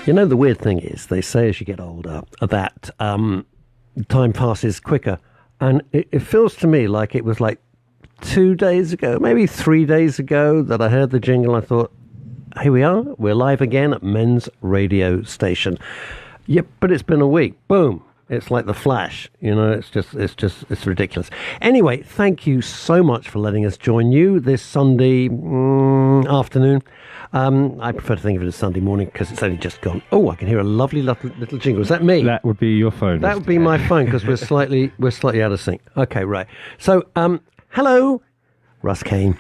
You know, the weird thing is, they say as you get older that time passes quicker. And it feels to me like it was like 2 days ago, maybe 3 days ago, that I heard the jingle. I thought, here we are. We're live again at Men's Radio Station. Yep, but it's been a week. Boom. It's like the Flash. You know, it's ridiculous. Anyway, thank you so much for letting us join you this Sunday afternoon. I prefer to think of it as Sunday morning because it's only just gone. Oh, I can hear a lovely little jingle. Is that me? That would be your phone. That would be my phone because we're slightly out of sync. Okay, right. So, hello, Russ Kane,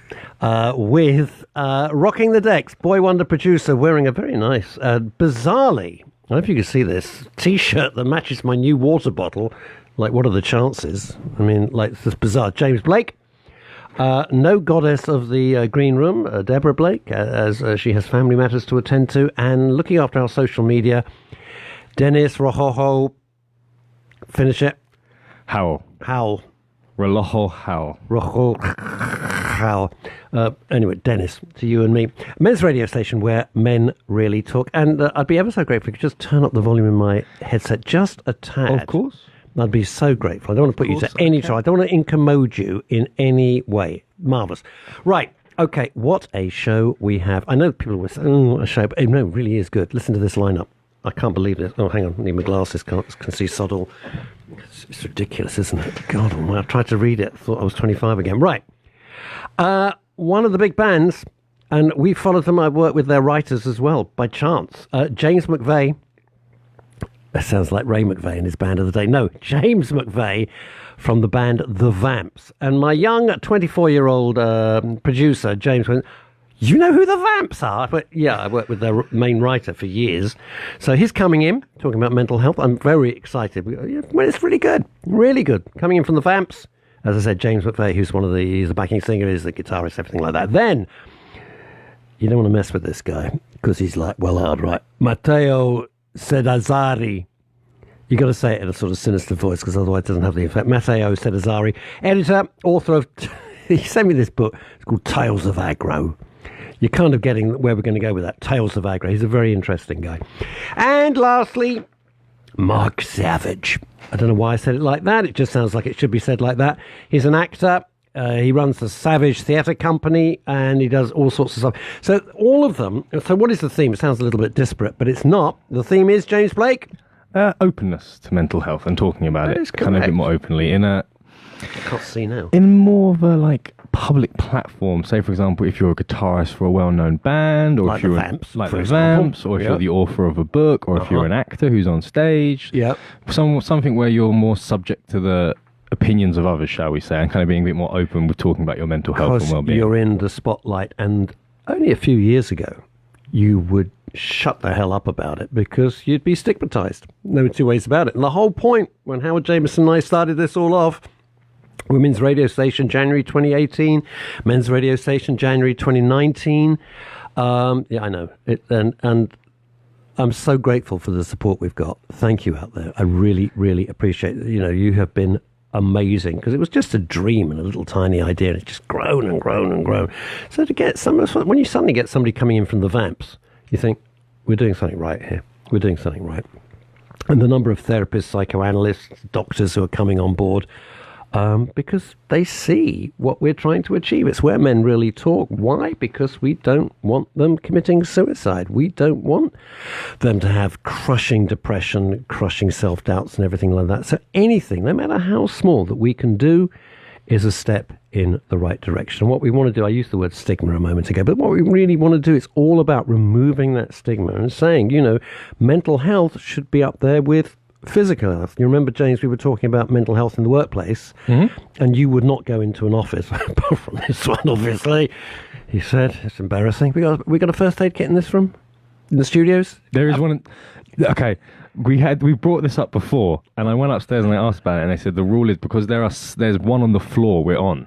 with Rocking the Decks, Boy Wonder producer, wearing a very nice, bizarrely, I don't know if you can see this, T-shirt that matches my new water bottle. Like, what are the chances? I mean, like, this is bizarre. James Blake. No goddess of the green room, Deborah Blake, as she has family matters to attend to, and looking after our social media, Dennis Rojoho. Finish it. Howell. Relojo-howell. Rojo-howell. Anyway, Dennis, to you and me. Men's radio station where men really talk. And I'd be ever so grateful if you could just turn up the volume in my headset just a tad. Of course. I'd be so grateful. I don't want to put you to any trouble. I don't want to incommode you in any way. Marvellous. Right. Okay. What a show we have. I know people will say, oh, what a show. But no, it really is good. Listen to this lineup. I can't believe this. Oh, hang on. I need my glasses. Can see sod all. It's ridiculous, isn't it? God, I tried to read it. Thought I was 25 again. Right. One of the big bands, and we followed them. I've worked with their writers as well, by chance. James McVey. That sounds like Ray McVey and his band of the day. No, James McVey from the band The Vamps. And my young 24-year-old producer, James, went, you know who The Vamps are? But yeah, I worked with their main writer for years. So he's coming in, talking about mental health. I'm very excited. Well, it's really good. Really good. Coming in from The Vamps. As I said, James McVey, he's the backing singer, he's the guitarist, everything like that. Then, you don't want to mess with this guy, because he's like, well, hard, right? Mateo Salazar. You got to say it in a sort of sinister voice because otherwise it doesn't have the effect. Mateo Salazar, editor, author of... he sent me this book. It's called Tales of Aggro. You're kind of getting where we're going to go with that. Tales of Aggro. He's a very interesting guy. And lastly, Mark Savage. I don't know why I said it like that. It just sounds like it should be said like that. He's an actor. He runs the Savage Theatre Company, and he does all sorts of stuff. So all of them... So what is the theme? It sounds a little bit disparate, but it's not. The theme is, James Blake? Openness to mental health and talking about it kind of a bit more openly. I can't see now. In more of a, public platform. Say, for example, if you're a guitarist for a well-known band, or like if you're... the Vamps, or if you're the author of a book, or if you're an actor who's on stage. Yeah. Something where you're more subject to the opinions of others, shall we say, and kind of being a bit more open with talking about your mental health and well-being. You're in the spotlight, and only a few years ago, you would shut the hell up about it because you'd be stigmatized. No two ways about it. And the whole point, when Howard Jameson and I started this all off, Women's Radio Station, January 2018, Men's Radio Station, January 2019. Yeah, I know. And I'm so grateful for the support we've got. Thank you out there. I really, really appreciate it. You know, you have been amazing because it was just a dream and a little tiny idea, and it's just grown and grown and grown. So to get when you suddenly get somebody coming in from the Vamps, you think, we're doing something right here. We're doing something right. And the number of therapists, psychoanalysts, doctors who are coming on board, because they see what we're trying to achieve. It's where men really talk. Why? Because we don't want them committing suicide. We don't want them to have crushing depression, crushing self-doubts and everything like that. So anything, no matter how small, that we can do is a step in the right direction. And what we want to do, I used the word stigma a moment ago, but what we really want to do is all about removing that stigma and saying, mental health should be up there with physical health. You remember, James, we were talking about mental health in the workplace, and you would not go into an office, apart from this one, obviously. He said, it's embarrassing. We got a first aid kit in this room? In the studios? There is one. Okay, we brought this up before, and I went upstairs and I asked about it, and they said the rule is because there's one on the floor we're on.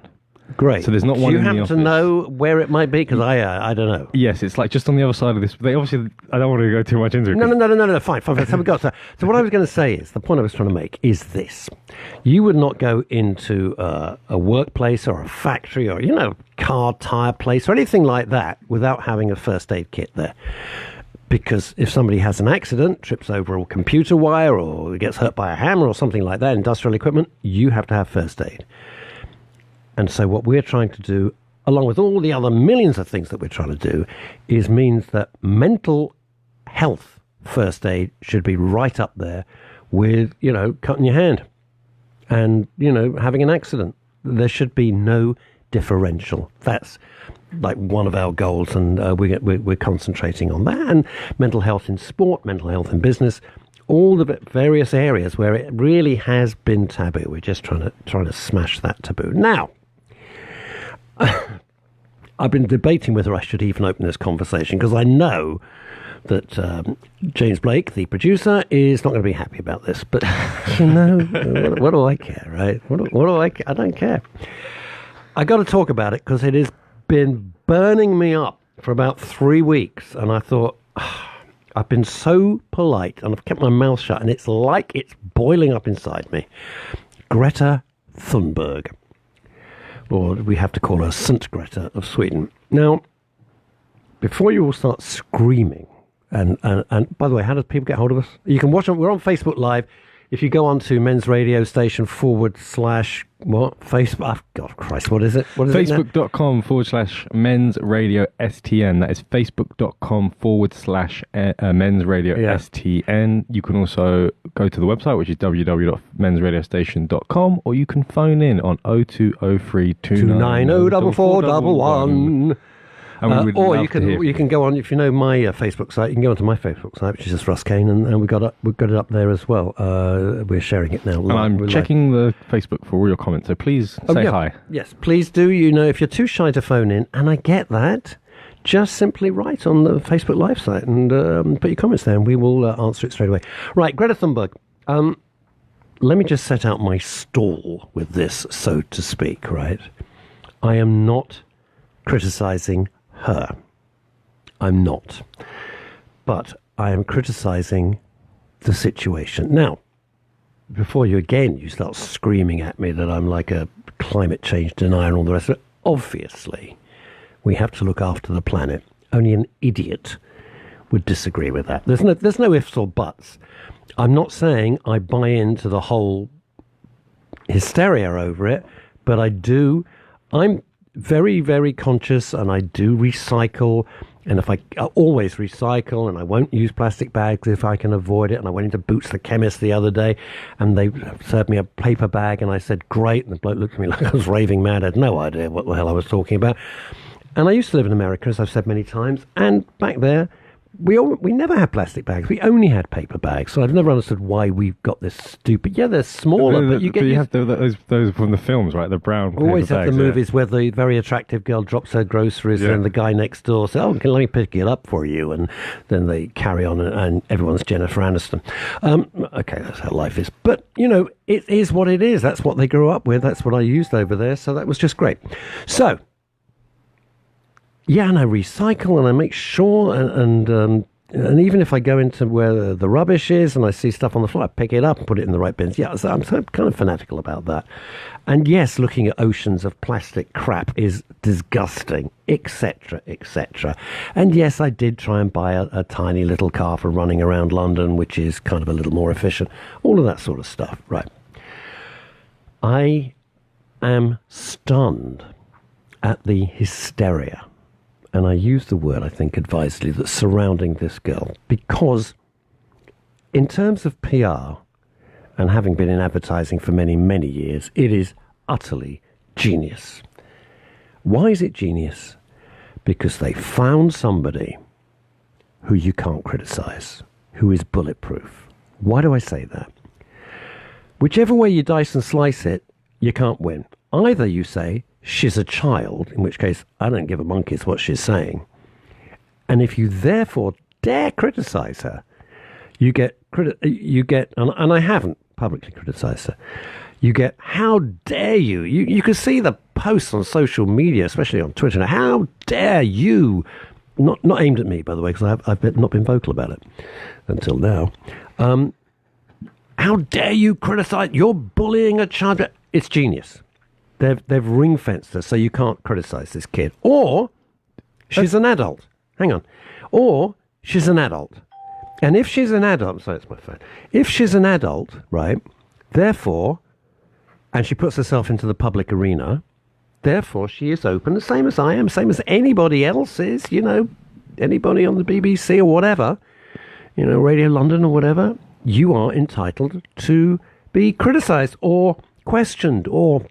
Great. So there's not one in the office. Do you happen to know where it might be? Because I don't know. Yes, it's just on the other side of this. They obviously, I don't want to go too much into it. No, fine. So we got so what I was going to say is, the point I was trying to make is this. You would not go into a workplace or a factory or, car tire place or anything like that without having a first aid kit there. Because if somebody has an accident, trips over a computer wire or gets hurt by a hammer or something like that, industrial equipment, you have to have first aid. And so what we're trying to do, along with all the other millions of things that we're trying to do, is means that mental health first aid should be right up there with, cutting your hand and, having an accident. There should be no differential. That's like one of our goals, and we're concentrating on that. And mental health in sport, mental health in business, all the various areas where it really has been taboo. We're just trying to smash that taboo. Now, I've been debating whether I should even open this conversation because I know that James Blake, the producer, is not going to be happy about this. But what do I care, right? What do I care? I don't care. I got to talk about it because it has been burning me up for about 3 weeks, and I thought I've been so polite and I've kept my mouth shut, and it's like it's boiling up inside me. Greta Thunberg, or we have to call her St. Greta of Sweden. Now, before you all start screaming, and by the way, how do people get hold of us? You can watch. We're on Facebook Live. If you go on to Men's Radio Station / what? Facebook? Oh, God Christ, what is it? What is Facebook.com / Men's Radio STN. That is Facebook.com / Men's Radio STN. You can also go to the website, which is www.mensradiostation.com, or you can phone in on 0203 290 4411. Or you can go on, if you know my Facebook site, you can go onto my Facebook site, which is just Russ Kane, and we've got it up there as well. We're sharing it now. And I'm checking the Facebook for all your comments, so please say hi. Yes, please do. If you're too shy to phone in, and I get that, just simply write on the Facebook Live site and put your comments there, and we will answer it straight away. Right, Greta Thunberg. Let me just set out my stall with this, so to speak, right? I am not criticizing her. I'm not. But I am criticizing the situation. Now, before you start screaming at me that I'm like a climate change denier and all the rest of it, obviously, we have to look after the planet. Only an idiot would disagree with that. There's no ifs or buts. I'm not saying I buy into the whole hysteria over it, but I'm very, very conscious, and I do recycle, and I always recycle, and I won't use plastic bags if I can avoid it. And I went into Boots the Chemist the other day, and they served me a paper bag, and I said, great, and the bloke looked at me like I was raving mad. I had no idea what the hell I was talking about. And I used to live in America, as I've said many times, and back there, we never had plastic bags. We only had paper bags. So I've never understood why we've got this stupid. Yeah, they're smaller, but you have those from the films, right? The brown. Always paper have bags, the movies where the very attractive girl drops her groceries, and the guy next door says, "Oh, let me pick it up for you," and then they carry on, and everyone's Jennifer Aniston. Okay, that's how life is. But it is what it is. That's what they grew up with. That's what I used over there. So that was just great. So. Yeah, and I recycle, and I make sure, and even if I go into where the rubbish is and I see stuff on the floor, I pick it up and put it in the right bins. Yeah, so I'm kind of fanatical about that. And yes, looking at oceans of plastic crap is disgusting, etc., etc. And yes, I did try and buy a tiny little car for running around London, which is kind of a little more efficient. All of that sort of stuff, right? I am stunned at the hysteria. And I use the word, I think, advisedly, that's surrounding this girl. Because in terms of PR, and having been in advertising for many, many years, it is utterly genius. Why is it genius? Because they found somebody who you can't criticize, who is bulletproof. Why do I say that? Whichever way you dice and slice it, you can't win. Either you say, she's a child, in which case I don't give a monkey's what she's saying. And if you therefore dare criticize her, you get, and I haven't publicly criticized her, you get, how dare you? You can see the posts on social media, especially on Twitter. How dare you? Not aimed at me, by the way, because I've not been vocal about it until now. How dare you criticize? You're bullying a child. It's genius. They've ring-fenced her, so you can't criticize this kid. Or she's an adult. Hang on. Or she's an adult. And if she's an adult, sorry, it's my phone. If she's an adult, right, therefore, and she puts herself into the public arena, therefore she is open, the same as I am, same as anybody else is, anybody on the BBC or whatever, Radio London or whatever, you are entitled to be criticised or questioned or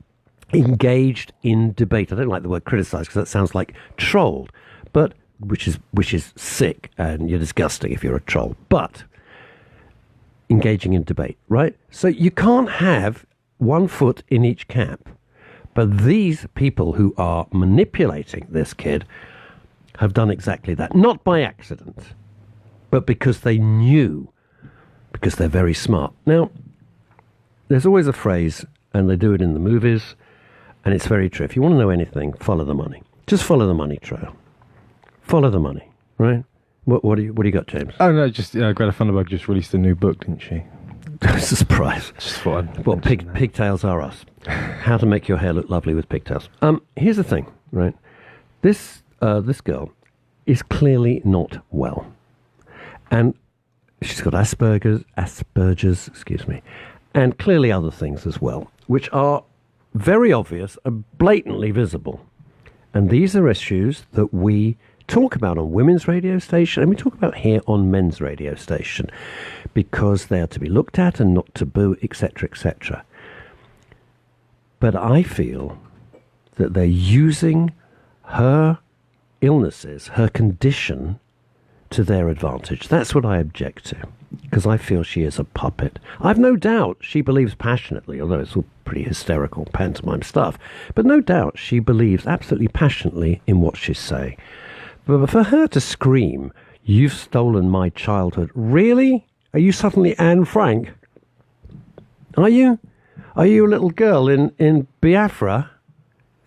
engaged in debate. I don't like the word criticised because that sounds like trolled, but which is sick and you're disgusting if you're a troll. But engaging in debate, right? So you can't have one foot in each camp. But these people who are manipulating this kid have done exactly that. Not by accident, but because they knew, because they're very smart. Now, there's always a phrase, and they do it in the movies, and it's very true. If you want to know anything, follow the money. Just follow the money trail. Follow the money, right? What do you got, James? Oh, no, just Greta Thunberg just released a new book, didn't she? It's a surprise. Just thought pigtails are us. How to make your hair look lovely with pigtails. Here's the thing, right? This girl is clearly not well, and she's got Asperger's, excuse me, and clearly other things as well, which are very obvious and blatantly visible. And these are issues that we talk about on women's radio station and we talk about here on men's radio station because they are to be looked at and not taboo, etc., etc. But I feel that they're using her illnesses, her condition, to their advantage. That's what I object to, because I feel she is a puppet. I've no doubt she believes passionately, although it's all pretty hysterical pantomime stuff, but no doubt she believes absolutely passionately in what she's saying. But for her to scream, "You've stolen my childhood," really? Are you suddenly Anne Frank? Are you? Are you a little girl in Biafra?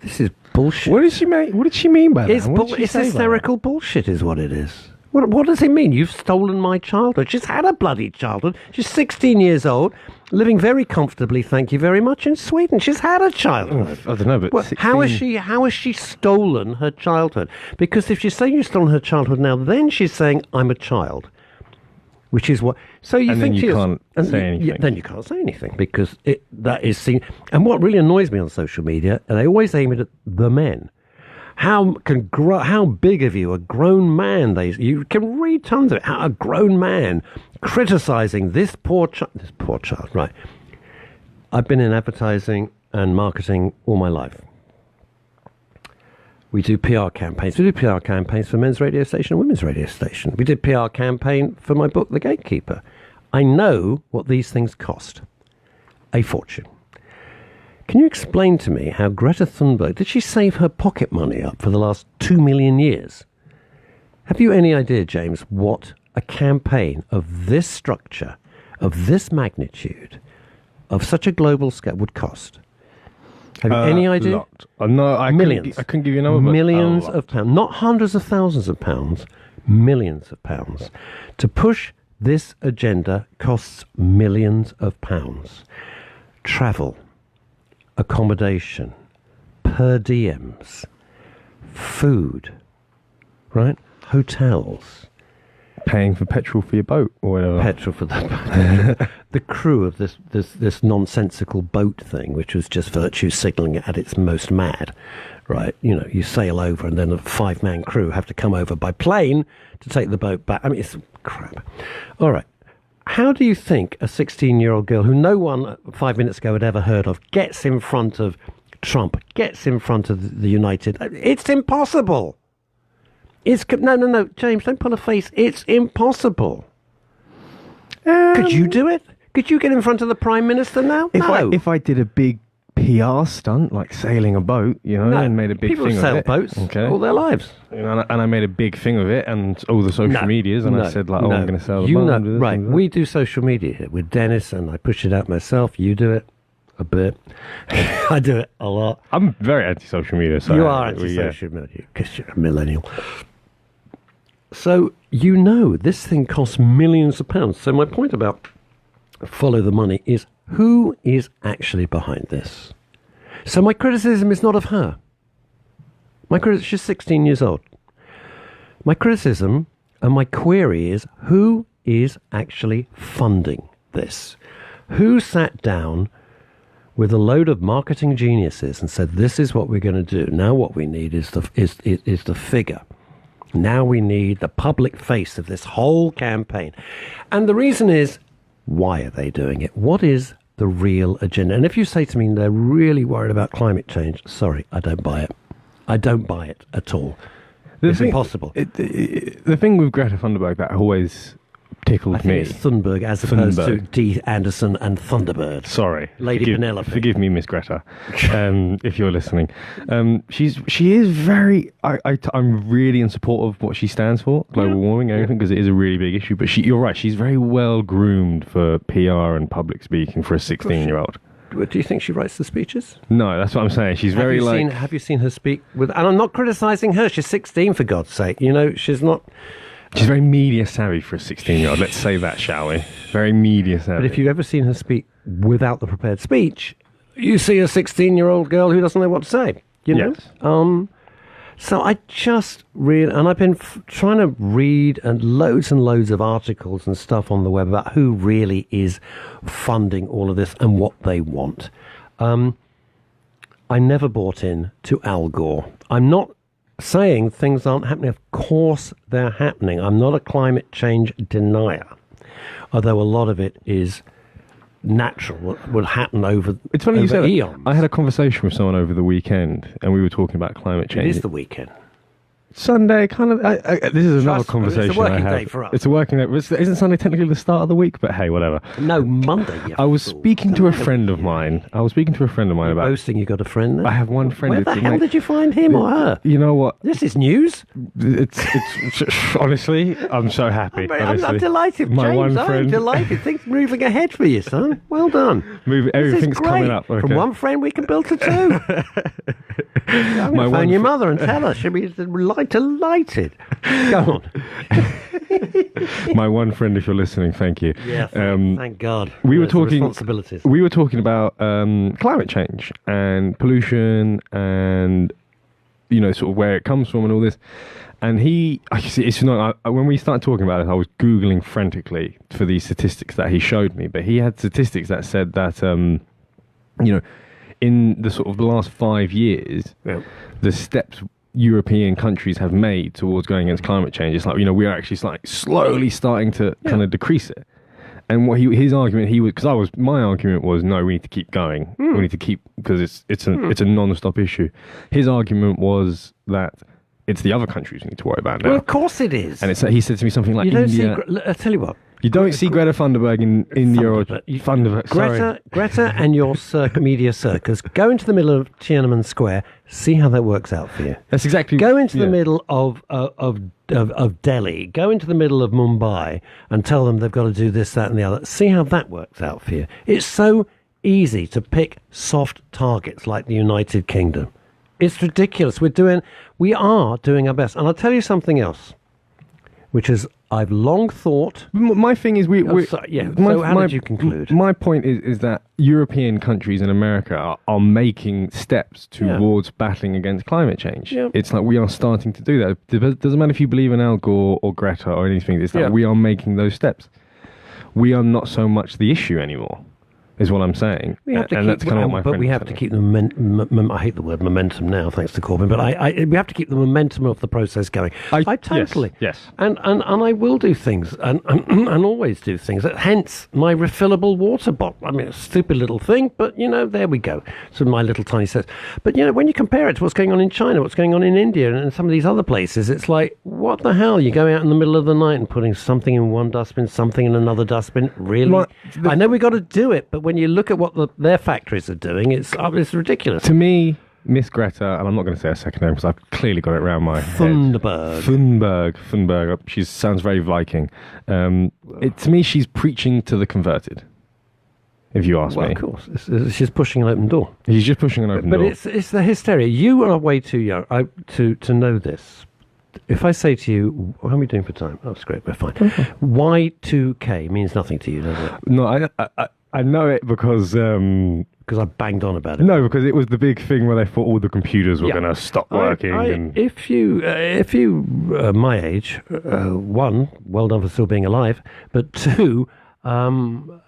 This is bullshit. What did she mean? What did she mean by that? It's hysterical bullshit is what it is. What does it mean? You've stolen my childhood. She's had a bloody childhood. She's 16 years old, living very comfortably, thank you very much, in Sweden. She's had a childhood. I don't know, but well, how has she stolen her childhood? Because if she's saying you've stolen her childhood now, then she's saying I'm a child, which is what. So you and think then you can't say anything. Then you can't say anything because that is seen. And what really annoys me on social media, and they always aim it at the men. How big of you, a grown man? You can read tons of it. How a grown man criticizing this poor child. Right. I've been in advertising and marketing all my life. We do PR campaigns. We do PR campaigns for men's radio station and women's radio station. We did PR campaign for my book, The Gatekeeper. I know what these things cost. A fortune. Can you explain to me how Greta Thunberg, did she save her pocket money up for the last 2 million years? Have you any idea, James, what a campaign of this structure, of this magnitude, of such a global scale would cost? Have you any idea? No, millions. I couldn't give you a number. Millions of pounds, not hundreds of thousands of pounds, millions of pounds. To push this agenda costs millions of pounds. Travel, accommodation, per diems, food, right? Hotels. Paying for petrol for your boat or whatever. Petrol for the crew of this nonsensical boat thing, which was just virtue signalling at its most mad, right? You sail over and then a 5-man crew have to come over by plane to take the boat back. I mean, it's crap. All right. How do you think a 16-year-old girl who no one 5 minutes ago had ever heard of gets in front of Trump, gets in front of the United... It's impossible. No, James, don't pull a face. It's impossible. Could you do it? Could you get in front of the Prime Minister now? If I did a big PR stunt, like sailing a boat, and made a big thing of it. People sail boats all their lives. And I made a big thing of it and all the social medias, and I said, I'm going to sail the boat. Right, we do social media here with Dennis, and I push it out myself. You do it a bit. I do it a lot. I'm very anti-social media. So you are anti-social media because you're a millennial. So, this thing costs millions of pounds. So my point about follow the money is who is actually behind this? So my criticism is not of her. She's 16 years old. My criticism And my query is, who is actually funding this? Who sat down with a load of marketing geniuses and said, this is what we're going to do. Now what we need is the figure. Now we need the public face of this whole campaign. And the reason is, why are they doing it? What is the real agenda? And if you say to me they're really worried about climate change, sorry, I don't buy it. I don't buy it at all. It's impossible. The thing with Greta Thunberg that always tickled I think me. it's Thunberg as opposed to D. Anderson and Thunderbird. Sorry, Lady Penelope. Forgive me, Miss Greta, if you're listening. She is very. I'm really in support of what she stands for, global warming, and everything, because it is a really big issue. But you're right. She's very well groomed for PR and public speaking for a 16-year-old. Do you think she writes the speeches? No, that's what I'm saying. She's very Have you seen her speak with? And I'm not criticising her. She's 16, for God's sake. You know, she's not. She's very media savvy for a 16-year-old. Let's say that, shall we? Very media savvy. But if you've ever seen her speak without the prepared speech, you see a 16-year-old girl who doesn't know what to say. You know. Yes. So I just really, and I've been trying to read and loads of articles and stuff on the web about who really is funding all of this and what they want. I never bought in to Al Gore. I'm not saying things aren't happening. Of course they're happening. I'm not a climate change denier, although a lot of it is natural, will happen over It's funny you said eons. I had a conversation with someone over the weekend, and we were talking about climate change. It is the weekend. Sunday, kind of. This is another conversation it's a working I have. day for us. It's a working day. Isn't Sunday technically the start of the week? But hey, whatever. No, Monday. I was speaking to a friend of mine. about boasting you got a friend there? I have one friend. Where the hell did you find him or her? You know what? This is news. It's honestly, I'm so happy. I'm delighted, My James. one I'm friend. delighted. Things moving ahead for you, son. Well done. Everything's This is great. coming up. Okay. From one friend, we can build to two. I'm going to phone your mother and tell her. She'll be delighted. Go on. My one friend, if you're listening, thank you. Yeah, thank God. We were There's the talking. Responsibilities. We were talking about climate change and pollution, and sort of where it comes from and all this. And when we started talking about it, I was Googling frantically for these statistics that he showed me. But he had statistics that said that, in the sort of the last 5 years, the steps European countries have made towards going against climate change, it's like, we are actually slowly starting to kind of decrease it. And what his argument, my argument was, no, we need to keep going. We need to keep, because it's a non-stop issue. His argument was that it's the other countries we need to worry about now. Well, of course it is. And he said to me something like, India. I'll tell you what. You don't see Greta Thunberg in India or Thunberg. Greta and your media circus, go into the middle of Tiananmen Square, see how that works out for you. That's exactly. Go into the middle of Delhi, go into the middle of Mumbai and tell them they've got to do this, that and the other. See how that works out for you. It's so easy to pick soft targets like the United Kingdom. It's ridiculous. We are doing our best. And I'll tell you something else, which is I've long thought. My thing is, how did you conclude? My point is that European countries and America are making steps towards battling against climate change. Yeah. It's like we are starting to do that. It doesn't matter if you believe in Al Gore or Greta or anything. It's like we are making those steps. We are not so much the issue anymore, is what I'm saying. That's kind of what my friend. But we have to keep the I hate the word momentum now, thanks to Corbyn. But we have to keep the momentum of the process going. I totally. Yes. And I will do things and always do things. Hence my refillable water bottle. I mean, a stupid little thing, but there we go. So my little tiny set. But when you compare it to what's going on in China, what's going on in India, and some of these other places, it's like, what the hell? You're going out in the middle of the night and putting something in one dustbin, something in another dustbin. Really? I know we got to do it, but when you look at what their factories are doing, it's ridiculous. To me, Miss Greta, and I'm not going to say her second name because I've clearly got it around my head. Thunberg. She sounds very Viking. To me, she's preaching to the converted, if you ask me. Well, of course. She's pushing an open door. She's just pushing an open door. But it's the hysteria. You are way too young to know this. If I say to you, how are we doing for time? Oh, it's great. We're fine. Y2K means nothing to you, does it? No, I know it because I banged on about it. No, because it was the big thing where they thought all the computers were going to stop working. If you my age, one, well done for still being alive, but two,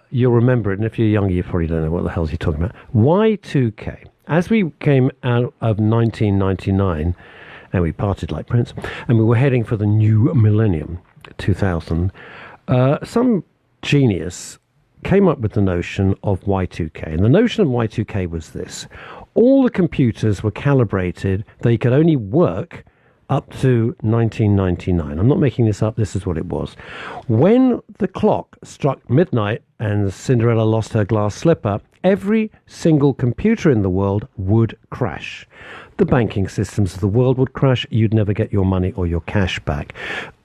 you'll remember it, and if you're younger, you probably don't know what the hell you're talking about. Y2K. As we came out of 1999, and we parted like Prince, and we were heading for the new millennium, 2000, some genius came up with the notion of Y2K. And the notion of Y2K was this. All the computers were calibrated. They could only work up to 1999. I'm not making this up. This is what it was. When the clock struck midnight and Cinderella lost her glass slipper, every single computer in the world would crash. The banking systems of the world would crash. You'd never get your money or your cash back.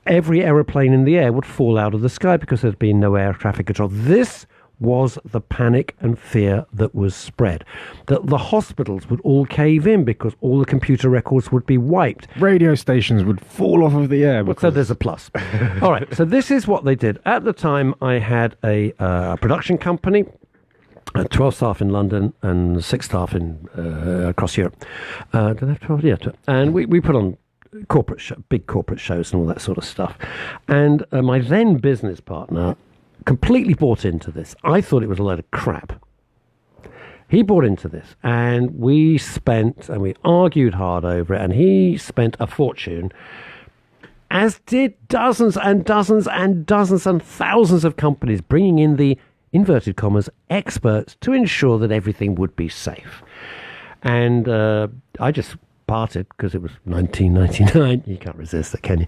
Every aeroplane in the air would fall out of the sky because there'd been no air traffic control. This was the panic and fear that was spread. That the hospitals would all cave in because all the computer records would be wiped. Radio stations would fall off of the air. So there's a plus. All right, so this is what they did. At the time, I had a production company, 12 staff in London and 6 staff in across Europe. Did I have 12? Yeah. And we put on big corporate shows and all that sort of stuff. And my then business partner completely bought into this. I thought it was a load of crap. He bought into this, and we argued hard over it, and he spent a fortune, as did dozens and dozens and dozens and thousands of companies, bringing in the, inverted commas, experts to ensure that everything would be safe. And I just parted because it was 1999. You can't resist it, can you?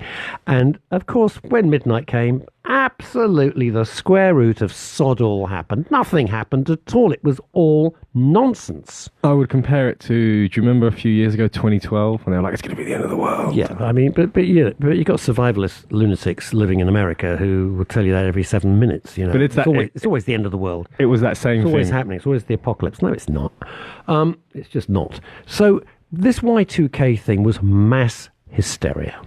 And of course, when midnight came, absolutely the square root of sod all happened. Nothing happened at all. It was all nonsense. I would compare it to, do you remember a few years ago, 2012, when they were like, it's going to be the end of the world? Yeah, I mean, but you got survivalist lunatics living in America who will tell you that every 7 minutes. You know, but it's always the end of the world. It was that same thing. It's always happening. It's always the apocalypse. No, it's not. It's just not. So this Y2K thing was mass hysteria.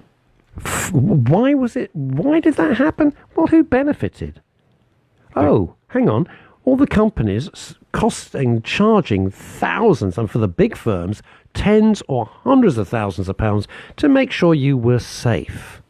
Why was it? Why did that happen? Well, who benefited? Oh, hang on. All the companies charging thousands, and for the big firms, tens or hundreds of thousands of pounds to make sure you were safe.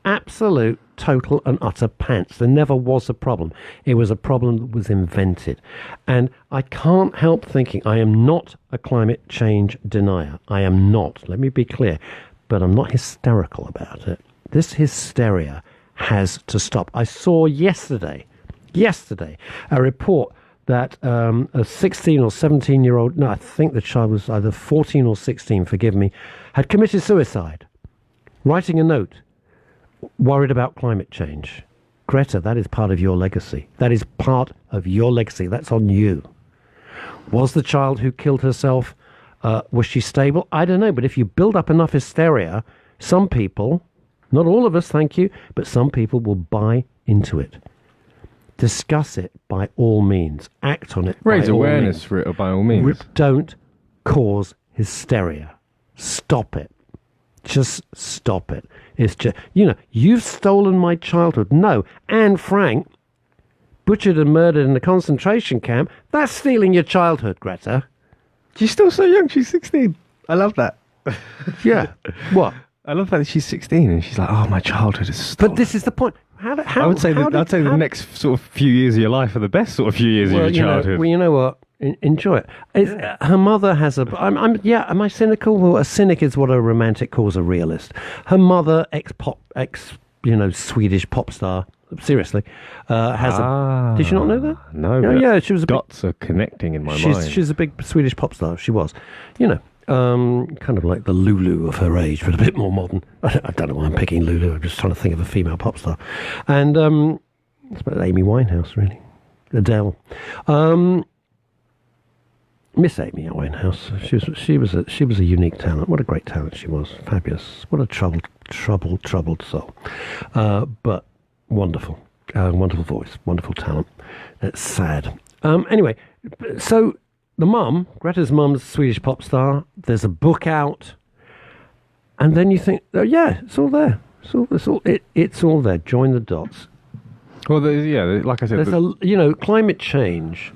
Absolute, total and utter pants. There never was a problem. It was a problem that was invented. And I can't help thinking, I am not a climate change denier. I am not. Let me be clear. But I'm not hysterical about it. This hysteria has to stop. I saw yesterday, a report that a 16 or 17-year-old, no, I think the child was either 14 or 16, forgive me, had committed suicide, writing a note, worried about climate change. Greta, that is part of your legacy. That is part of your legacy. That's on you. Was the child who killed herself, was she stable? I don't know. But if you build up enough hysteria, some people, not all of us, thank you, but some people will buy into it. Discuss it by all means. Act on it. Raise awareness for it by all means. Don't cause hysteria. Stop it. Just stop it. It's just, you've stolen my childhood. No, Anne Frank, butchered and murdered in a concentration camp. That's stealing your childhood, Greta. She's still so young. She's 16. I love that. Yeah. What? I love that she's 16 and she's like, oh, my childhood is stolen. But this is the point. I would say the next sort of few years of your life are the best sort of few years of your childhood. You know what? Enjoy it. Her mother has a. Am I cynical? Well, a cynic is what a romantic calls a realist. Her mother, ex Swedish pop star. Seriously, has a. Did you not know that? No. Oh, yeah, she was. Dots are connecting in my mind. She's a big Swedish pop star. She was. Kind of like the Lulu of her age, but a bit more modern. I don't know why I'm picking Lulu. I'm just trying to think of a female pop star, and it's about Amy Winehouse, really. Adele. Miss Amy Winehouse. She was a unique talent. What a great talent she was. Fabulous. What a troubled soul. But wonderful. Wonderful voice. Wonderful talent. It's sad. Anyway, so the mum, Greta's mum's a Swedish pop star. There's a book out. And then you think, oh yeah, it's all there. It's all there. Join the dots. Well, like I said, climate change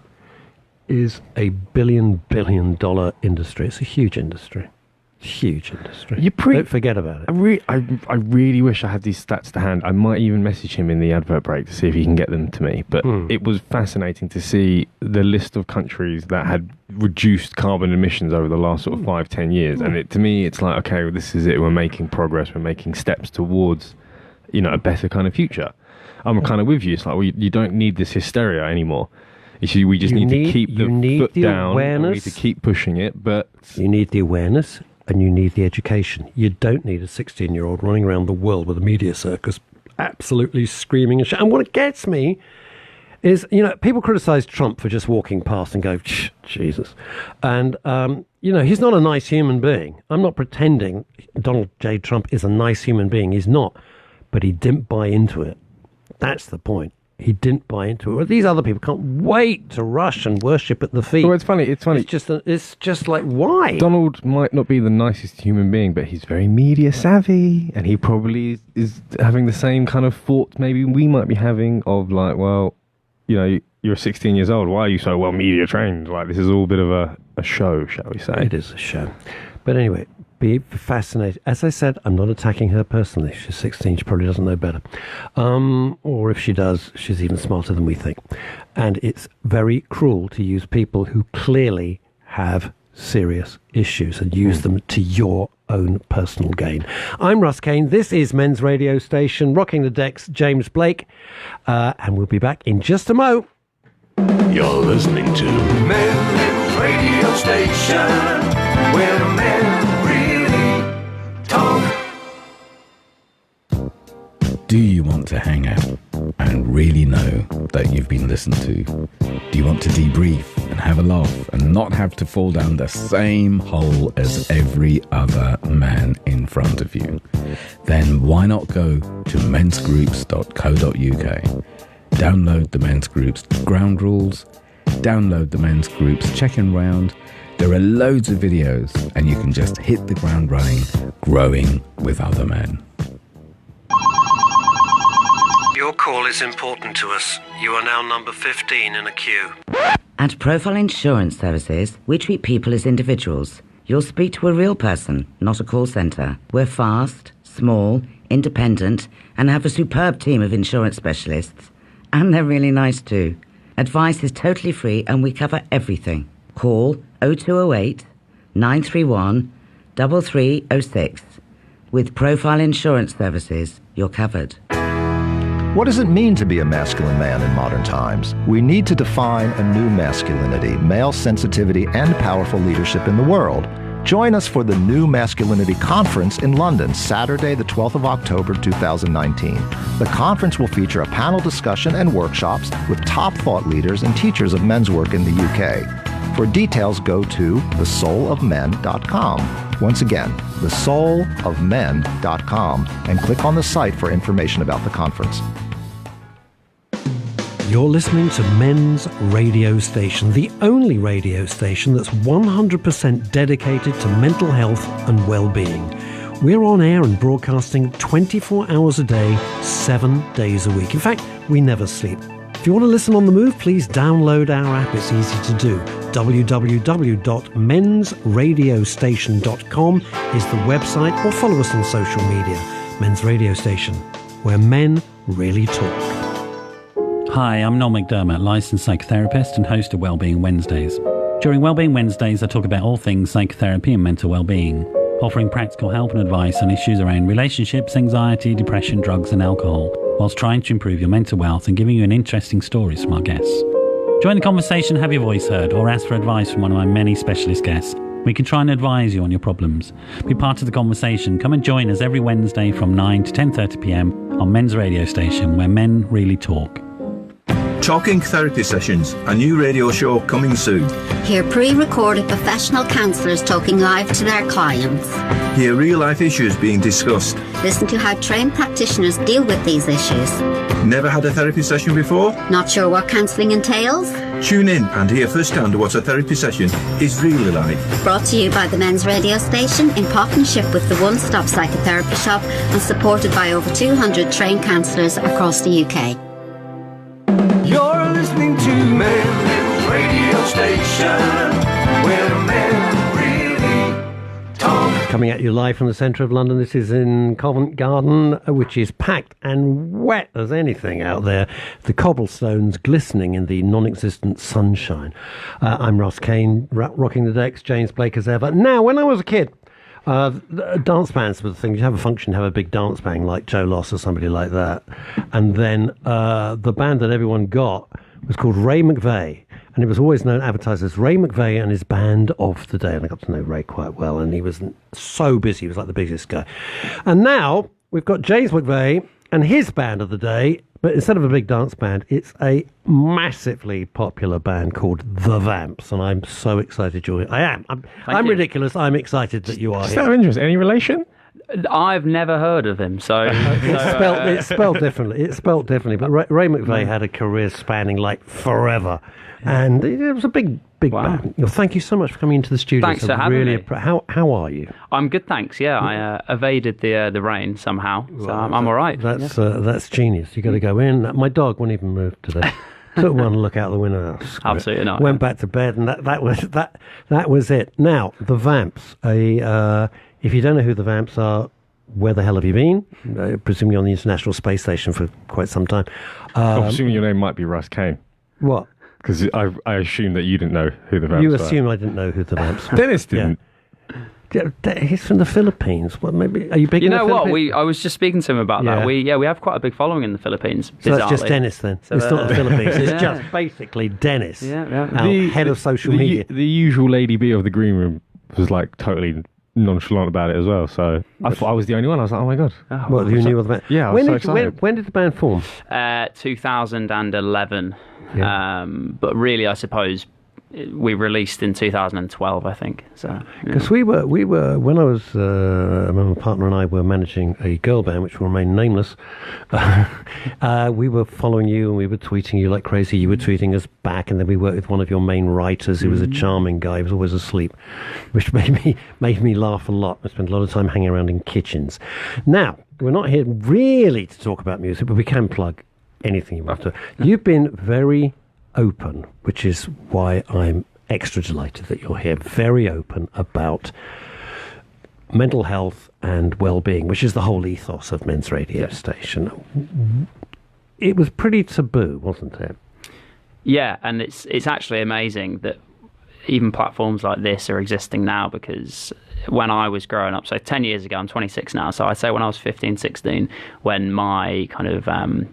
is a $1 billion industry. It's a huge industry. Huge industry. Don't forget about it. I really wish I had these stats to hand. I might even message him in the advert break to see if he can get them to me. But it was fascinating to see the list of countries that had reduced carbon emissions over the last sort of 5-10 years. And to me, it's like, okay, well, this is it. We're making progress. We're making steps towards, a better kind of future. I'm kind of with you. It's like, well, you don't need this hysteria anymore. We just need to keep the foot down. Awareness. We need to keep pushing it. But you need the awareness. And you need the education. You don't need a 16-year-old running around the world with a media circus absolutely screaming and shouting. And what gets me is, people criticize Trump for just walking past and go, Jesus. And, he's not a nice human being. I'm not pretending Donald J. Trump is a nice human being. He's not. But he didn't buy into it. That's the point. He didn't buy into it. Well, these other people can't wait to rush and worship at the feet. Well, it's funny. It's just like, why? Donald might not be the nicest human being, but he's very media savvy, and he probably is having the same kind of thoughts maybe we might be having of like, well, you're 16 years old. Why are you so well media trained? Like, this is all a bit of a show, shall we say? It is a show. But anyway, be fascinated. As I said, I'm not attacking her personally. She's 16. She probably doesn't know better. Or if she does, she's even smarter than we think. And it's very cruel to use people who clearly have serious issues and use them to your own personal gain. I'm Russ Kane. This is Men's Radio Station. Rocking the decks, James Blake. And we'll be back in just a mo. You're listening to Men's Radio Station, where men really talk. Do you want to hang out and really know that you've been listened to? Do you want to debrief and have a laugh and not have to fall down the same hole as every other man in front of you? Then why not go to mensgroups.co.uk, download the Men's Groups ground rules, download the Men's Groups check-in round. There are loads of videos and you can just hit the ground running, growing with other men. Your call is important to us. You are now number 15 in a queue. At Profile Insurance Services, we treat people as individuals. You'll speak to a real person, not a call centre. We're fast, small, independent, and have a superb team of insurance specialists. And they're really nice too. Advice is totally free and we cover everything. Call 0208 931 3306. With Profile Insurance Services, you're covered. What does it mean to be a masculine man in modern times? We need to define a new masculinity, male sensitivity, and powerful leadership in the world. Join us for the New Masculinity Conference in London, Saturday, the 12th of October, 2019. The conference will feature a panel discussion and workshops with top thought leaders and teachers of men's work in the UK. For details, go to thesoulofmen.com. Once again, thesoulofmen.com, and click on the site for information about the conference. You're listening to Men's Radio Station, the only radio station that's 100% dedicated to mental health and well-being. We're on air and broadcasting 24 hours a day, 7 days a week. In fact, we never sleep. If you want to listen on the move, please download our app. It's easy to do. www.mensradiostation.com is the website, or follow us on social media. Men's Radio Station, where men really talk. Hi, I'm Noel McDermott, licensed psychotherapist and host of Wellbeing Wednesdays. During Wellbeing Wednesdays, I talk about all things psychotherapy and mental well-being, offering practical help and advice on issues around relationships, anxiety, depression, drugs and alcohol, whilst trying to improve your mental wealth and giving you an interesting stories from our guests. Join the conversation, have your voice heard, or ask for advice from one of my many specialist guests. We can try and advise you on your problems. Be part of the conversation. Come and join us every Wednesday from 9 to 10:30pm on Men's Radio Station, where men really talk. Talking Therapy Sessions, a new radio show coming soon. Hear pre-recorded professional counsellors talking live to their clients. Hear real-life issues being discussed. Listen to how trained practitioners deal with these issues. Never had a therapy session before? Not sure what counselling entails? Tune in and hear firsthand what a therapy session is really like. Brought to you by the Men's Radio Station in partnership with the One Stop Psychotherapy Shop and supported by over 200 trained counsellors across the UK. station where men really talk. Coming at you live from the centre of London. This is in Covent Garden, which is packed and wet as anything out there. The cobblestones glistening in the non-existent sunshine. I'm Ross Kane, rocking the decks, James Blake as ever. Now, when I was a kid, dance bands were the thing. You have a function, have a big dance band like Joe Loss or somebody like that. And then the band that everyone got was called Ray McVey. And it was always known, advertised as Ray McVey and his band of the day. And I got to know Ray quite well. And he was so busy. He was like the busiest guy. And now we've got James McVey and his band of the day. But instead of a big dance band, it's a massively popular band called The Vamps. And I'm so excited you're here. I am. I'm ridiculous. I'm excited that you are Just here. out of interest, any relation? I've never heard of him, so... It's spelled differently. It's spelled differently. But Ray McVey had a career spanning like forever. And it was a big band. Well, thank you so much for coming into the studio. Thanks for having me. How are you? I'm good, thanks. Yeah, I evaded the rain somehow, so I'm all right. That's genius. You got to go in. My dog wouldn't even move today. Took one look out the window. Absolutely not. Went back to bed, and that was it. Now, the Vamps. If you don't know who the Vamps are, where the hell have you been? Presumably on the International Space Station for quite some time. I'm assuming your name might be Russ Kane. What? Because I assumed that you didn't know who the Vamps were. You assume I didn't know who the Vamps were. Dennis didn't. Yeah. He's from the Philippines. What? Maybe are you big? You in know the what? Philippines? I was just speaking to him about that. We have quite a big following in the Philippines. So that's just Dennis then. So it's not the Philippines. It's Yeah. just basically Dennis, Yeah. our head of social media. The usual Lady B of the green room was like totally nonchalant about it as well. So I thought I was the only one. I was like, oh my god. What, you knew of the band? Yeah, I was so excited. When did the band form? 2011. Yeah. But really, I suppose we released in 2012, I think. So because we were when I was my partner and I were managing a girl band which will remain nameless. We were following you and we were tweeting you like crazy. You were tweeting us back, and then we worked with one of your main writers who was a charming guy. He was always asleep, which made me laugh a lot. I spent a lot of time hanging around in kitchens. Now we're not here really to talk about music, but we can plug anything you want to. You've been very open, which is why I'm extra delighted that you're here. Very open about mental health and well-being, which is the whole ethos of Men's Radio Station. It was pretty taboo, wasn't it? yeah, and it's actually amazing that even platforms like this are existing now, because when I was growing up, so 10 years ago, I'm 26 now, so I'd say when I was 15, 16, when my kind of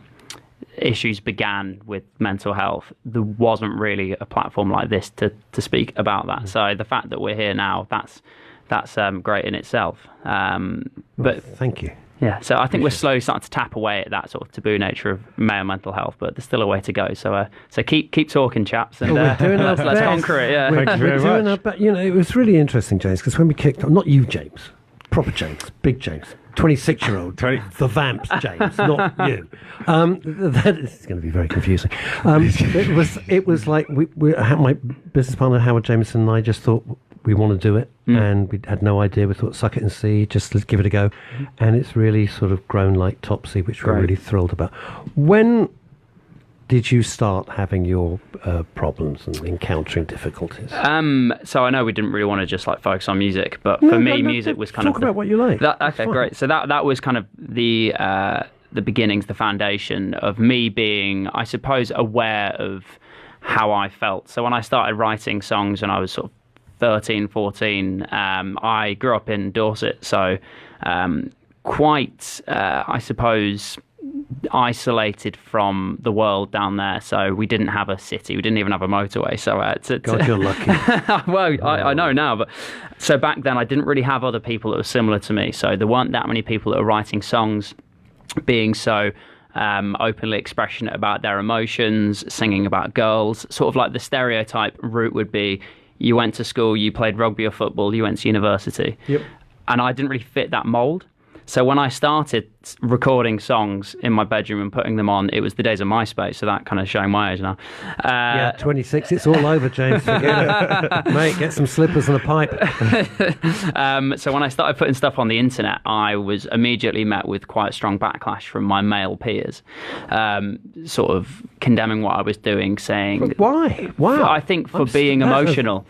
issues began with mental health, there wasn't really a platform like this to speak about that. So the fact that we're here now, that's great in itself. But thank you. Yeah, so I think we're slowly starting to tap away at that sort of taboo nature of male mental health, but there's still a way to go. So keep talking, chaps, and we're doing let's conquer it. Yeah, thank you very much. But it was really interesting, James, because when we kicked off, not you, James, proper James, big James. 26-year-old, the Vamps, James, not you. That is going to be very confusing. It was like my business partner Howard Jameson and I just thought we want to do it, and we had no idea. We thought, suck it and see, just let's give it a go, and it's really sort of grown like Topsy, which we're really thrilled about. When did you start having your problems and encountering difficulties? So I know we didn't really want to just like focus on music, but for me, music was kind of... Talk about what you like. Okay, great. So that was kind of the beginnings, the foundation of me being, I suppose, aware of how I felt. So when I started writing songs when I was sort of 13, 14, I grew up in Dorset, so quite, I suppose, isolated from the world down there. So we didn't have a city, we didn't even have a motorway. So God, you're lucky. Well, I know now, but so back then I didn't really have other people that were similar to me. So there weren't that many people that were writing songs, being so openly expressionate about their emotions, singing about girls. Sort of like the stereotype route would be, you went to school, you played rugby or football, you went to university. Yep. And I didn't really fit that mold. So when I started recording songs in my bedroom and putting them on. It was the days of MySpace, so that kind of showing my age now. Yeah, 26, it's all over, James. Forget it. Mate, get some slippers and a pipe. So when I started putting stuff on the internet, I was immediately met with quite a strong backlash from my male peers, sort of condemning what I was doing, saying... But why? Wow. I think for being emotional,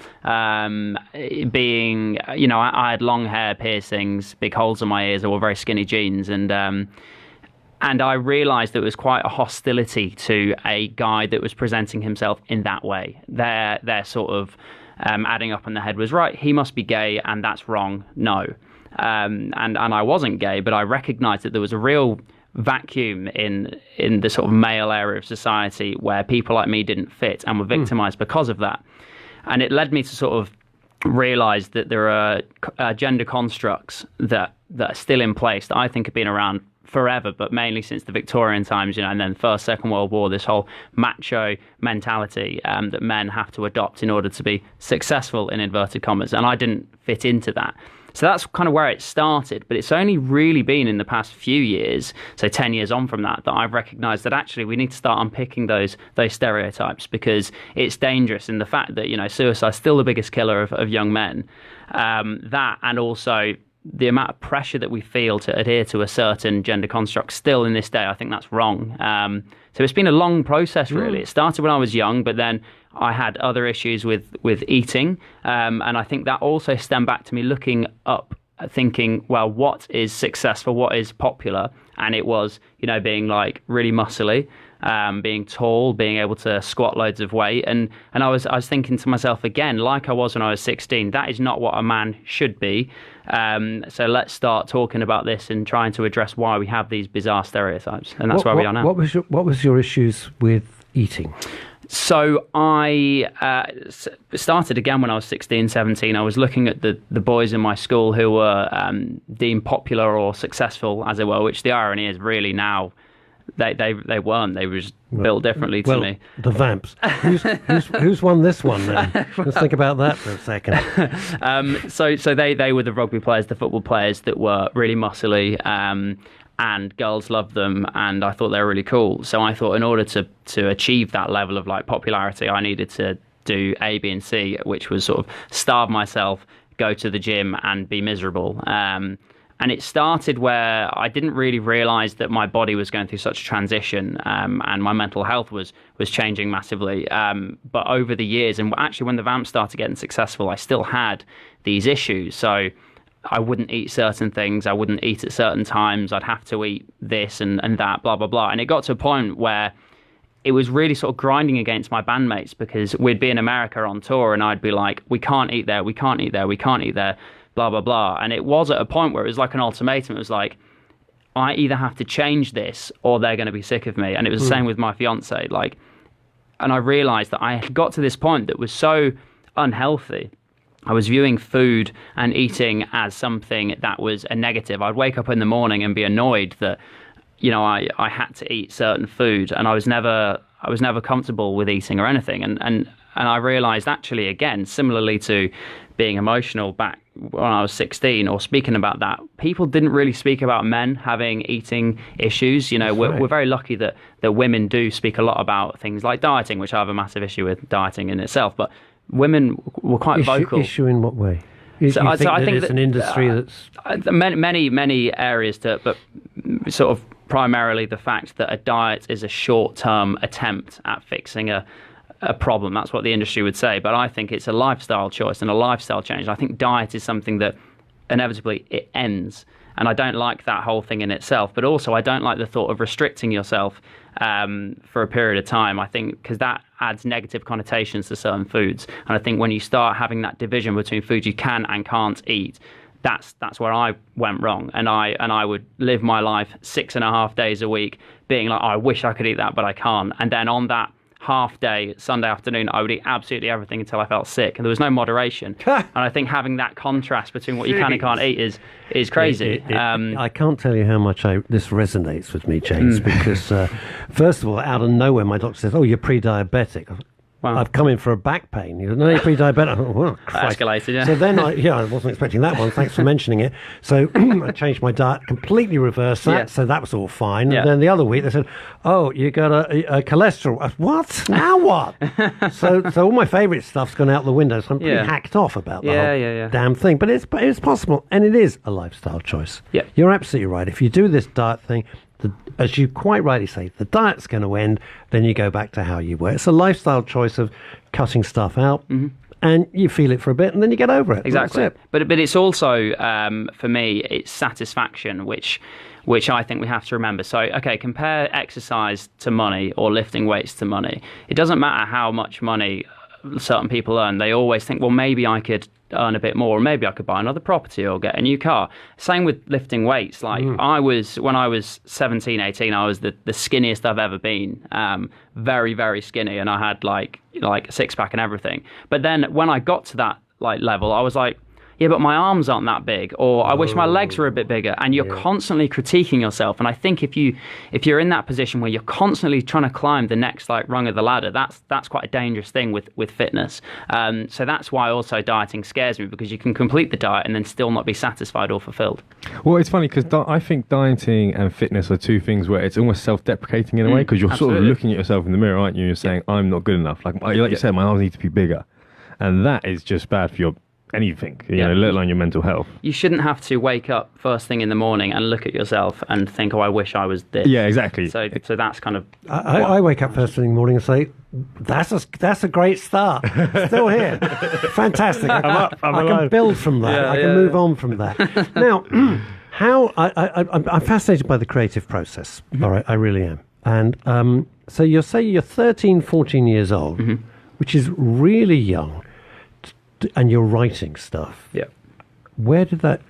being, you know, I had long hair, piercings, big holes in my ears, I wore very skinny jeans, and I realised there was quite a hostility to a guy that was presenting himself in that way. Their sort of adding up on the head was, right, he must be gay and that's wrong. No. And I wasn't gay, but I recognised that there was a real vacuum in the sort of male area of society where people like me didn't fit and were victimised because of that. And it led me to sort of realise that there are gender constructs that are still in place that I think have been around forever, but mainly since the Victorian times, you know, and then First, Second World War, this whole macho mentality that men have to adopt in order to be successful, in inverted commas, and I didn't fit into that. So that's kind of where it started, but it's only really been in the past few years, so 10 years on from that I've recognised that actually we need to start unpicking those stereotypes, because it's dangerous in the fact that, you know, suicide's still the biggest killer of young men. That, and also the amount of pressure that we feel to adhere to a certain gender construct still in this day, I think that's wrong. So it's been a long process, really. It started when I was young, but then I had other issues with eating. And I think that also stemmed back to me looking up, thinking, well, what is successful? What is popular? And it was, you know, being like really muscly, being tall, being able to squat loads of weight. And I was thinking to myself again, like I was when I was 16, that is not what a man should be. So let's start talking about this and trying to address why we have these bizarre stereotypes. And that's where we are now. What was your issues with eating? So I started again when I was 16, 17. I was looking at the boys in my school who were deemed popular or successful, as it were, which the irony is really now they weren't. They were just built differently to me. The Vamps. Who's won this one then? Let's think about that for a second. So they were the rugby players, the football players that were really muscly, and girls loved them, and I thought they were really cool. So I thought in order to achieve that level of like popularity, I needed to do A, B, and C, which was sort of starve myself, go to the gym, and be miserable. And it started where I didn't really realise that my body was going through such a transition, and my mental health was changing massively. But over the years, and actually when the Vamps started getting successful, I still had these issues. So I wouldn't eat certain things, I wouldn't eat at certain times, I'd have to eat this and that, blah, blah, blah. And it got to a point where it was really sort of grinding against my bandmates, because we'd be in America on tour and I'd be like, we can't eat there, we can't eat there, we can't eat there, blah, blah, blah. And it was at a point where it was like an ultimatum. It was like, I either have to change this or they're going to be sick of me. And it was the same with my fiance. Like, and I realised that I had got to this point that was so unhealthy. I was viewing food and eating as something that was a negative. I'd wake up in the morning and be annoyed that, you know, I had to eat certain food, and I was never comfortable with eating or anything. And I realised actually, again, similarly to being emotional back when I was 16 or speaking about that, people didn't really speak about men having eating issues. You know, we're very lucky that women do speak a lot about things like dieting, which I have a massive issue with dieting in itself, but women were quite vocal. Issue in what way? I think it's an industry that's... Many areas to it, but sort of primarily the fact that a diet is a short-term attempt at fixing a problem. That's what the industry would say. But I think it's a lifestyle choice and a lifestyle change. I think diet is something that inevitably it ends. And I don't like that whole thing in itself. But also I don't like the thought of restricting yourself for a period of time. I think because that adds negative connotations to certain foods. And I think when you start having that division between foods you can and can't eat, that's where I went wrong. And I would live my life 6.5 days a week being like, oh, I wish I could eat that, but I can't. And then on that half day, Sunday afternoon, I would eat absolutely everything until I felt sick. And there was no moderation. And I think having that contrast between what you can and can't eat is crazy. I can't tell you how much this resonates with me, James, because first of all, out of nowhere, my doctor says, oh, you're pre-diabetic. Wow. I've come in for a back pain. You know, pre-diabetic. Oh, well, That escalated, yeah. So then I wasn't expecting that one. Thanks for mentioning it. So I changed my diet, completely reversed that. Yeah. So that was all fine. Yeah. And then the other week they said, "Oh, you got a cholesterol." I said, what? Now what? so all my favourite stuff's gone out the window. So I'm pretty hacked off about the whole damn thing. But it's possible, and it is a lifestyle choice. Yeah. You're absolutely right. If you do this diet thing, as you quite rightly say, the diet's going to end, then you go back to how you were. It's a lifestyle choice of cutting stuff out, and you feel it for a bit, and then you get over it. Exactly. That's it. But it's also, for me, it's satisfaction, which I think we have to remember. So, okay, compare exercise to money or lifting weights to money. It doesn't matter how much money certain people earn. They always think, well, maybe I could earn a bit more, or maybe I could buy another property or get a new car. Same with lifting weights. Like when I was 17, 18, I was the skinniest I've ever been. Very, very skinny, and I had like a six pack and everything. But then when I got to that level, I was like, yeah, but my arms aren't that big, or I wish my legs were a bit bigger. And you're constantly critiquing yourself. And I think if you're in that position where you're constantly trying to climb the next rung of the ladder, that's quite a dangerous thing with fitness. So that's why also dieting scares me, because you can complete the diet and then still not be satisfied or fulfilled. Well, it's funny because I think dieting and fitness are two things where it's almost self-deprecating in a way, because you're sort of looking at yourself in the mirror, aren't you? You're saying, I'm not good enough. Like you said, my arms need to be bigger. And that is just bad for your anything, you know, let alone your mental health. You shouldn't have to wake up first thing in the morning and look at yourself and think, oh, I wish I was this. Yeah, exactly. So that's kind of... I wake up first thing in the morning and say, that's a great start. Still here. Fantastic. I'm up. I can build from that. I can move on from that. Now, I'm fascinated by the creative process. All right, I really am. And so you're 13, 14 years old, which is really young. And you're writing stuff. Yeah. Where did that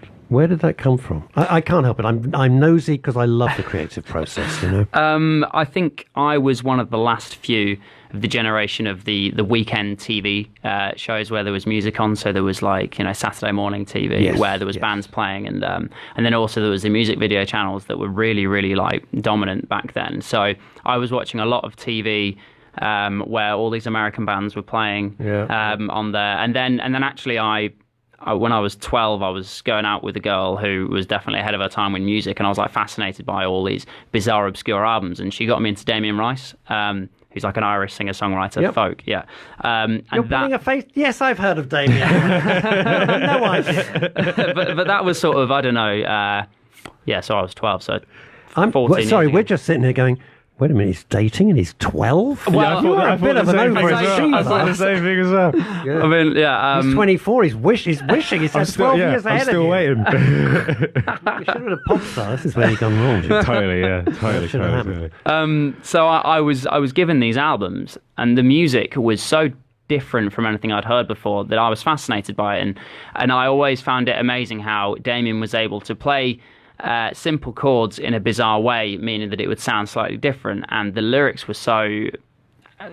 come from? I can't help it. I'm nosy because I love the creative process. You know. I think I was one of the last few of the generation of the weekend TV shows where there was music on. So there was Saturday morning TV where there was bands playing, and then also there was the music video channels that were really, really dominant back then. So I was watching a lot of TV. Where all these American bands were playing on there, and then actually I when I was 12, I was going out with a girl who was definitely ahead of her time with music, and I was fascinated by all these bizarre, obscure albums, and she got me into Damien Rice, who's an Irish singer-songwriter, folk. Yeah, and you're putting a face. Yes, I've heard of Damien. No idea. but that was sort of, I don't know. So I was 12. So I'm 14. Sorry, we're just sitting here going, wait a minute, he's dating and he's 12? Well, you're a bit of an overachiever. I thought the same thing as well. Yeah. I mean, he's 24, he's wishing, he's 12 years ahead of you. I'm still waiting. You should have been a pop star. This is where you've gone wrong. Totally. So I was given these albums, and the music was so different from anything I'd heard before that I was fascinated by it, and I always found it amazing how Damien was able to play simple chords in a bizarre way, meaning that it would sound slightly different, and the lyrics were so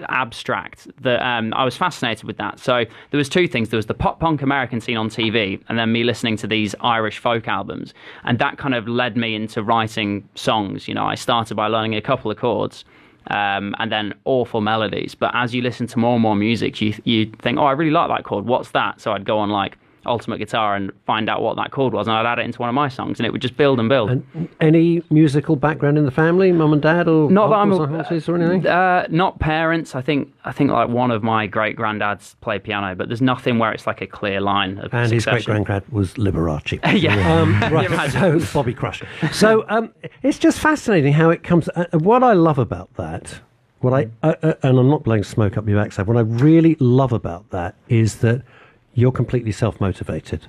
abstract that I was fascinated with that. So there was two things. There was the pop punk American scene on TV, and then me listening to these Irish folk albums, and that kind of led me into writing songs. I started by learning a couple of chords, and then awful melodies, but as you listen to more and more music, you think, oh, I really like that chord, what's that? So I'd go on Ultimate Guitar and find out what that chord was, and I'd add it into one of my songs, and it would just build and build. And any musical background in the family, mum and dad, or not that I'm or anything? Not parents. I think one of my great granddads played piano, but there's nothing where it's a clear line of and succession. His great granddad was Liberace. Right. So it's Bobby Crush. So it's just fascinating how it comes. What I love about that, and I'm not blowing smoke up your backside. What I really love about that is that you're completely self-motivated.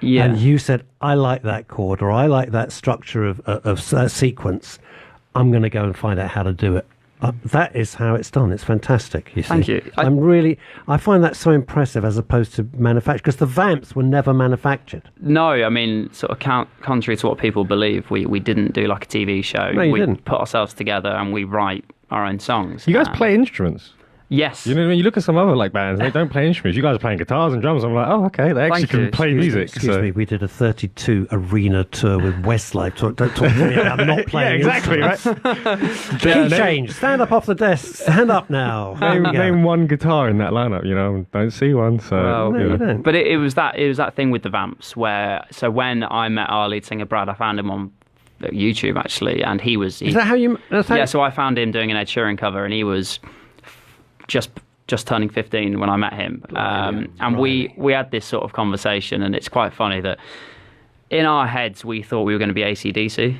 Yeah. And you said, I like that chord, or I like that structure of sequence. I'm going to go and find out how to do it. That is how it's done. It's fantastic, you see. Thank you. I find that so impressive as opposed to manufactured, because the Vamps were never manufactured. No, I mean, sort of contrary to what people believe, we didn't do a TV show. No, you didn't. Put ourselves together and we write our own songs. You guys play instruments? Yes. You know, when you look at some other like bands, they don't play instruments. You guys are playing guitars and drums. I'm like, oh, okay, they actually can play music. Excuse me, we did a 32 arena tour with Westlife. Don't talk to me about not playing. Yeah, exactly, right? Key change. Stand up off the desk. Stand up now. Name one guitar in that lineup. You know, don't see one. So, well, no, you don't. But it was that thing with the Vamps where. So when I met our lead singer Brad, I found him on YouTube actually, and he was. Is that how you? So I found him doing an Ed Sheeran cover, and he was just turning 15 when I met him, and we had this sort of conversation, and it's quite funny that in our heads we thought we were going to be AC/DC.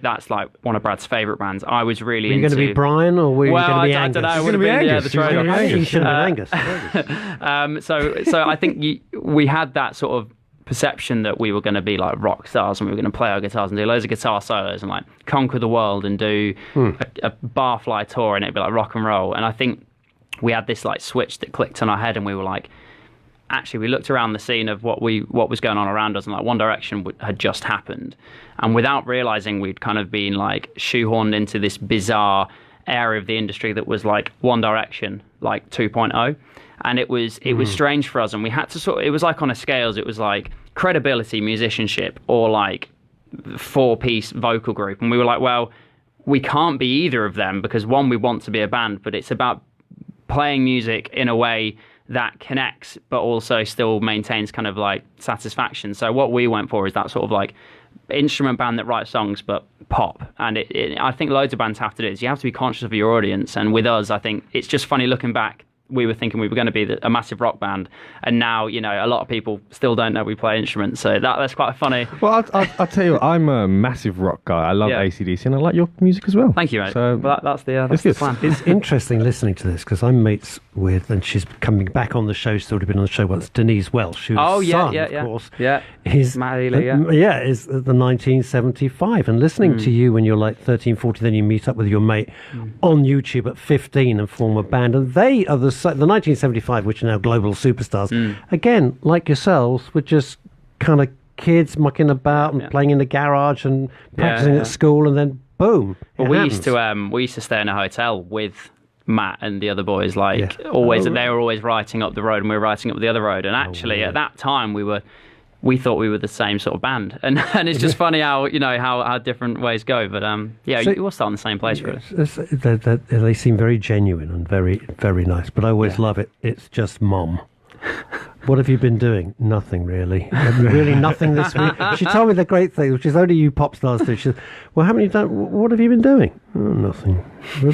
That's like one of Brad's favourite bands. I was really into. Were you going to be Brian, or were you going to be Angus? I don't know. Going to be Angus. You should have been Angus. So I think we had that sort of perception that we were going to be like rock stars, and we were going to play our guitars and do loads of guitar solos and like conquer the world and do a barfly tour, and it'd be like rock and roll. And I think we had this like switch that clicked in our head, and we were like, actually, we looked around the scene of what was going on around us, and like One Direction had just happened, and without realizing we'd kind of been like shoehorned into this bizarre area of the industry that was like One Direction like 2.0. And it was strange for us, and we had to it was like on a scales, it was like credibility, musicianship, or like 4-piece vocal group. And we were like, well, we can't be either of them, because one, we want to be a band, but it's about playing music in a way that connects, but also still maintains kind of like satisfaction. So what we went for is that sort of like instrument band that writes songs, but pop. And I think loads of bands have to do this. You have to be conscious of your audience. And with us, I think it's just funny looking back. We were thinking we were going to be a massive rock band, and now, you know, a lot of people still don't know we play instruments, so that's quite funny. Well, I'll tell you, I'm a massive rock guy. I love AC/DC, and I like your music as well. Thank you, mate. So well, that's the plan. It's interesting listening to this, because I'm mates with, and she's coming back on the show, still to been on the show once, Denise Welsh, whose son, of course, is is the 1975, and listening to you when you're like 13, 14, then you meet up with your mate on YouTube at 15 and form a band, and they are the 1975, which are now global superstars, again, like yourselves, were just kind of kids mucking about and playing in the garage and practicing at school, and then boom. Well, we used to stay in a hotel with Matt and the other boys, like always. They were always writing up the road, and we were writing up the other road. And actually, at that time, we thought we were the same sort of band, and it's just funny how, you know, how different ways go. But so you all start in the same place, really. They seem very genuine and very, very nice. But I always love it. It's just Mom. What have you been doing? Nothing, really. Really nothing this week. She told me the great thing, which is only you pop stars do. She said, well, haven't you done... What have you been doing? Oh, nothing.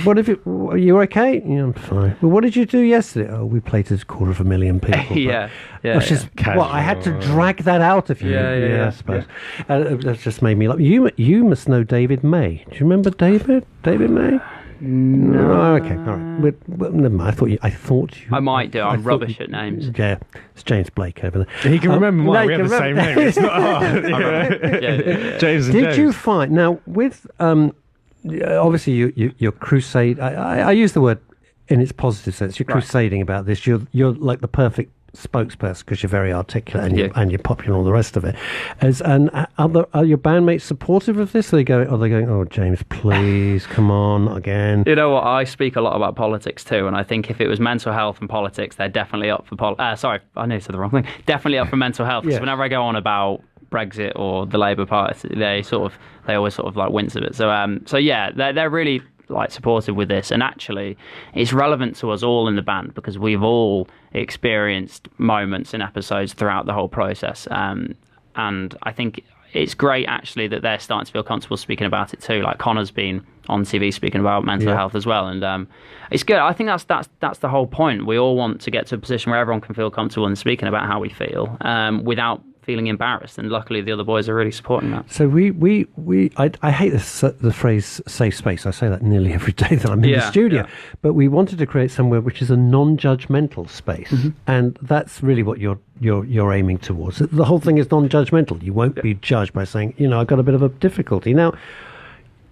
What have you... Are you okay? Yeah, I'm fine. Well, what did you do yesterday? Oh, we played to 250,000 people. I had to drag that out of you. I suppose. That just made me laugh. You must know David May. Do you remember David? David May? No. Oh, okay, all right. Well, never mind. I thought you. I might do. I'm rubbish at names. Yeah, it's James Blake over there. He can remember mine. We have the same name. It's not hard. James and James. Did you find now with obviously your crusade? I use the word in its positive sense. You're crusading about this. You're like the perfect spokesperson because you're very articulate and you're popular and all the rest of it. Are your bandmates supportive of this? Are they going, oh, James, please, come on, again? You know what? I speak a lot about politics too, and I think if it was mental health and politics, they're definitely up for sorry, I know I said the wrong thing. Definitely up for mental health, because whenever I go on about Brexit or the Labour Party, they always sort of like wince a bit. So yeah, they're really like supportive with this, and actually it's relevant to us all in the band because we've all experienced moments and episodes throughout the whole process, and I think it's great actually that they're starting to feel comfortable speaking about it too. Like Connor's been on TV speaking about mental health as well, and it's good. I think that's the whole point. We all want to get to a position where everyone can feel comfortable in speaking about how we feel without feeling embarrassed, and luckily the other boys are really supporting that. So I hate the phrase safe space. I say that nearly every day that I'm in the studio, but we wanted to create somewhere which is a non-judgmental space, and that's really what you're aiming towards. The whole thing is non-judgmental. You won't be judged by saying, I've got a bit of a difficulty now.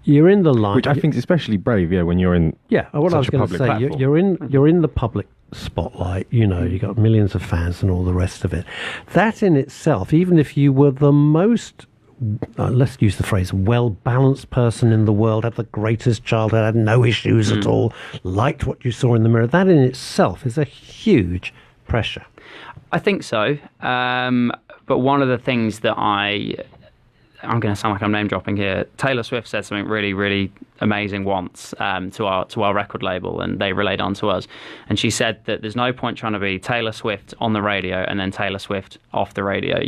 You're in the line, which I think is especially brave, when you're in what such I was a going public to say, platform. you're in the public spotlight, you've got millions of fans and all the rest of it. That in itself, even if you were the most let's use the phrase, well-balanced person in the world, had the greatest childhood, had no issues at all, liked what you saw in the mirror. That in itself is a huge pressure. I think so. But one of the things that I'm going to sound like I'm name dropping here. Taylor Swift said something really, really amazing once to our record label, and they relayed on to us. And she said that there's no point trying to be Taylor Swift on the radio and then Taylor Swift off the radio.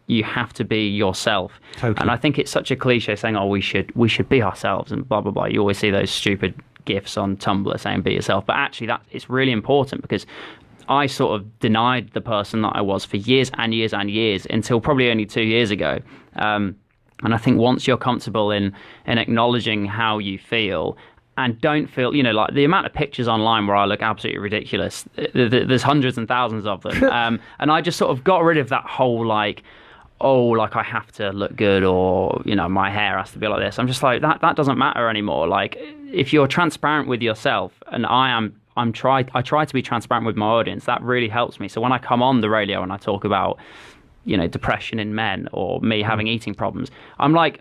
You have to be yourself. Totally. And I think it's such a cliche saying, "Oh, we should be ourselves," and blah blah blah. You always see those stupid gifs on Tumblr saying "be yourself," but actually it's really important, because I sort of denied the person that I was for years and years and years until probably only 2 years ago. And I think once you're comfortable in acknowledging how you feel, and don't feel, like the amount of pictures online where I look absolutely ridiculous, there's hundreds and thousands of them. And I just sort of got rid of that whole I have to look good, or, my hair has to be like this. I'm just like, that doesn't matter anymore. Like, if you're transparent with yourself, and I try to be transparent with my audience, that really helps me. So when I come on the radio and I talk about, depression in men, or me having eating problems, I'm like,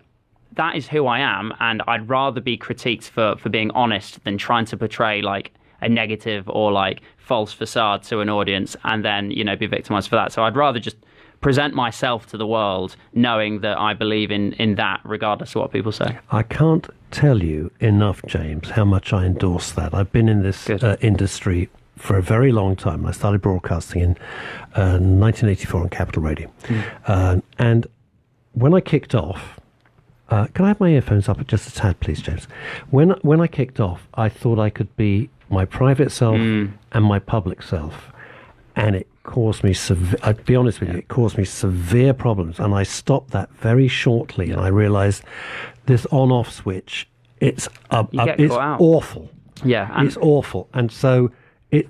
that is who I am, and I'd rather be critiqued for being honest than trying to portray like a negative or like false facade to an audience and then, be victimized for that. So I'd rather just present myself to the world knowing that I believe in that, regardless of what people say. I can't tell you enough, James, how much I endorse that. I've been in this industry for a very long time. I started broadcasting in 1984 on Capital Radio. And when I kicked off, can I have my earphones up just a tad, please, James? When I kicked off, I thought I could be my private self and my public self. And it caused me, I'd be honest with you, it caused me severe problems. And I stopped that very shortly. And I realized this on-off switch, it's awful. Yeah. It's awful. And so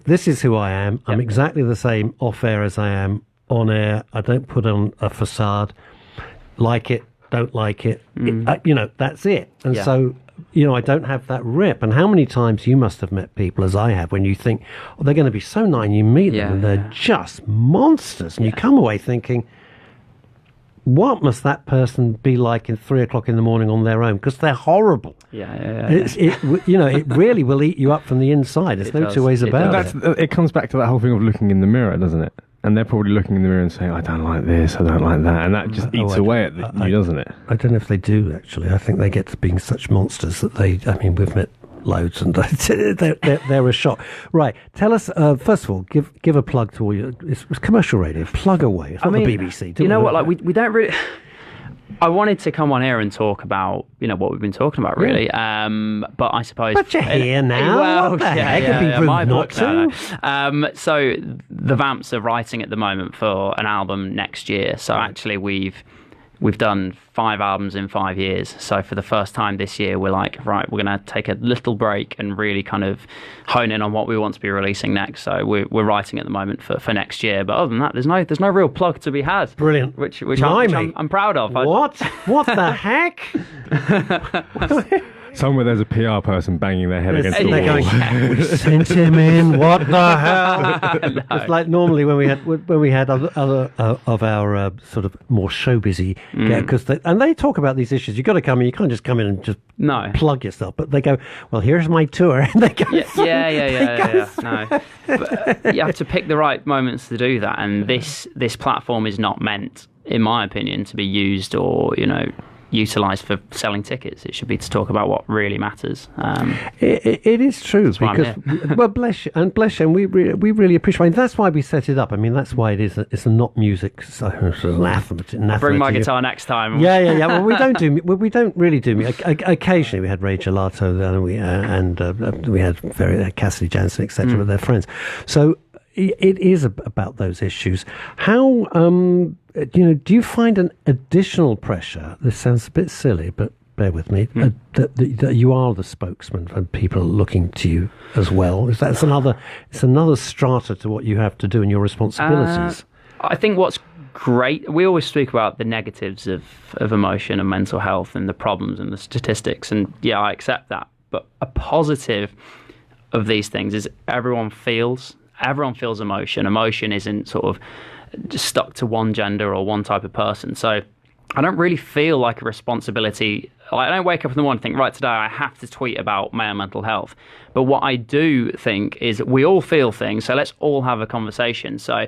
this is who I am. I'm exactly the same off air as I am on air. I don't put on a facade. Like it, don't like it. That's it. And so, I don't have that rip. And how many times you must have met people, as I have, when you think, they're going to be so nice, and you meet them and they're just monsters. And you come away thinking, what must that person be like in 3 o'clock in the morning on their own? Because they're horrible. It really will eat you up from the inside. There's no two ways about it. It comes back to that whole thing of looking in the mirror, doesn't it? And they're probably looking in the mirror and saying, I don't like this, I don't like that. And that just eats away at you, doesn't it? I don't know if they do, actually. I think they get to being such monsters that we've met loads, and they're a shock. Right, tell us, first of all, give a plug to all your... It's commercial radio. Plug away. It's not the BBC. You know what? Like, we don't really... I wanted to come on here and talk about, what we've been talking about, really. But I suppose... But you're here now. Well, what the heck? It'd be rude not to. So the Vamps are writing at the moment for an album next year. So actually we've done 5 albums in 5 years. So for the first time this year, we're like, right, we're going to take a little break and really kind of hone in on what we want to be releasing next. So we're writing at the moment for next year. But other than that, there's no real plug to be had. Brilliant. Which I'm proud of. What? What the heck? Somewhere there's a PR person banging their head against the wall. Going, we sent him in. What the hell? No. It's like normally when we had other of our sort of more show busy, because they talk about these issues. You've got to come in. You can't just come in and just plug yourself. But they go, well, here's my tour, and they go, No, but you have to pick the right moments to do that. And this platform is not meant, in my opinion, to be used or utilised for selling tickets. It should be to talk about what really matters. It is true, because well, bless you, and we really appreciate it. That's why we set it up. I mean, that's why it's a not music. So bring my guitar next time. Yeah. Well, we don't really do music. Occasionally, we had Ray Gelato, and we had Cassidy Jansen, etc. with their friends. So it is about those issues. How do you find an additional pressure? This sounds a bit silly, but bear with me. That you are the spokesman and people are looking to you as well. It's another strata to what you have to do and your responsibilities. I think what's great, we always speak about the negatives of emotion and mental health and the problems and the statistics, and I accept that. But a positive of these things is everyone feels emotion. Emotion isn't sort of just stuck to one gender or one type of person. So I don't really feel like a responsibility. I don't wake up in the morning and think, right, today I have to tweet about male mental health. But what I do think is we all feel things, so let's all have a conversation. So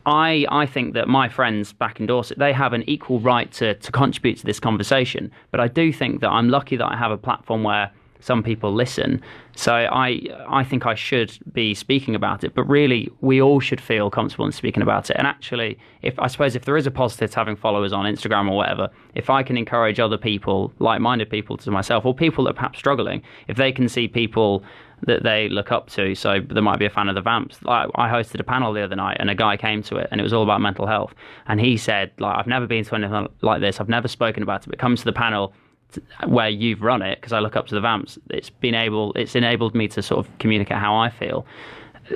I think that my friends back in Dorset, they have an equal right to contribute to this conversation. But I do think that I'm lucky that I have a platform where some people listen. So I think I should be speaking about it. But really, we all should feel comfortable in speaking about it. And actually, if there is a positive to having followers on Instagram or whatever, if I can encourage other people, like-minded people to myself, or people that are perhaps struggling, if they can see people that they look up to, so they might be a fan of the Vamps. I hosted a panel the other night and a guy came to it and it was all about mental health. And he said, I've never been to anything like this. I've never spoken about it, but come to the panel where you've run it, because I look up to the Vamps. It's enabled me to sort of communicate how I feel.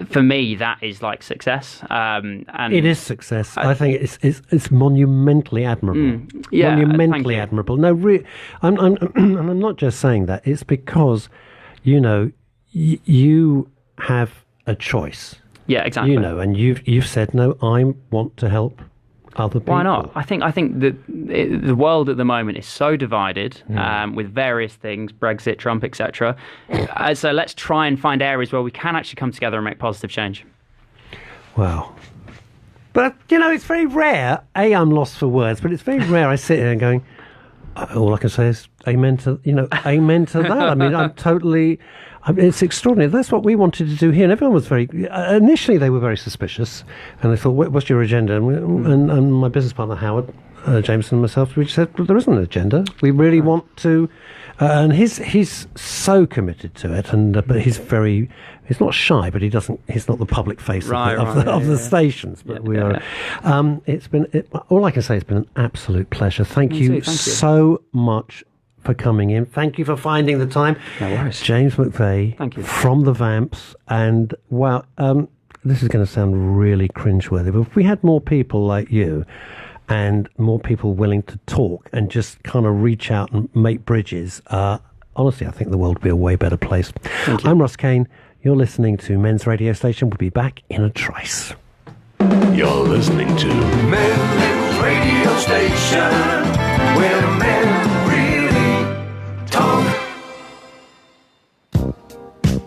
For me, that is like success. And it is success. I think it's monumentally admirable. Monumentally admirable. No, I'm not just saying that. It's because, you have a choice. Yeah, exactly. And you've said, no, I want to help other people. Why not? I think that the world at the moment is so divided with various things, Brexit, Trump, etc. So let's try and find areas where we can actually come together and make positive change. Wow. But, it's very rare. I'm lost for words, but it's very rare I sit here and going, all I can say is amen to that. I mean, it's extraordinary. That's what we wanted to do here. And everyone was initially they were very suspicious. And they thought, what's your agenda? And my business partner, Howard Jameson, and myself, we said, well, there isn't an agenda. We really want to... and he's so committed to it. But he's not shy, but he's not the public face of the stations. But we are... all I can say, it's been an absolute pleasure. Thank you so much for coming in. Thank you for finding the time. No worries. James McVey. Thank you. From the Vamps. And wow, this is going to sound really cringeworthy, but if we had more people like you and more people willing to talk and just kind of reach out and make bridges, honestly, I think the world would be a way better place. I'm Russ Kane. You're listening to Men's Radio Station. We'll be back in a trice. You're listening to Men's Radio Station, where men really talk.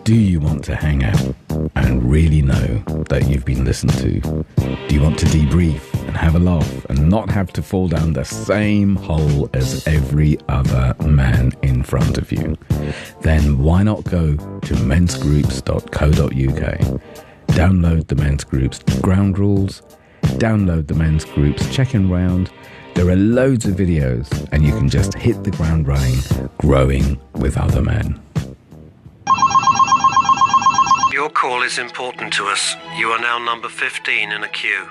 Do you want to hang out and really know that you've been listened to? Do you want to debrief and have a laugh and not have to fall down the same hole as every other man in front of you? Then why not go to mensgroups.co.uk, download the Men's Groups ground rules, download the Men's Groups check-in round. There are loads of videos and you can just hit the ground running, growing with other men. Your call is important to us. You are now number 15 in a queue.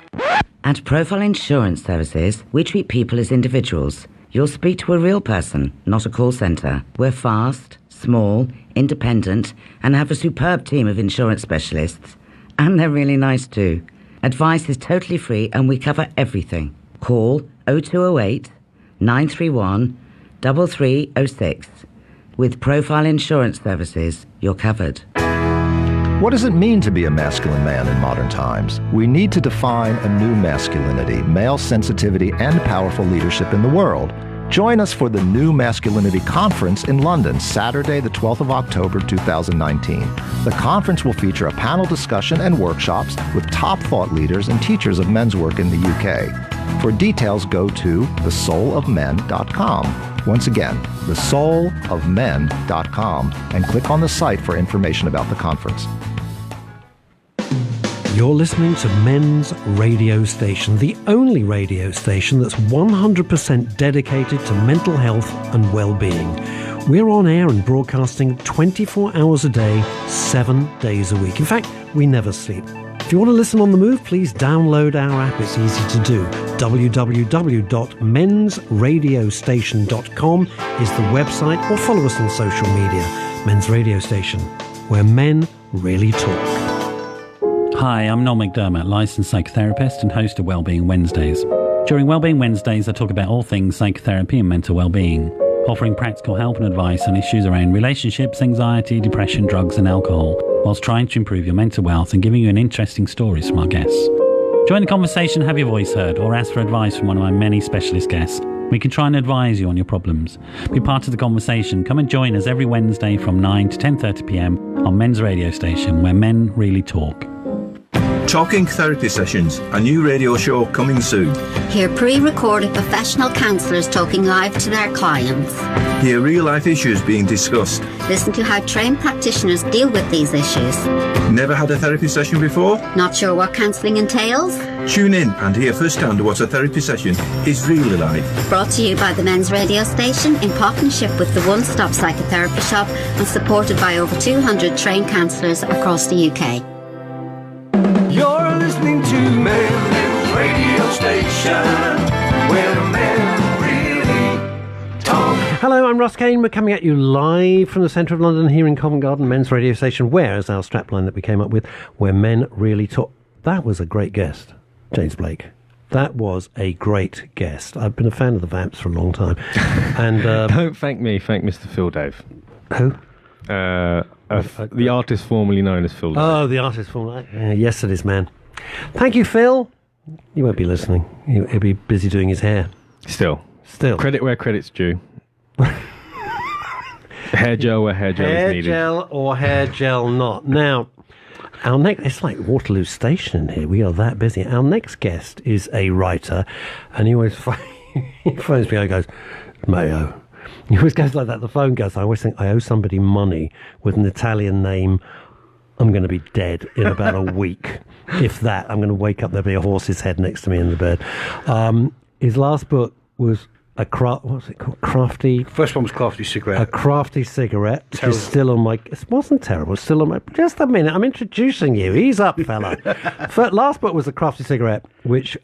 At Profile Insurance Services, we treat people as individuals. You'll speak to a real person, not a call centre. We're fast, small, independent, and have a superb team of insurance specialists. And they're really nice too. Advice is totally free and we cover everything. Call 0208 931 3306. With Profile Insurance Services, you're covered. What does it mean to be a masculine man in modern times? We need to define a new masculinity, male sensitivity, and powerful leadership in the world. Join us for the New Masculinity Conference in London, Saturday, the 12th of October, 2019. The conference will feature a panel discussion and workshops with top thought leaders and teachers of men's work in the UK. For details, go to thesoulofmen.com. Once again, thesoulofmen.com, and click on the site for information about the conference. You're listening to Men's Radio Station, the only radio station that's 100% dedicated to mental health and well-being. We're on air and broadcasting 24 hours a day, 7 days a week. In fact, we never sleep. If you want to listen on the move, please download our app. It's easy to do. www.mensradiostation.com is the website, or follow us on social media. Men's Radio Station, where men really talk. Hi, I'm Noel McDermott, licensed psychotherapist and host of Wellbeing Wednesdays. During Wellbeing Wednesdays, I talk about all things psychotherapy and mental well-being, offering practical help and advice on issues around relationships, anxiety, depression, drugs and alcohol, whilst trying to improve your mental health and giving you an interesting stories from our guests. Join the conversation, have your voice heard, or ask for advice from one of my many specialist guests We can try and advise you on your problems. Be part of the conversation. Come and join us every Wednesday from 9 to 10:30 p.m. on Men's Radio Station, where men really talk. Talking Therapy Sessions, a new radio show coming soon. Hear pre-recorded professional counsellors talking live to their clients. Hear real-life issues being discussed. Listen to how trained practitioners deal with these issues. Never had a therapy session before? Not sure what counselling entails? Tune in and hear firsthand what a therapy session is really like. Brought to you by the Men's Radio Station in partnership with the One Stop Psychotherapy Shop and supported by over 200 trained counsellors across the UK. You're listening to Men's Radio Station, where men really talk. Hello, I'm Ross Kane. We're coming at you live from the centre of London here in Covent Garden Men's Radio Station, where is our strapline that we came up with, where men really talk. That was a great guest, James Blake. That was a great guest. I've been a fan of the Vamps for a long time. And Don't thank me, thank Mr. Phil Dave. Who? The artist formerly known as Phil Dave. Oh, the artist formerly. Yes, it is, man. Thank you, Phil. He won't be listening. He'll be busy doing his hair. Still. Credit where credit's due. Hair gel where hair gel is needed. Hair gel or hair gel not. Now, our next, it's like Waterloo Station in here. We are that busy. Our next guest is a writer, and he always he phones me and goes, Mateo. He always goes like that. The phone goes, I always think I owe somebody money with an Italian name. I'm going to be dead in about a week. If that, I'm going to wake up, there'll be a horse's head next to me in the bed. His last book was what was it called? Crafty. First one was Crafty Cigarette. A Crafty Cigarette, which is still on my. It wasn't terrible. It's still on my. Just a minute. I'm introducing you. Ease up, fella. Last book was A Crafty Cigarette, which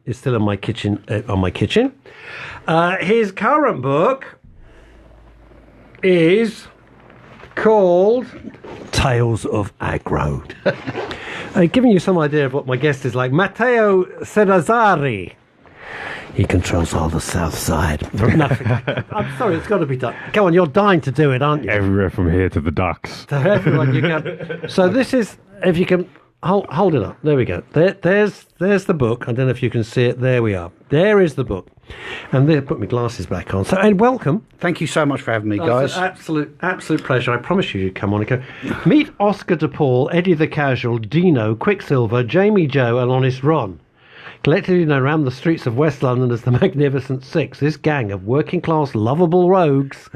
is still on my kitchen. His current book is called Tales of Aggro. Giving you some idea of what my guest is like, Mateo Salazar. He controls all the south side. Nothing. I'm sorry, it's got to be done. Go on, you're dying to do it, aren't you? Everywhere from here to the ducks. To everyone you can. So this is, if you can, hold it up. There we go. There's the book. I don't know if you can see it. There we are. There is the book. And they put my glasses back on. So, and welcome. Thank you so much for having me, guys. It's an absolute pleasure. I promise you'd come on and go. Meet Oscar DePaul, Eddie the Casual, Dino, Quicksilver, Jamie Joe, and Honest Ron. Collectively known around the streets of West London as the Magnificent Six, this gang of working-class, lovable rogues,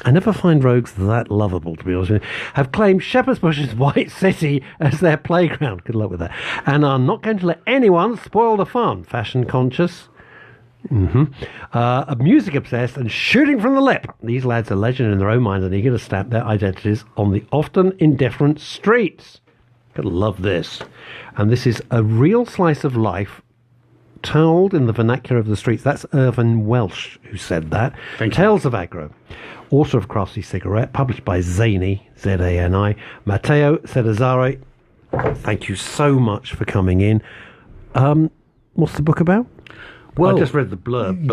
I never find rogues that lovable, to be honest with you, have claimed Shepherd's Bush's White City as their playground. Good luck with that. And are not going to let anyone spoil the fun. Fashion-conscious, music-obsessed, and shooting from the lip. These lads are legend in their own minds and eager to stamp their identities on the often indifferent streets. Gotta love this. And this is a real slice of life told in the vernacular of the streets. That's Irvin Welsh who said that. Tales of Aggro, author of Crafty Cigarette, published by Zani, Z-A-N-I. Mateo Salazar, thank you so much for coming in. What's the book about? Well, I just read the blurb.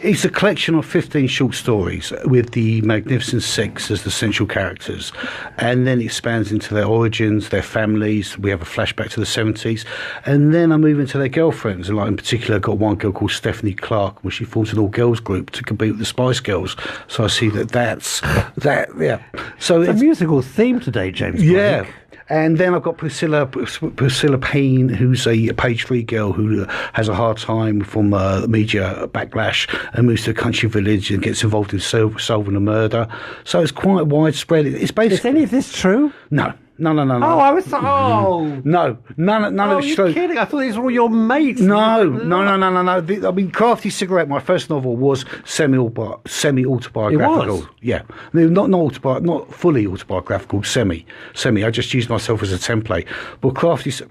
It's a collection of 15 short stories with the Magnificent Six as the central characters, and then it expands into their origins, their families. We have a flashback to the 70s, and then I move into their girlfriends. And like in particular, I've got one girl called Stephanie Clark, where she forms an all-girls group to compete with the Spice Girls. So I see that's that. Yeah. So it's a musical theme today, James. Yeah. Blake. And then I've got Priscilla Payne, who's a page 3 girl who has a hard time from media backlash and moves to a country village and gets involved in solving a murder. So it's quite widespread. It's basically. Is any of this true? No. Oh, I was. Oh, no, none of it's true. You're kidding? I thought these were all your mates. No. I mean, Crafty Cigarette. My first novel was semi-autobiographical. It was? Yeah, not fully autobiographical. Semi. I just used myself as a template. But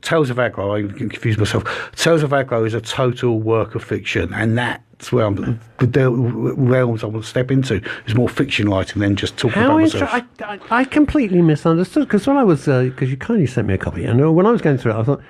Tales of Aggro, I confused myself. Tales of Aggro is a total work of fiction, and that's where the realms I want to step into is more fiction writing than just talking about myself. I completely misunderstood, because when I was, because you kindly sent me a copy, and when I was going through it, I thought,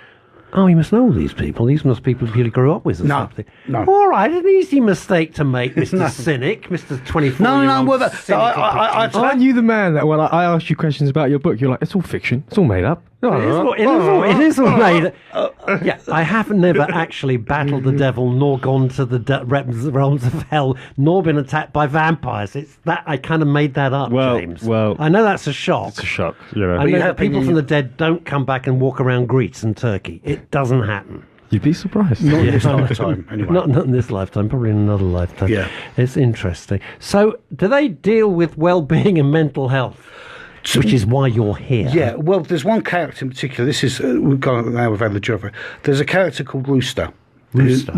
oh, you must know all these people. These must be people you grew up with. No. All right, an easy mistake to make, Mr. Cynic, Mr. 24-year-old Aren't you the man that when I asked you questions about your book, you're like, it's all fiction, it's all made up? It is all made up. Yeah, I have never actually battled the devil, nor gone to the realms of hell, nor been attacked by vampires. It's that I kind of made that up, James. Well, I know that's a shock. It's a shock. You know. I know that people from the dead don't come back and walk around Greece and Turkey. It doesn't happen. You'd be surprised. Not in this lifetime, anyway. Not in this lifetime, probably in another lifetime. Yeah. It's interesting. So, do they deal with well-being and mental health? Which is why you're here. Yeah, well, there's one character in particular. This is, we've had the job. There's a character called Rooster, who's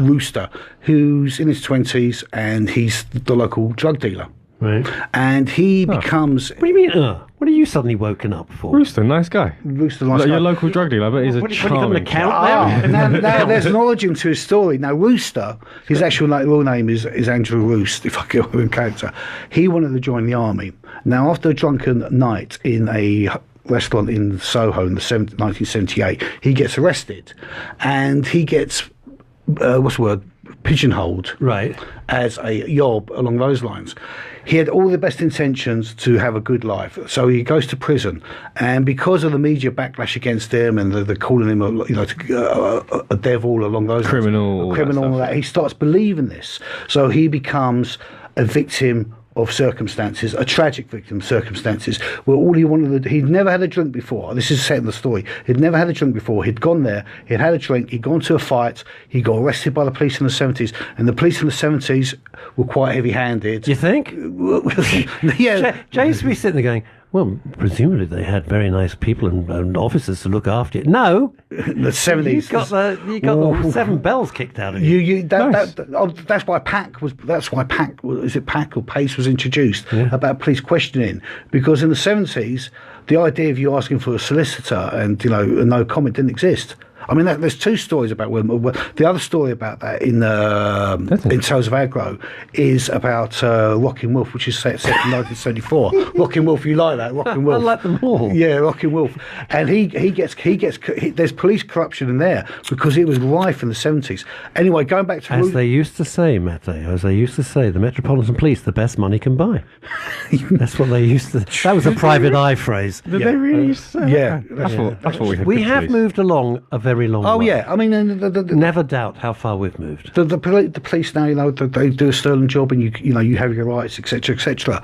in his 20s, and he's the local drug dealer. Right. And he becomes... What do you mean, What are you suddenly woken up for? Rooster, nice guy. Rooster, nice guy. Your local drug dealer, I bet he's a charming cat. Now, there's an origin to his story. Now, Rooster, his actual real name is Andrew Roost, if I get the character. He wanted to join the army. Now, after a drunken night in a restaurant in Soho in 1978, he gets arrested. And he gets, pigeonholed as a yob along those lines. He had all the best intentions to have a good life, so he goes to prison, and because of the media backlash against him and the calling him a devil along those criminal, lines, all that, he starts believing this. So he becomes a victim of circumstances, a tragic victim of circumstances, where all he wanted he'd never had a drink before. This is set in the story. He'd never had a drink before. He'd gone there, he'd had a drink, he'd gone to a fight, he got arrested by the police in the 70s, and the police in the 70s were quite heavy-handed. You think? Yeah. James would be sitting there going, well, presumably they had very nice people and officers to look after you. No, the 70s. You got the 7 bells kicked out of you. That's why PAC was. That's why PAC is it PAC or PACE was introduced about police questioning, because in the 70s the idea of you asking for a solicitor and no comment didn't exist. I mean, there's 2 stories about the other story about that in Tales of Aggro is about Rocking Wolf, which is set in 1974. Rocking Wolf, you like that? Rocking Wolf. I like them all. Yeah, Rocking Wolf, and he gets there's police corruption in there because it was rife in the 70s. Anyway, going back to they used to say, Mateo, the Metropolitan Police, the best money can buy. That's what they used to. That was a private eye phrase. Did they really used to say? Yeah, that's what we have moved along a very long way. Yeah, I mean, never doubt how far we've moved. The police now, they do a sterling job, and you have your rights, etc., etc.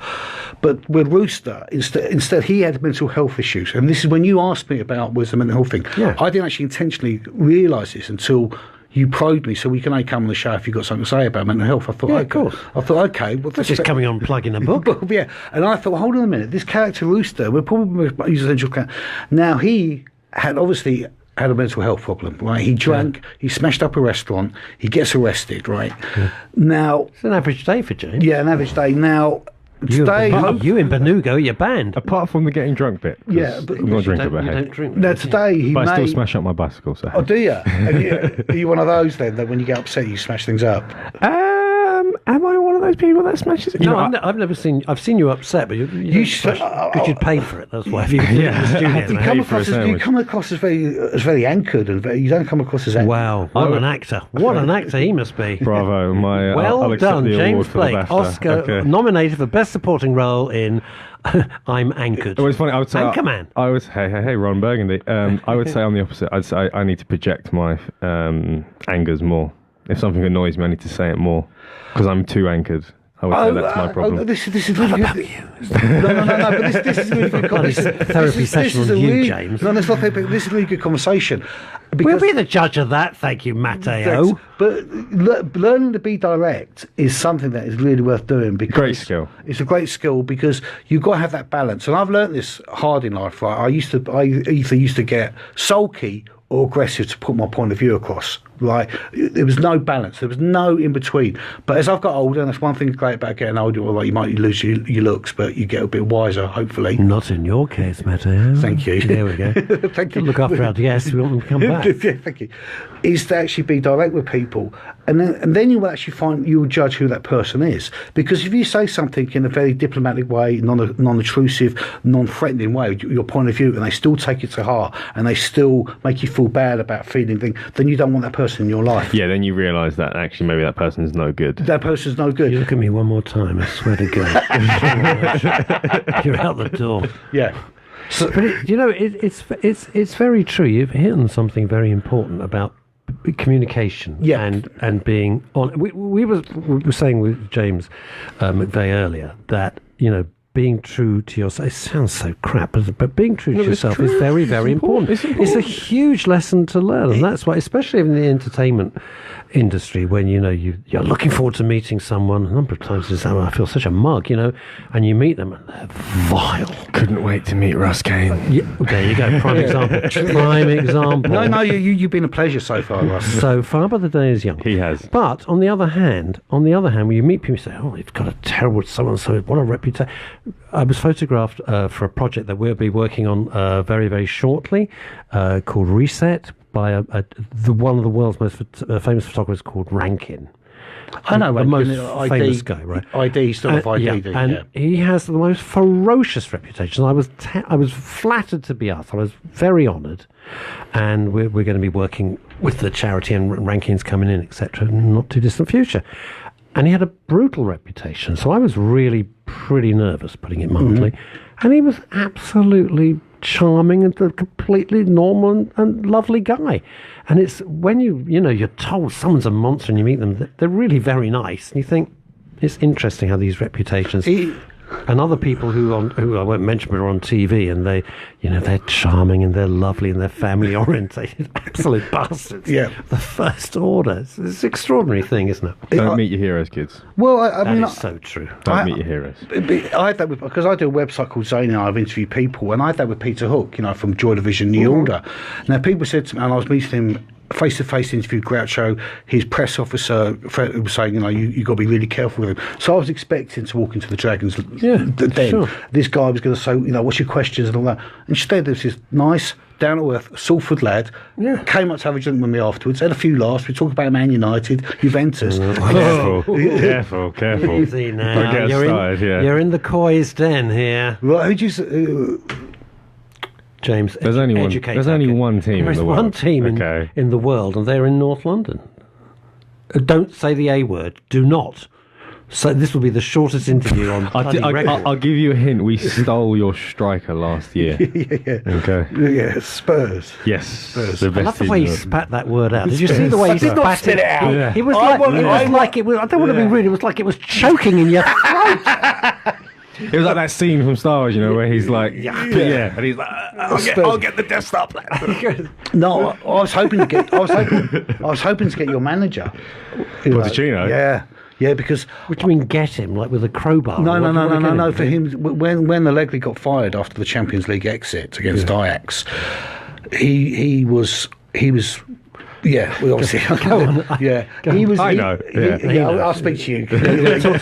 But with Rooster, instead he had mental health issues, and this is when you asked me about was the mental health thing. Yeah. I didn't actually intentionally realise this until you probed me, so we can only come on the show if you've got something to say about mental health. I thought, of course. I thought, okay, well, just coming on plugging a book. Yeah, and I thought, hold on a minute, this character Rooster, we're probably use essential character. Now he had obviously had a mental health problem, right? He drank, he smashed up a restaurant, he gets arrested, right? Yeah. Now... It's an average day for James. Yeah, an average day. Now, today... You in Benugo, you're banned. Apart from the getting drunk bit. Yeah, but... I'm not a drinker, you don't drink. Now, today he But I still smash up my bicycle, so... Oh, do you? Are you one of those, then, that when you get upset, you smash things up? Am I one of those people that smashes it? No, I've never seen... I've seen you upset, but you smash... Because you'd paid for it, that's why. You come across as very anchored, and you don't come across as anchored. Wow, what an actor. What an actor he must be. Bravo. Well done, James Blake. Oscar nominated for Best Supporting Role in... I'm Anchored. It was funny. I would say Anchorman. I was hey Ron Burgundy. I would say on the opposite. I'd say I need to project my angers more. If something annoys me, I need to say it more because I'm too anchored. I would say that's my problem. This is really about you. No. But this is really good conversation. Therapy session on you, James. No, it's not. This is a really good conversation. We'll be the judge of that, thank you, Mateo. But learning to be direct is something that is really worth doing. Because great skill. It's a great skill because you've got to have that balance. And I've learned this hard in life. Right? I either used to get sulky or aggressive to put my point of view across. Right, there was no balance. There was no in between. But as I've got older, and that's one thing great about getting older. Well, like you might lose your looks, but you get a bit wiser, hopefully. Not in your case, Mateo. Thank you. There we go. Thank you. Look after our guests. We want them to come back. Yeah, thank you. Is to actually be direct with people, and then you will actually you will judge who that person is. Because if you say something in a very diplomatic way, non-intrusive, non-threatening way, your point of view, and they still take it to heart, and they still make you feel bad about feeling things, then you don't want that person in your life. Yeah, then you realise that actually maybe that person's no good. That person's no good. You look at me one more time, I swear to God. You're out the door. Yeah. But it's very true. You've hit on something very important about communication and being on. We were saying with James McVey earlier that being true to yourself. It sounds so crap, but being true to yourself is very, very important. It's a huge lesson to learn, and that's why, especially in the entertainment industry, when you're looking forward to meeting someone. A number of times I feel such a mug, and you meet them and they're vile. Couldn't wait to meet Russ Kane. Yeah, there you go. Prime example. No, you've been a pleasure so far, Russ. So far, but the day is young. He has. But on the other hand, when you meet people, you say, "Oh, they've got a terrible so-and-so. What a reputation." I was photographed for a project that we'll be working on very, very shortly, called Reset, by one of the world's most famous photographers called Rankin. I know, the most famous guy, right? ID, still of ID. And he has the most ferocious reputation. I was flattered to be asked. I was very honoured, and we're going to be working with the charity, and Rankin's coming in, etc. in not too distant future. And he had a brutal reputation, so I was really pretty nervous, putting it mildly. And he was absolutely charming and a completely normal and lovely guy. And it's when you're told someone's a monster and you meet them, they're really very nice, and you think it's interesting how these reputations. And other people who I won't mention but are on TV, and they're charming and they're lovely and they're family orientated, absolute bastards. Yeah, the first order. It's an extraordinary thing, isn't it? Don't meet your heroes, kids. Well, I mean, that is so true. Don't meet your heroes. I had that because I do a website called Zane, and I've interviewed people, and I had that with Peter Hook, from Joy Division New Order. Now, people said to me, and I was meeting him. Face-to-face interview, Groucho, his press officer was saying, you got to be really careful with him. So I was expecting to walk into the Dragons den. Sure. This guy was going to say, what's your questions and all that. Instead, there was this nice, down-to-earth Salford lad, came up to have a drink with me afterwards, had a few laughs. We talked about Man United, Juventus. Careful. Easy now. You're in the Coy's den here. Well, who'd you say... James, there's only one team in the world. There's one team in the world, and they're in North London. Don't say the A word. Do not. So this will be the shortest interview on record. I'll give you a hint. We stole your striker last year. Yeah. Okay. Yeah, Spurs. Yes. Spurs. I love the way he spat that word out. Did you see the way he spat it out? Yeah. It was like it was. I don't want to be rude. It was like it was choking in your throat. It was like that scene from Star Wars, where he's like, and he's like, I'll get the desktop. No, I was hoping to get your manager, Pochettino. Yeah, because what do you mean get him? Like with a crowbar? No. For him, when Allegri got fired after the Champions League exit against Ajax, he was. Yeah, we obviously. He was. I know. I'll speak to you.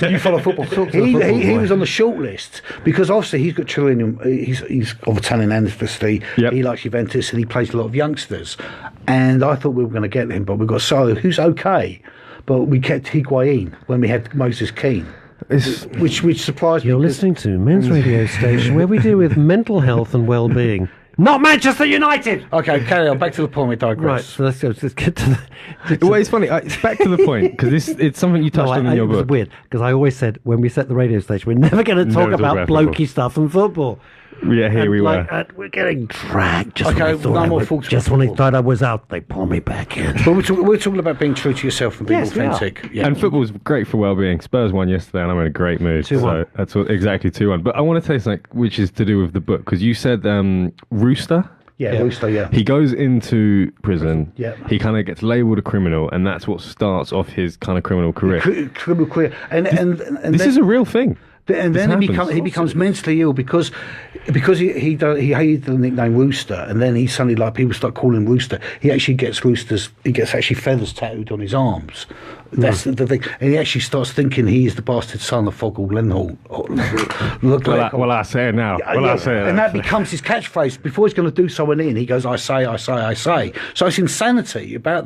You follow football. He was on the short list because obviously he's got Trillium. He's of Italian ancestry. Yep. He likes Juventus and he plays a lot of youngsters. And I thought we were going to get him, but we got Salo, who's okay, but we kept Higuain when we had Moses Keane. Which surprised me. You're listening to Men's Radio Station, where we deal with mental health and well-being. Not Manchester United! Okay, carry on. Back to the point. We digress. Right, so let's get to the... Well, it's funny. It's back to the point, because it's something you touched on in your book. It's weird, because I always said, when we set the radio station, we're never going to talk about blokey stuff and football. Yeah, here we were. We're getting dragged. Just okay, when I thought I was out, they pull me back in. But we're talking about being true to yourself and being authentic. Yeah. And football's great for well-being. Spurs won yesterday, and I'm in a great mood. 2-1. So that's exactly 2-1. But I want to tell you something which is to do with the book, because you said Rooster. Yeah, Rooster, yeah. He goes into prison. Yeah. He kind of gets labelled a criminal, and that's what starts off his kind of criminal career. Criminal career. And this is a real thing. And then he becomes mentally ill because he hated the nickname Rooster, and then he suddenly, people start calling him Rooster. He actually gets feathers tattooed on his arms. That's the thing. And he actually starts thinking he is the bastard son of Foggle Glenhall. Well, I say it now. And that becomes his catchphrase. Before he's going to do someone in, he goes, I say. So it's insanity about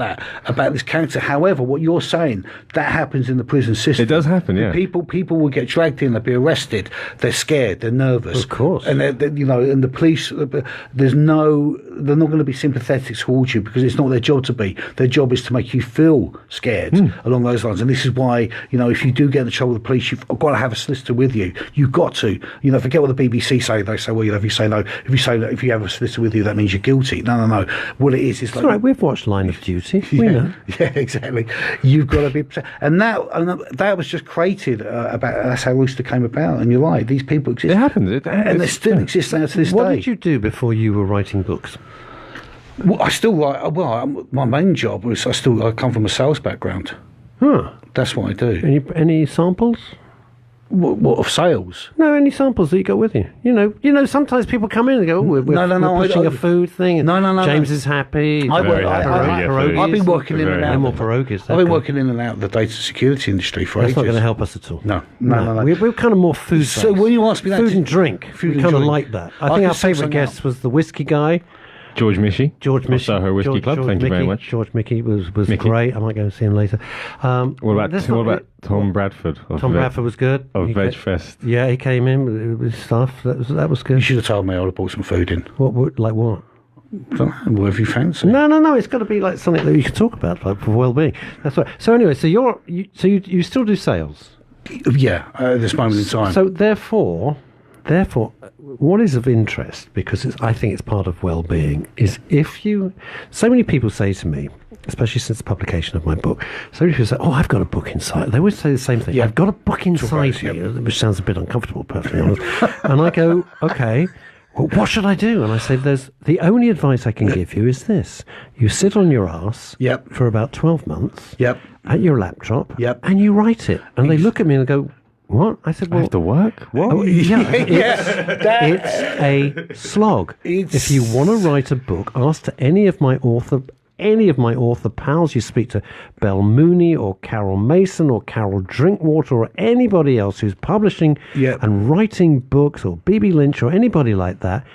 this character. However, what you're saying, that happens in the prison system. It does happen, yeah. People will get dragged in, they'll be arrested, they're scared, they're nervous. Of course. And and the police, they're not going to be sympathetic towards you because it's not their job to be. Their job is to make you feel scared along along those lines. And this is why, if you do get in trouble with the police, you've got to have a solicitor with you. You've got to. Forget what the BBC say. They say, well, if you say no, if you have a solicitor with you, that means you're guilty. No. What it is, it's like... All right, we've watched Line of Duty. We know. Yeah, exactly. You've got to be... And that was just created that's how Rooster came about. And you're right, these people exist. It happened. And they still exist now to this day. What did you do before you were writing books? Well, I still write. Well, my main job was I come from a sales background. Huh. That's what I do. Any samples? What of sales? No, any samples that you got with you? Sometimes people come in and go, "Oh, we're pushing a food thing." No. James is happy. I've been working in and out. No more pierogies. I've been working in and out of the data security industry for ages. That's not going to help us at all. No. We're kind of more food. So when you ask me that, food and drink, we kind of like that. I think our favourite guest was the whiskey guy. George Michie. Soho Whiskey Club. Thank you very much. George Mickey was great. I might go and see him later. What about Tom Bradford? Tom Bradford was good. Of Veg Fest. Yeah, he came in with stuff. That was good. You should have told me I would have brought some food in. What? Like what? Whatever you fancy. No. It's got to be like something that you can talk about, like for well-being. That's right. So anyway, you still do sales? Yeah, at this moment in time. So therefore, what is of interest, because I think it's part of well-being, is so many people say to me, especially since the publication of my book, so many people say, "Oh, I've got a book inside." They always say the same thing. Yeah. I've got a book inside me, which sounds a bit uncomfortable, perfectly honest. And I go, okay, well, what should I do? And I say, the only advice I can give you is this. You sit on your ass for about 12 months at your laptop and you write it. And they look at me and go, what? I said, well... I have to work? What? Oh, it's a slog. If you want to write a book, ask to any of my author pals. You speak to Belle Mooney or Carol Mason or Carol Drinkwater or anybody else who's publishing and writing books, or B.B. Lynch or anybody like that.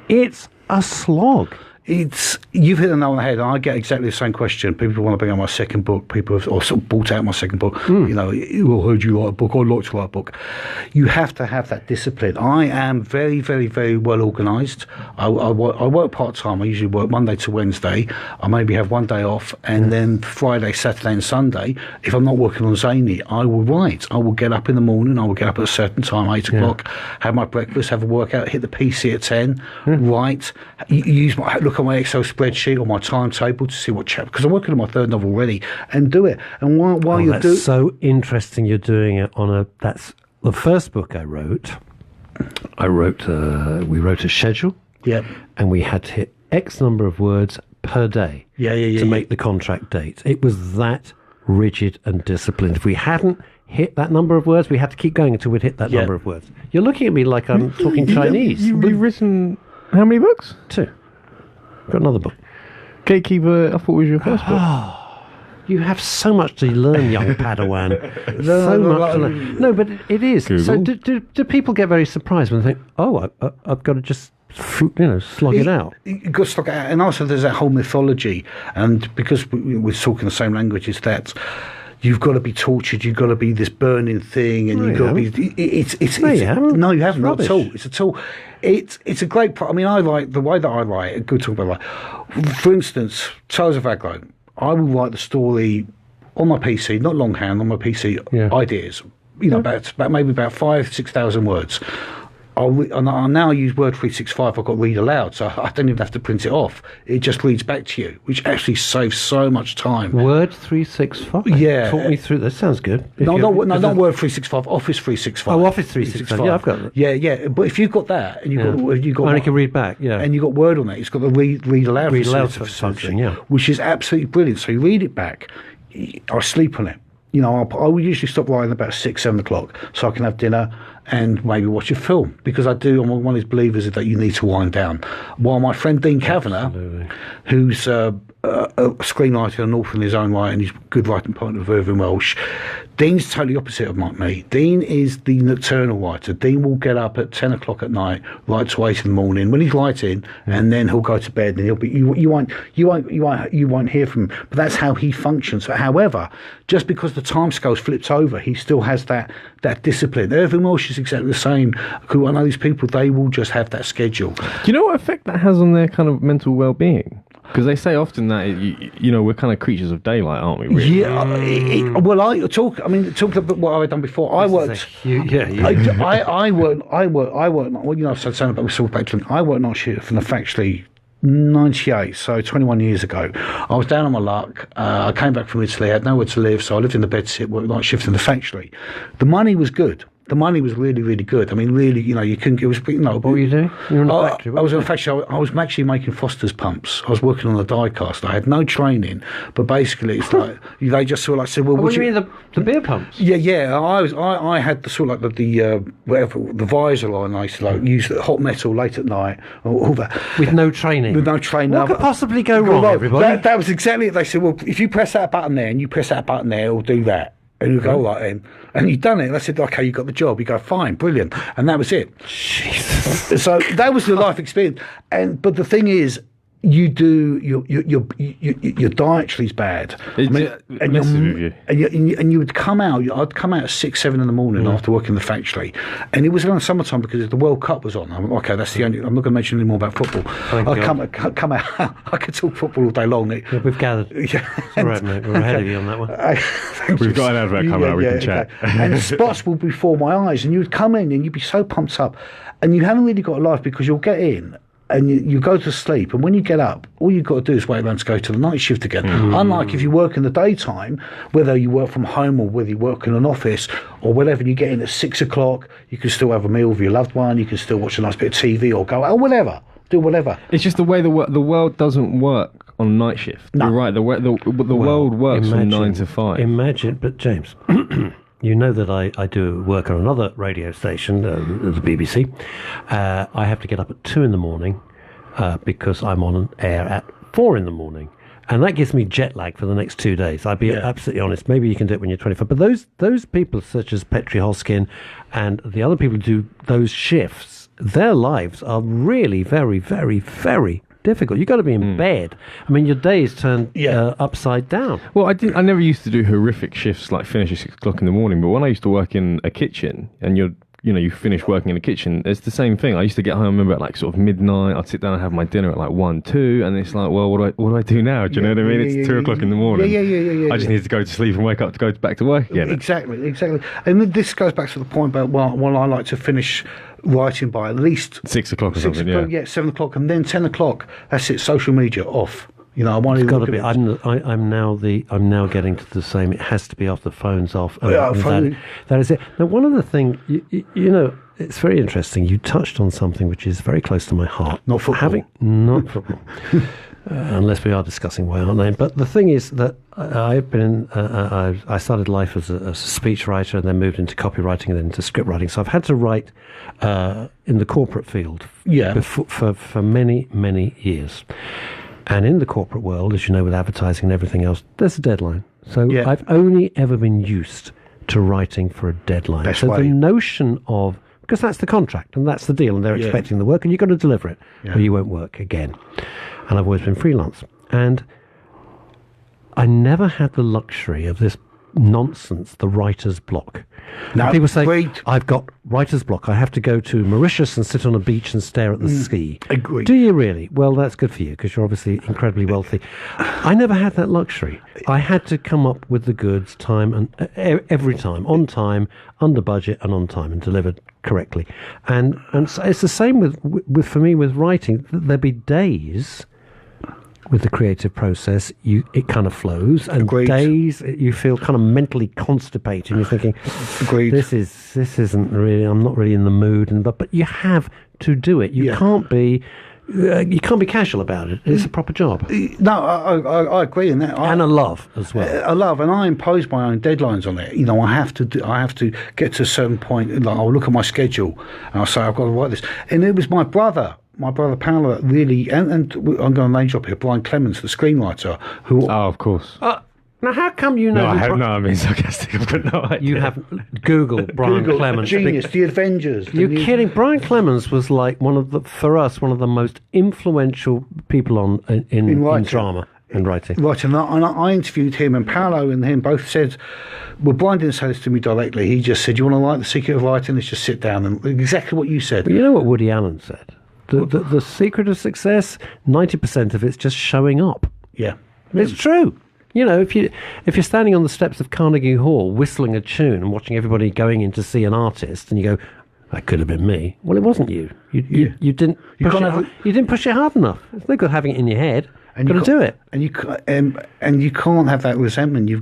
It's a slog. You've hit the nail on the head, and I get exactly the same question. People want to bring out my second book. People have sort of bought out my second book. Well, heard you write a book. I'd like to write a book. You have to have that discipline. I am very, very, very well organised. I work part-time. I usually work Monday to Wednesday. I maybe have one day off, and then Friday, Saturday and Sunday, if I'm not working on Zany, I will write. I will get up in the morning. I will get up at a certain time, 8 o'clock, have my breakfast, have a workout, hit the PC at 10, write, look at my Excel spreadsheet or my timetable to see what chapter, because I'm working on my third novel already, and do it. And while you're doing, that's so interesting. You're doing it on that's the first book I wrote. We wrote a schedule. Yep. And we had to hit X number of words per day. To make the contract date. It was that rigid and disciplined. If we hadn't hit that number of words, we had to keep going until we'd hit that number of words. You're looking at me like I'm talking Chinese. You've written how many books? 2. Got another book. Gatekeeper, I thought was your first book. You have so much to learn, young Padawan. Much to learn. No, but it is. Google. So do people get very surprised when they think, oh, I've got to just slog it out? You've got to slog it out. And also there's that whole mythology. And because we're talking the same language, is that you've got to be tortured, you've got to be this burning thing, and you've got to be... No, you haven't. Not at all. It's at all... It's a great... I mean, I like the way that I write. Good talk about for instance, Tales of Aglo. I will write the story on my PC, not longhand, on my PC, ideas. About maybe 5,000-6,000 words. I now use Word 365. I've got read aloud, so I don't even have to print it off. It just reads back to you, which actually saves so much time. Word 365? Yeah. Talk me through this. Sounds good. Not Word 365, Office 365. Oh, Office 365. Yeah, I've got that. Yeah. But if you've got that, and you've got... And it can read back, and you've got Word on it, it's got the read aloud function, which is absolutely brilliant. So you read it back, I sleep on it. I will usually stop writing about 6-7 o'clock so I can have dinner and maybe watch a film, because I'm one of these believers that you need to wind down. While my friend Dean Kavanagh, who's a screenwriter and author in his own right, and he's a good writing partner of Irving Welsh, Dean's totally opposite of me. Dean is the nocturnal writer. Dean will get up at 10 o'clock at night, write to 8 in the morning when he's writing, and then he'll go to bed, and he'll be you won't hear from him. But that's how he functions. However, just because the time scales flips over, he still has that discipline. Irving Welsh is exactly the same. I know these people, they will just have that schedule. Do you know what effect that has on their kind of mental well-being? Because they say often that we're kind of creatures of daylight, aren't we? Really? Yeah. Well, I talk about what I've done before. I worked. I worked. Well, you know, I've said something about myself back to I worked night shift from the factory. 98, so 21 years ago. I was down on my luck. I came back from Italy. I had nowhere to live, so I lived in the bedsit, worked night shift in the factory. The money was good. The money was really, really good. I mean, really, you know, you couldn't. It was, you know. What were you doing? You were in a factory. I was in a factory. I was actually making Foster's pumps. I was working on a die cast. I had no training, but basically, it's like they just sort of like said, "Well, what do you mean the beer pumps?" Yeah. I had the sort of like the visor line. I used to like use the hot metal late at night, all that with no training. With no training. What could possibly go wrong, everybody? That was exactly it. They said, "Well, if you press that button there and you press that button there, it'll do that." And you go, all right then. And you've done it. And I said, okay, you got the job. You go, fine, brilliant. And that was it. Jesus. So that was the life experience. But the thing is, your dietary's bad. And you would come out. I'd come out at 6, 7 in the morning after working in the factory, and it was around summertime because the World Cup was on. Okay, that's the only. I'm not going to mention any more about football. I'd come out. I could talk football all day long. Yeah, we've gathered. Yeah, all right, mate. We're ahead of you on that one. We've got an advert coming out. We can chat. And the spots will be before my eyes, and you'd come in and you'd be so pumped up, and you haven't really got a life because you'll get in. And you go to sleep, and when you get up, all you've got to do is wait around to go to the night shift again. Unlike if you work in the daytime, whether you work from home or whether you work in an office or whatever, you get in at 6 o'clock, you can still have a meal with your loved one, you can still watch a nice bit of TV or go out, whatever. Do whatever. It's just the way the world doesn't work on night shift. No. You're right, the world works from 9 to 5. Imagine, but James... You know that I do work on another radio station, the BBC. I have to get up at 2 in the morning because I'm on air at 4 in the morning. And that gives me jet lag for the next 2 days. I'll be absolutely honest. Maybe you can do it when you're 25. But those people such as Petri Hoskin and the other people who do those shifts, their lives are really very, very, very difficult. You've got to be in bed. I mean, your day is turned upside down. Well, I never used to do horrific shifts like finish at 6 o'clock in the morning, but when I used to work in a kitchen and you finish working in a kitchen, it's the same thing. I used to get home, I remember at like sort of midnight, I'd sit down and have my dinner at like 1, 2, and it's like, well, what do I do now? Do you know what I mean? It's 2 o'clock in the morning. I just need to go to sleep and wake up to go back to work again. Exactly. And this goes back to the point about, well, I like to finish writing by at least 6 o'clock or something. 7 o'clock, and then 10 o'clock. That's it. Social media off. You know, I want to be. I'm now getting to the same. It has to be off. The phone's off. That is it. Now, one other thing, you know, it's very interesting. You touched on something which is very close to my heart. Not football. Not football. Unless we are discussing why aren't they? But the thing is that I've been. I started life as a speechwriter and then moved into copywriting and then into script writing. So I've had to write in the corporate field for many, many years. And in the corporate world, as you know, with advertising and everything else, there's a deadline. So I've only ever been used to writing for a deadline. The notion of, because that's the contract and that's the deal and they're expecting the work and you've got to deliver it or you won't work again. And I've always been freelance. And I never had the luxury of this nonsense, the writer's block. Now, people say, I've got writer's block. I have to go to Mauritius and sit on a beach and stare at the sea. Agreed. Do you really? Well, that's good for you because you're obviously incredibly wealthy. I never had that luxury. I had to come up with the goods time and every time, on time, under budget and on time and delivered correctly. And so it's the same with for me with writing. There'd be days with the creative process, it kind of flows, and days you feel kind of mentally constipated. And you're thinking, this isn't really. I'm not really in the mood, but you have to do it. You can't be casual about it. It's a proper job. No, I agree in that. And a love as well. A love, and I impose my own deadlines on it. You know, I have to get to a certain point. Like, I'll look at my schedule and I'll say I've got to write this. And it was my brother Paolo, that really, and I'm going to name drop here, Brian Clemens, the screenwriter, who... Oh, of course. Now, how come you know... I'm being sarcastic. I've got no idea. You haven't... Google Brian Clemens. Genius, The Avengers. You're kidding. Brian Clemens was like one of the most influential people in drama and writing. Right, and I interviewed him, and Paolo and him both said... Well, Brian didn't say this to me directly. He just said, you want to write The Secret of Writing? Let's just sit down, and exactly what you said. But you know what Woody Allen said? The secret of success, 90% of it's just showing up. Yeah. It's true. You know, if you're standing on the steps of Carnegie Hall whistling a tune and watching everybody going in to see an artist, and you go, "That could have been me." Well, it wasn't you. You didn't. You didn't push it hard enough. It's no good having it in your head. And you've got to do it. And you can't have that resentment. You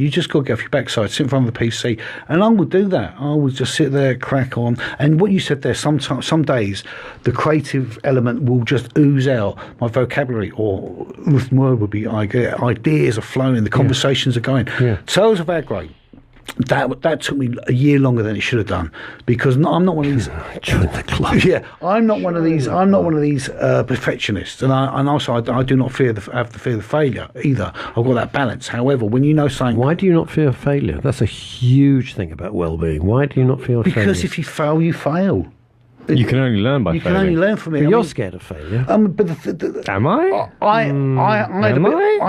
just got to get off your backside, sit in front of the PC, and I would do that. I would just sit there, crack on. And what you said there, some days the creative element will just ooze out. My vocabulary or written word would be ideas are flowing, the conversations are going. Yeah. Tales of our great. That took me a year longer than it should have done, because I'm not one of these. Join the club. Yeah, I'm not one of these. I'm not one of these perfectionists, and also I do not have to fear the failure either. I've got that balance. However, when you know something, why do you not fear failure? That's a huge thing about well-being. Why do you not fear failure? Because if you fail, you fail. You can only learn by failing. You can only learn from it. But you're scared of failure. But am I? I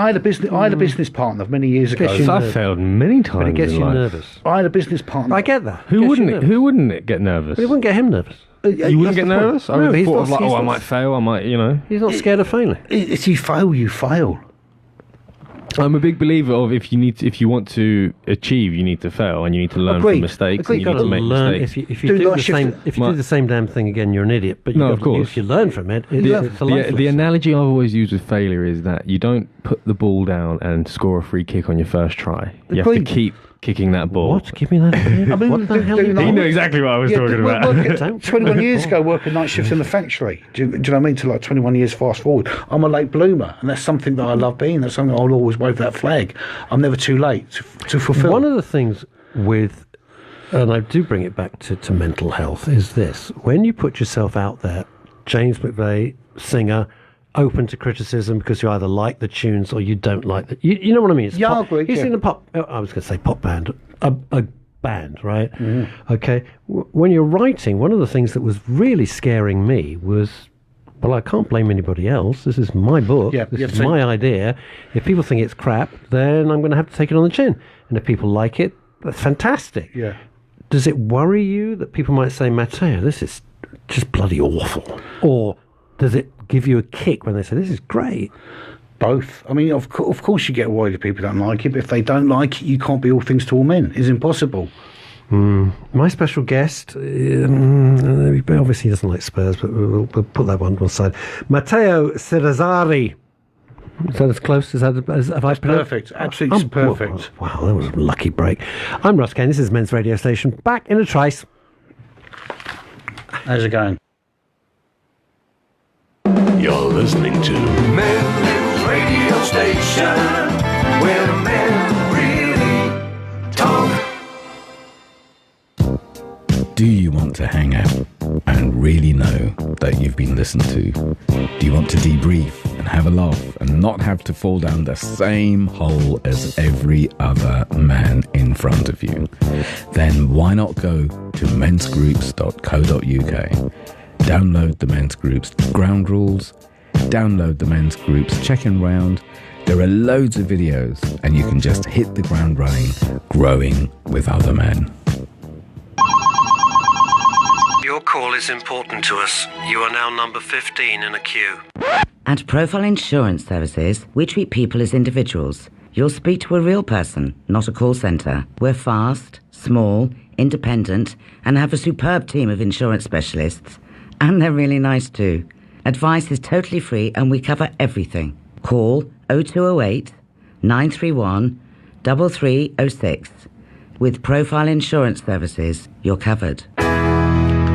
had a business partner many years ago. I've failed many times. But it gets you nervous. I had a business partner. I get that. Who wouldn't it get nervous? But it wouldn't get him nervous. You wouldn't get nervous? I would have thought of like, I might fail. I might, He's not scared of failing. If you fail, you fail. I'm a big believer of if you want to achieve, you need to fail and you need to learn from mistakes. And you need to make mistakes. If you do the same damn thing again, you're an idiot. But of course, if you learn from it, the analogy I've always used with failure is that you don't put the ball down and score a free kick on your first try. You have to keep kicking that ball. What? Give me that again. What the hell? You know exactly what I was talking about. 21 years ago, working night shifts in the factory. Do you know what I mean? To like 21 years fast forward. I'm a late bloomer, and that's something that I love being. That's something I'll always wave that flag. I'm never too late to fulfill. One of the things with, and I do bring it back to mental health, is this. When you put yourself out there, James McVey, singer, open to criticism because you either like the tunes or you don't like the... You know what I mean? I agree. He's in a pop... I was going to say pop band. A band, right? Mm-hmm. Okay. When you're writing, one of the things that was really scaring me was, well, I can't blame anybody else. This is my book. This is my idea. If people think it's crap, then I'm going to have to take it on the chin. And if people like it, that's fantastic. Yeah. Does it worry you that people might say, Mateo, this is just bloody awful? Or does it give you a kick when they say, this is great? Both. I mean, of course you get worried if people don't like it, but if they don't like it, you can't be all things to all men. It's impossible. My special guest, obviously he doesn't like Spurs, but we'll put that one side. Mateo Salazar. Is that as close as have I pronounced? Perfect. Absolutely perfect. Wow, that was a lucky break. I'm Russ Kane. This is Men's Radio Station. Back in a trice. How's it going? You're listening to Men's Radio Station, where men really talk. Do you want to hang out and really know that you've been listened to? Do you want to debrief and have a laugh and not have to fall down the same hole as every other man in front of you? Then why not go to mensgroups.co.uk? Download the Men's Groups ground rules, download the Men's Groups check-in round. There are loads of videos and you can just hit the ground running, growing with other men. Your call is important to us. You are now number 15 in a queue. At Profile Insurance Services, we treat people as individuals. You'll speak to a real person, not a call centre. We're fast, small, independent, and have a superb team of insurance specialists. And they're really nice too. Advice is totally free and we cover everything. Call 0208 931 3306. With Profile Insurance Services, you're covered.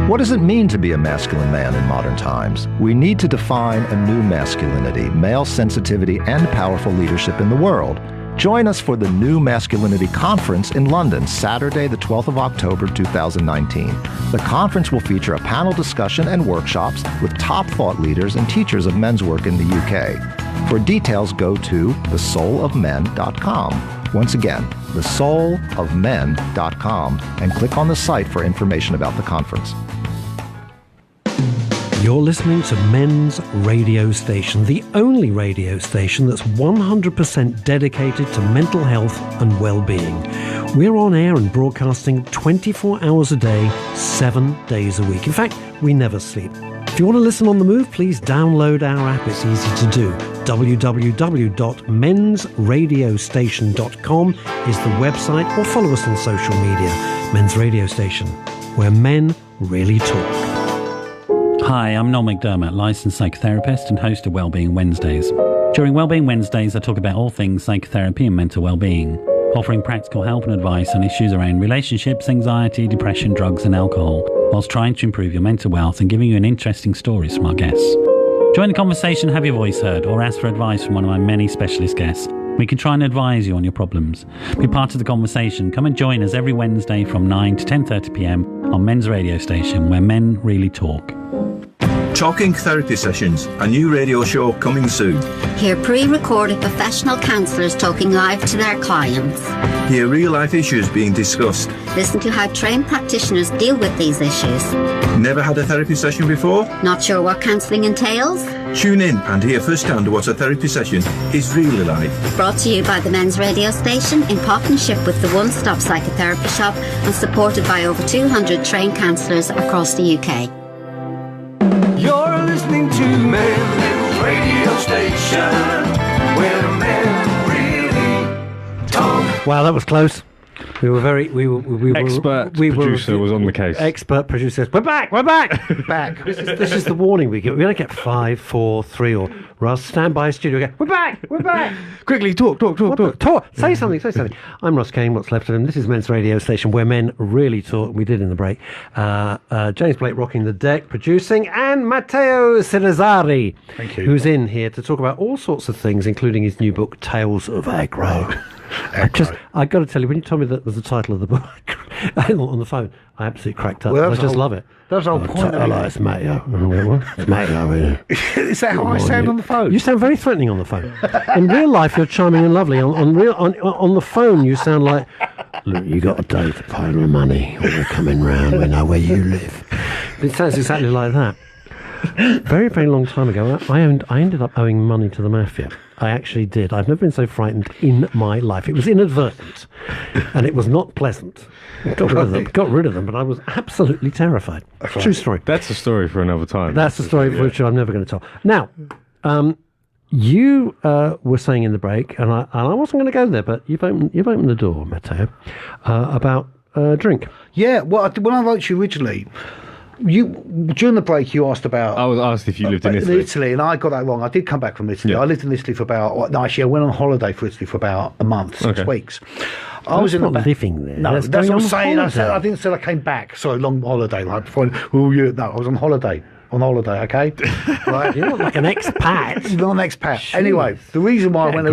What does it mean to be a masculine man in modern times? We need to define a new masculinity, male sensitivity, and powerful leadership in the world. Join us for the New Masculinity Conference in London, Saturday, the 12th of October, 2019. The conference will feature a panel discussion and workshops with top thought leaders and teachers of men's work in the UK. For details, go to thesoulofmen.com. Once again, thesoulofmen.com, and click on the site for information about the conference. You're listening to Men's Radio Station, the only radio station that's 100% dedicated to mental health and well-being. We're on air and broadcasting 24 hours a day, 7 days a week. In fact, we never sleep. If you want to listen on the move, please download our app. It's easy to do. www.mensradiostation.com is the website, or follow us on social media. Men's Radio Station, where men really talk. Hi, I'm Noel McDermott, licensed psychotherapist and host of Wellbeing Wednesdays. During Wellbeing Wednesdays, I talk about all things psychotherapy and mental well-being, offering practical help and advice on issues around relationships, anxiety, depression, drugs and alcohol, whilst trying to improve your mental health and giving you an interesting stories from our guests. Join the conversation, have your voice heard, or ask for advice from one of my many specialist guests. We can try and advise you on your problems. Be part of the conversation. Come and join us every Wednesday from 9 to 10:30pm on Men's Radio Station, where men really talk. Talking Therapy Sessions, a new radio show coming soon. Hear pre-recorded professional counsellors talking live to their clients. Hear real-life issues being discussed. Listen to how trained practitioners deal with these issues. Never had a therapy session before? Not sure what counselling entails? Tune in and hear firsthand what a therapy session is really like. Brought to you by the Men's Radio Station in partnership with the One Stop Psychotherapy Shop and supported by over 200 trained counsellors across the UK. You're listening to Men's Radio Station, where men really talk. Wow, that was close. We were very. Expert producer was on the case. Expert producer says, "We're back. We're back. back." This is the warning we get. We don't get 5, 4, 3, or Russ, stand by studio again. We're back. We're back. Quickly, talk. Say something. I'm Ross Kane. What's left of him? This is Men's Radio Station, where men really talk. We did in the break. James Blake rocking the deck, producing, and Mateo Salazar, thank you, who's in here to talk about all sorts of things, including his new book, Tales of Aggro. I got to tell you, when you told me that was the title of the book on the phone, I absolutely cracked up. I just love it. That's the whole point. Hello, it's Mateo. It's Mateo. Is that how I sound on the phone? You sound very threatening on the phone. In real life, you're charming and lovely. On the phone, you sound like, look, you got a date, a pile of money. We're coming round. We know where you live. It sounds exactly like that. Very, very long time ago, I ended up owing money to the mafia. I actually did. I've never been so frightened in my life. It was inadvertent, and it was not pleasant. Got rid of them, but I was absolutely terrified. True story. That's a story for another time. That's a story for which I'm never going to tell. Now, you were saying in the break, and I wasn't going to go there, but you've opened the door, Mateo, about drink. Yeah. Well, when I wrote you originally, during the break you asked about. I was asked if you lived in Italy. And I got that wrong. I did come back from Italy. Yeah. I lived in Italy for about. No, actually, I went on holiday for Italy for about a month, 6 weeks. I was not living there. No, that's what I'm saying. I didn't say I came back. Sorry, long holiday. Like before. No, I was on holiday. Okay, right. You're not like an expat. Not an expat. Jeez. Anyway, the reason why I got out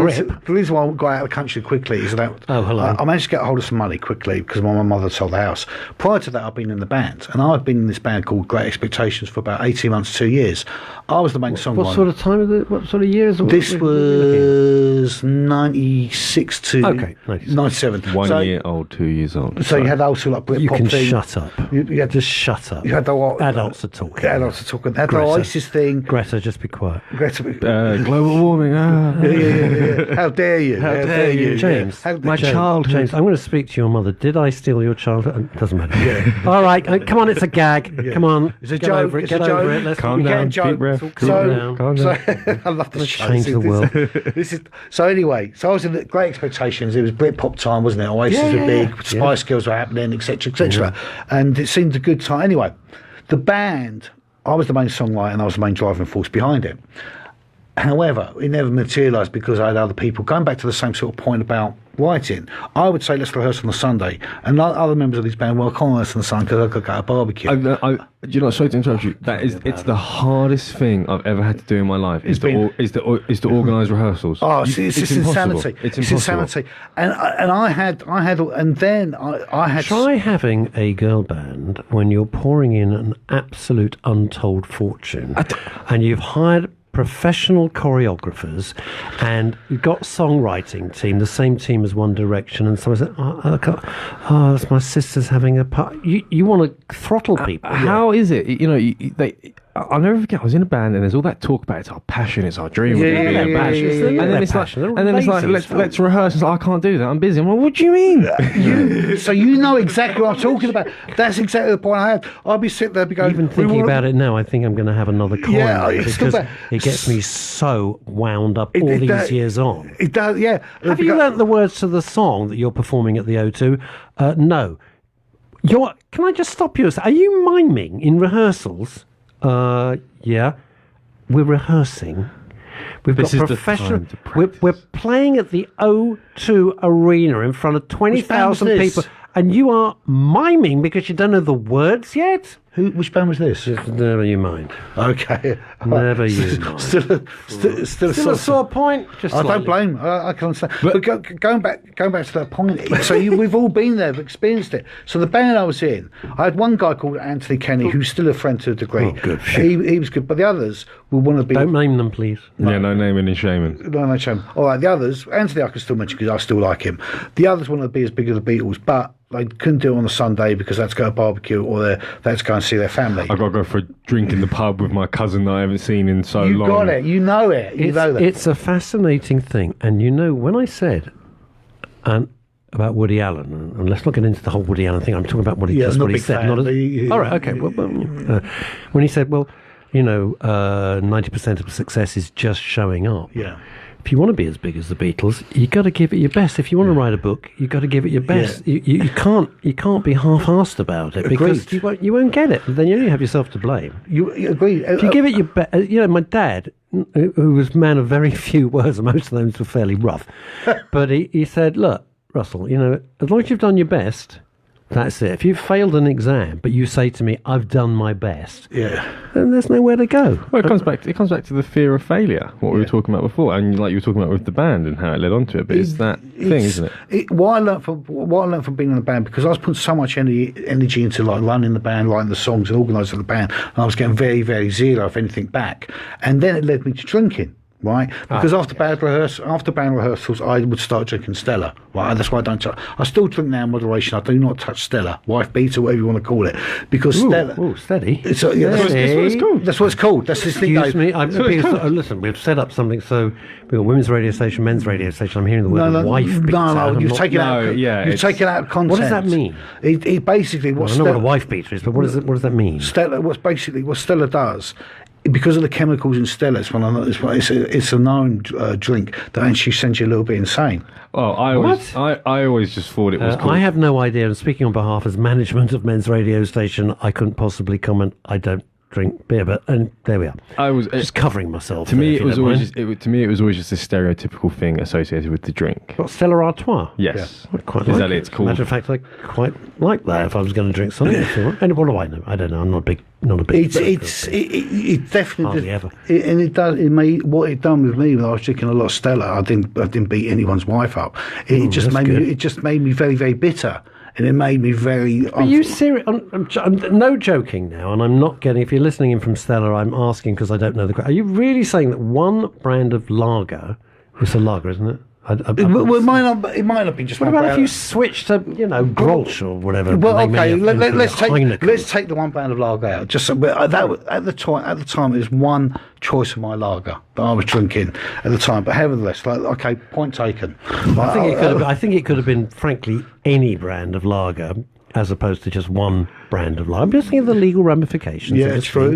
of the country quickly is that I managed to get a hold of some money quickly because my mother sold the house. Prior to that, I've been in the band, and I've been in this band called Great Expectations for about 18 months, 2 years. I was the main songwriter. What sort of time is it? What sort of years? This was 96 to 97. 1 year old, 2 years old. So you had also like Britpop. You can thing. Shut up. You had to shut up. You had the adults are talking. Had the ISIS thing. Greta, just be quiet. Global warming. Yeah. How dare you? How dare you, James? My childhood. James, I'm going to speak to your mother. Did I steal your childhood? Doesn't matter. Yeah. All right, come on. It's a gag. Yeah. Come on. It's a joke. Get over it. Let's calm down. Deep breath. Calm down. I love the show. Change the world. Anyway, I was in the Great Expectations. It was Britpop time, wasn't it? Oasis were big. Spice Girls were happening, etc., etc. And it seemed a good time. Anyway, the band. I was the main songwriter and I was the main driving force behind it. However, it never materialised because I had other people. Going back to the same sort of point about writing, I would say let's rehearse on a Sunday, and other members of this band, well, I can't rehearse on a Sunday because I've got to go to a barbecue. You know, sorry to interrupt you. It's the hardest thing I've ever had to do in my life. Is to organise rehearsals. Oh, it's insanity. It's insanity. And I had. Try having a girl band when you're pouring in an absolute untold fortune, and you've hired professional choreographers, and you've got songwriting team, the same team as One Direction, and someone said, that's my sister's having a part. You want to throttle people. How is it? You know, I'll never forget. I was in a band, and there's all that talk about it's our passion, it's our dream. And then it's like, let's rehearse. It's like, I can't do that. I'm busy. I'm like, what do you mean? So you know exactly what I'm talking about. That's exactly the point I had. I'll be sitting there, going. Even thinking about it now, I think I'm going to have another coin. Yeah, because it gets me so wound up all these years on. It does. Yeah. Have you learnt the words to the song that you're performing at the O2? No. Can I just stop you? Are you miming in rehearsals? Yeah. We're rehearsing. We've got professional. We're playing at the O2 Arena in front of 20,000 people, and you are miming because you don't know the words yet. Which band was this? Never you mind. Okay. Never you mind. Still a sore point. I don't blame. I can understand. But going back to that point. So we've all been there, we've experienced it. So the band I was in, I had one guy called Anthony Kenny, who's still a friend to a degree. Oh, good. He was good, but the others will want to be. Don't name them, please. Yeah, no naming and shaming. No shame. All right, the others. Anthony, I can still mention because I still like him. The others want to be as big as the Beatles, but they couldn't do it on a Sunday because they had to go to a barbecue or they had to go and see their family. I've got to go for a drink in the pub with my cousin that I haven't seen in so long. You got it. You know it. You know that. It's a fascinating thing. And when I said about Woody Allen, and let's not get into the whole Woody Allen thing, I'm talking about what he said. All right, okay. When he said, 90% of success is just showing up. Yeah. If you want to be as big as the Beatles, you got to give it your best. If you want to write a book, you got to give it your best. Yeah. You can't be half-assed about it because you won't get it. Then you only have yourself to blame. You agree? If you give it your best, my dad, who was a man of very few words, and most of those were fairly rough, but he said, "Look, Russell, as long as you've done your best." That's it. If you've failed an exam, but you say to me, "I've done my best," then there's nowhere to go. Well, it comes back to the fear of failure, what we were talking about before, and like you were talking about with the band and how it led on to it. But it's that thing, isn't it? What I learned from being in the band, because I was putting so much energy into like running the band, writing the songs, and organising the band, and I was getting very, very zero, if anything, back. And then it led me to drinking. Right, because after band rehearsals, I would start drinking Stella. Right, that's why I don't touch. I still drink now in moderation. I do not touch Stella, wife beater, whatever you want to call it, because Stella. Steady. That's what it's called. That's what it's called. That's this thing. Excuse me. Listen, we've set up something. So we've got women's radio station, men's radio station. I'm hearing the word wife beater. No, you've taken out. You've taken out content. What does that mean? It basically. I know what a wife beater is, but what does that mean? Stella. What Stella does. Because of the chemicals in Stella, it's a known drink that actually sends you a little bit insane. Well, I always just thought it was cool. I have no idea, and speaking on behalf as management of men's radio station, I couldn't possibly comment. I don't drink beer, and there we are. I was just covering myself. To me, it was always just a stereotypical thing associated with the drink. What, Stella Artois? Yes, quite is that it's called? Matter of fact, I quite like that. If I was going to drink something, and what do I know? I don't know. I'm not a big. It definitely hardly ever. And it does. What it done with me when I was drinking a lot of Stella, I didn't beat anyone's wife up. It just made me very, very bitter. And it made me very. Are you serious? I'm no joking now, and I'm not getting. If you're listening in from Stella, I'm asking because I don't know the. Are you really saying that one brand of lager? It's a lager, isn't it? It might not be just. What about if you switch to Grolsch or whatever? Well, okay, let's take the one brand of lager out. Just at the time, it was one choice of my lager that I was drinking at the time. But nevertheless, point taken. I think it could have been, frankly, any brand of lager, as opposed to just one brand of lager. I'm just thinking of the legal ramifications. Yeah, true.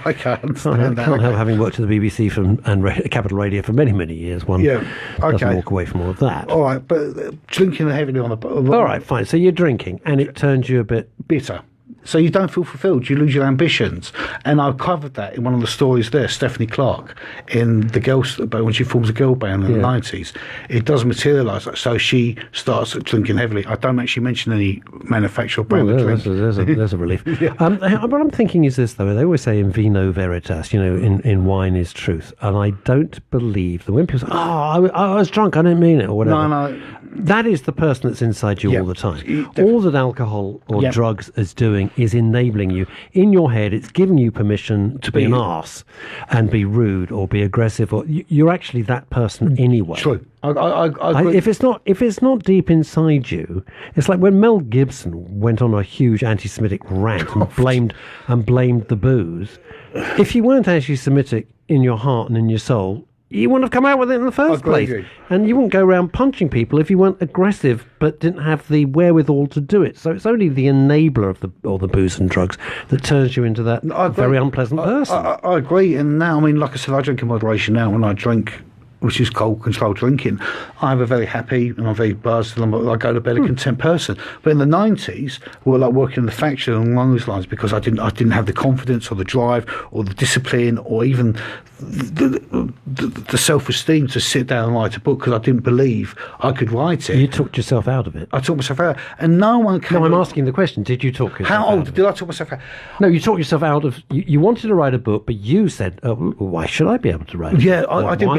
I can't understand that. I can't help having worked at the BBC and Capital Radio for many, many years. One doesn't walk away from all of that. All right, but drinking heavily on the... All right, fine. So you're drinking, and it turns you a bit... bitter. So you don't feel fulfilled. You lose your ambitions. And I covered that in one of the stories there, Stephanie Clark, in the girls, when she forms a girl band in the 90s. It does materialise. So she starts drinking heavily. I don't actually mention any manufacturer brand of drink. There's a relief. What I'm thinking is this, though. They always say in vino veritas, in wine is truth. And I don't believe that when people say, I was drunk, I didn't mean it, or whatever. No. that is the person that's inside you all the time. All that alcohol or drugs is doing is enabling you. In your head, it's giving you permission to be an arse and be rude or be aggressive. Or you're actually that person anyway. True. I if it's not deep inside you, it's like when Mel Gibson went on a huge anti-Semitic rant and blamed the booze. If you weren't anti-Semitic in your heart and in your soul, you wouldn't have come out with it in the first place. And you wouldn't go around punching people if you weren't aggressive but didn't have the wherewithal to do it. So it's only the enabler of the booze and drugs that turns you into that very unpleasant person. I agree. And now, I mean, like I said, I drink in moderation now. When I drink, which is cold controlled drinking, I'm a very happy and I'm very buzzed and I go to bed a content person. But in the 90s, we were like working in the factory along those lines because I didn't have the confidence or the drive or the discipline or even the self-esteem to sit down and write a book because I didn't believe I could write it. You talked yourself out of it. I talked myself out. And no one can... No, I'm asking the question, did you talk yourself How out old did I talk myself out? No, you talked yourself out of... You wanted to write a book, but you said, why should I be able to write it? Yeah, I didn't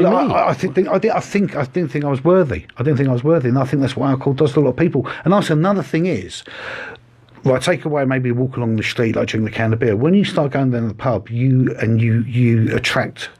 think I was worthy. I didn't think I was worthy. And I think that's what alcohol does to a lot of people. And also another thing is... Right, take away maybe walk along the street like drinking a can of beer. When you start going down to the pub, you attract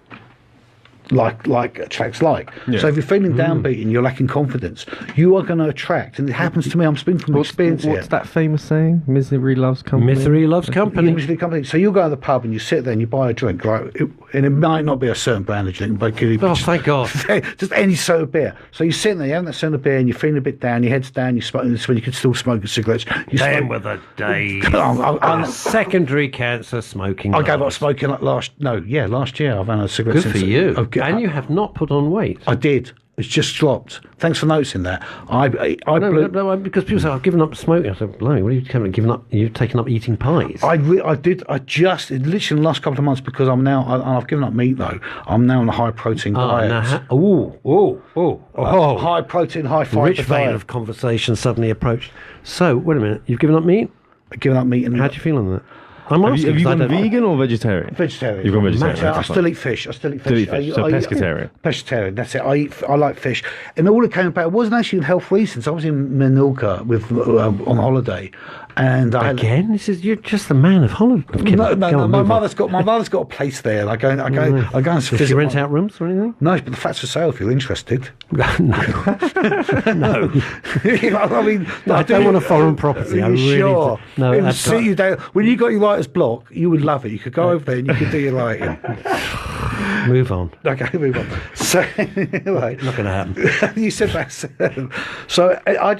like attracts like. Yeah. So if you're feeling downbeat and you're lacking confidence, you are going to attract. And it happens to me. I'm speaking from experience here. What's that famous saying? Misery loves company. Misery loves company. Misery company. So you go to the pub and you sit there and you buy a drink, right? And it might not be a certain brand of drink, but thank God, just any sort of beer. So you're sitting there, you having that sort of beer, and you're feeling a bit down. Your head's down. You're smoking. This when you can still smoke cigarettes. Damn with a day. Secondary cancer smoking. I gave up smoking last year. I've had a cigarette. Good for you. Okay. And you have not put on weight. I did. It's just dropped. Thanks for noticing that. No, because people say I've given up smoking. I said, "Blimey, what are you given up? You've taken up eating pies." I did. Literally in the last couple of months because I've given up meat though. I'm now on a high protein diet. High protein, high fiber. Rich vein of conversation suddenly approached. So wait a minute, you've given up meat? I've given up meat, and how do you feel on that? Have you gone vegan or vegetarian? Vegetarian. You've gone vegetarian. I still eat fish. So pescatarian. Pescatarian. That's it. I like fish, and all it came about. It wasn't actually health reasons. I was in Menorca on holiday, and you're just the man of holiday. No. My mother's got a place there. I go and visit. Did you rent out rooms or anything? No, but the flats for sale if you're interested. No. I mean, I don't want a foreign property. I really sure. No, it would sit you down. When you got your writer's block, you would love it. You could go over there and you could do your writing. Move on. Okay, move on. So, anyway, not going to happen. You said that. So I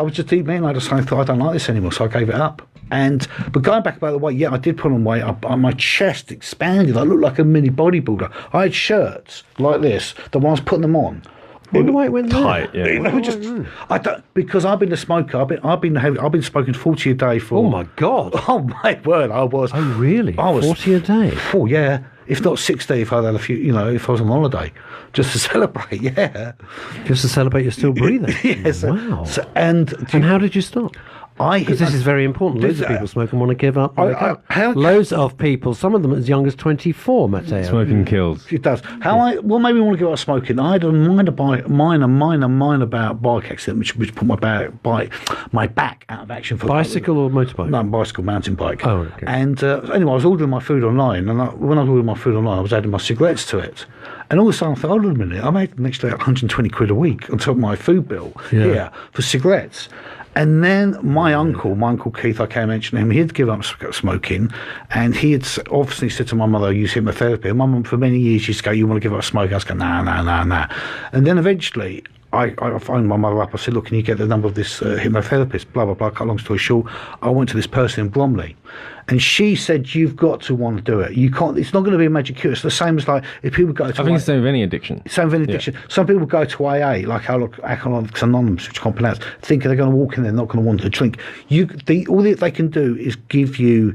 was just eating meat, and I just thought I don't like this anymore. So I gave it up. But going back about the weight, I did put on weight. My chest expanded. I looked like a mini bodybuilder. I had shirts like this. That when I was putting them on, the weight went tight. Yeah. I don't, because I've been a smoker. I've been smoking 40 a day for. Oh my God! Oh my word! I was. Oh really? I was 40 a day. Oh yeah. If not 60, if I had a few, if I was on holiday, just to celebrate. Yeah. Just to celebrate, you're still breathing. Yes. Wow. And how did you stop? Because this is very important. Loads of people smoke and want to give up. Loads of people, some of them as young as 24, Mateo. Smoking kills. It does. Maybe I want to give up smoking. I had a minor about bike accident, which put my back out of action. For bicycle or motorbike? No, bicycle, mountain bike. Oh, okay. And anyway, I was ordering my food online, and when I was ordering my food online, I was adding my cigarettes to it. And all of a sudden I thought, hold on a minute, I made an extra 120 quid a week on top of my food bill here for cigarettes. And then my uncle Keith, I can't mention him, he'd given up smoking, and he had obviously said to my mother, I use hypnotherapy. And my mum for many years used to go, you want to give up smoking? I was going, nah. And then eventually I phoned my mother up. I said, look, can you get the number of this hypnotherapist? Blah, blah, blah. Cut long story short, I went to this person in Bromley. And she said, you've got to want to do it. You can't. It's not going to be a magic cure. It's the same as like if people go to. I think it's the same with any addiction. Same with any addiction. Some people go to AA, like Alcoholics Anonymous, which I can't pronounce, thinking they're going to walk in there, not going to want to drink. All that they can do is give you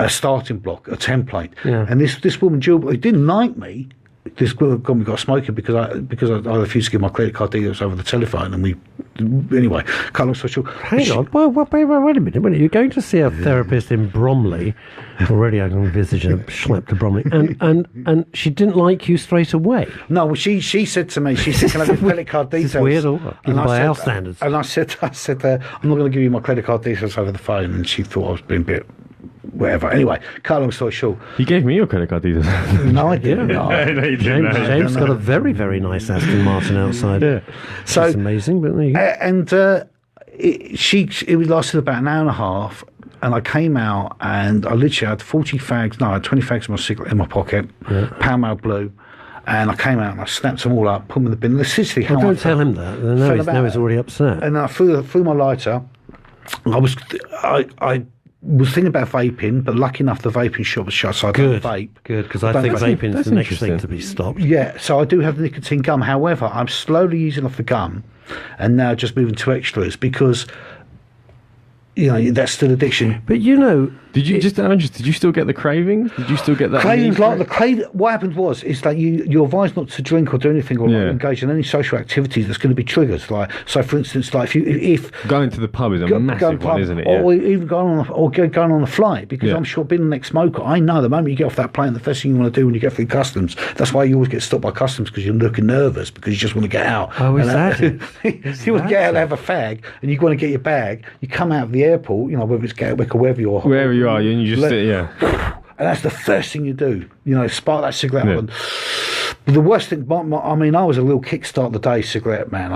a starting block, a template. Yeah. And this woman, Jill, who didn't like me. This woman got smoking because I refused to give my credit card details over the telephone, and we Anyway, cut long story short. Hang on. Well, wait a minute. You're going to see a therapist in Bromley. Already I can envisage a schlep to Bromley. And she didn't like you straight away. No, well, she said to me, she said, can I have your credit card details? It's weird, even by our standards. And I said, I'm not going to give you my credit card details over the phone. And she thought I was being a bit... whatever. Anyway, cut long story short. You gave me your credit card details. No, I didn't. No, you didn't. James got a very, very nice Aston Martin outside. Yeah. So it's amazing, but there you go. And it lasted about an hour and a half, and I came out and I literally had 20 fags of my cigarette in my pocket, Pall Mall Blue. And I came out and I snapped them all up, put them in the bin. Literally, don't tell him that. Now he's already upset. And I threw my lighter. I was thinking about vaping, but lucky enough the vaping shop was shut, so I don't vape. Good, because I think vaping is the next thing to be stopped. Yeah, so I do have the nicotine gum. However, I'm slowly using off the gum and now just moving to extras because, that's still addiction. But did you still get the cravings? Did you still get that? Cravings, what happened is that you're advised not to drink or do anything or engage in any social activities that's going to be triggered. Like, so for instance, like if going to the pub is a massive one, isn't it? Or even going on a flight, because I'm sure being an ex-smoker, I know the moment you get off that plane, the first thing you want to do when you get through customs, that's why you always get stopped by customs, because you're looking nervous because you just want to get out. Oh, is that it? You want to get out and have a fag, and you want to get your bag. You come out of the airport, whether it's Gatwick or wherever you are, and you just sit, and that's the first thing you do. Spark that cigarette up. And the worst thing, I was a little kickstart the day cigarette man.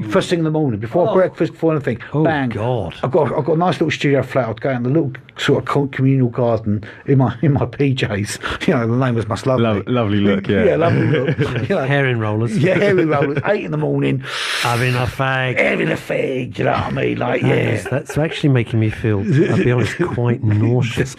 First thing in the morning, before breakfast, before anything, bang. God. I've got a nice little studio flat. I'd go out in the little sort of communal garden in my PJs. The neighbours must love me. Lovely look, yeah, lovely look. Hair in rollers. Yeah, hair in rollers. 8 in the morning, having a fag. You know what I mean? Like, that's actually making me feel, I'll be honest, quite nauseous.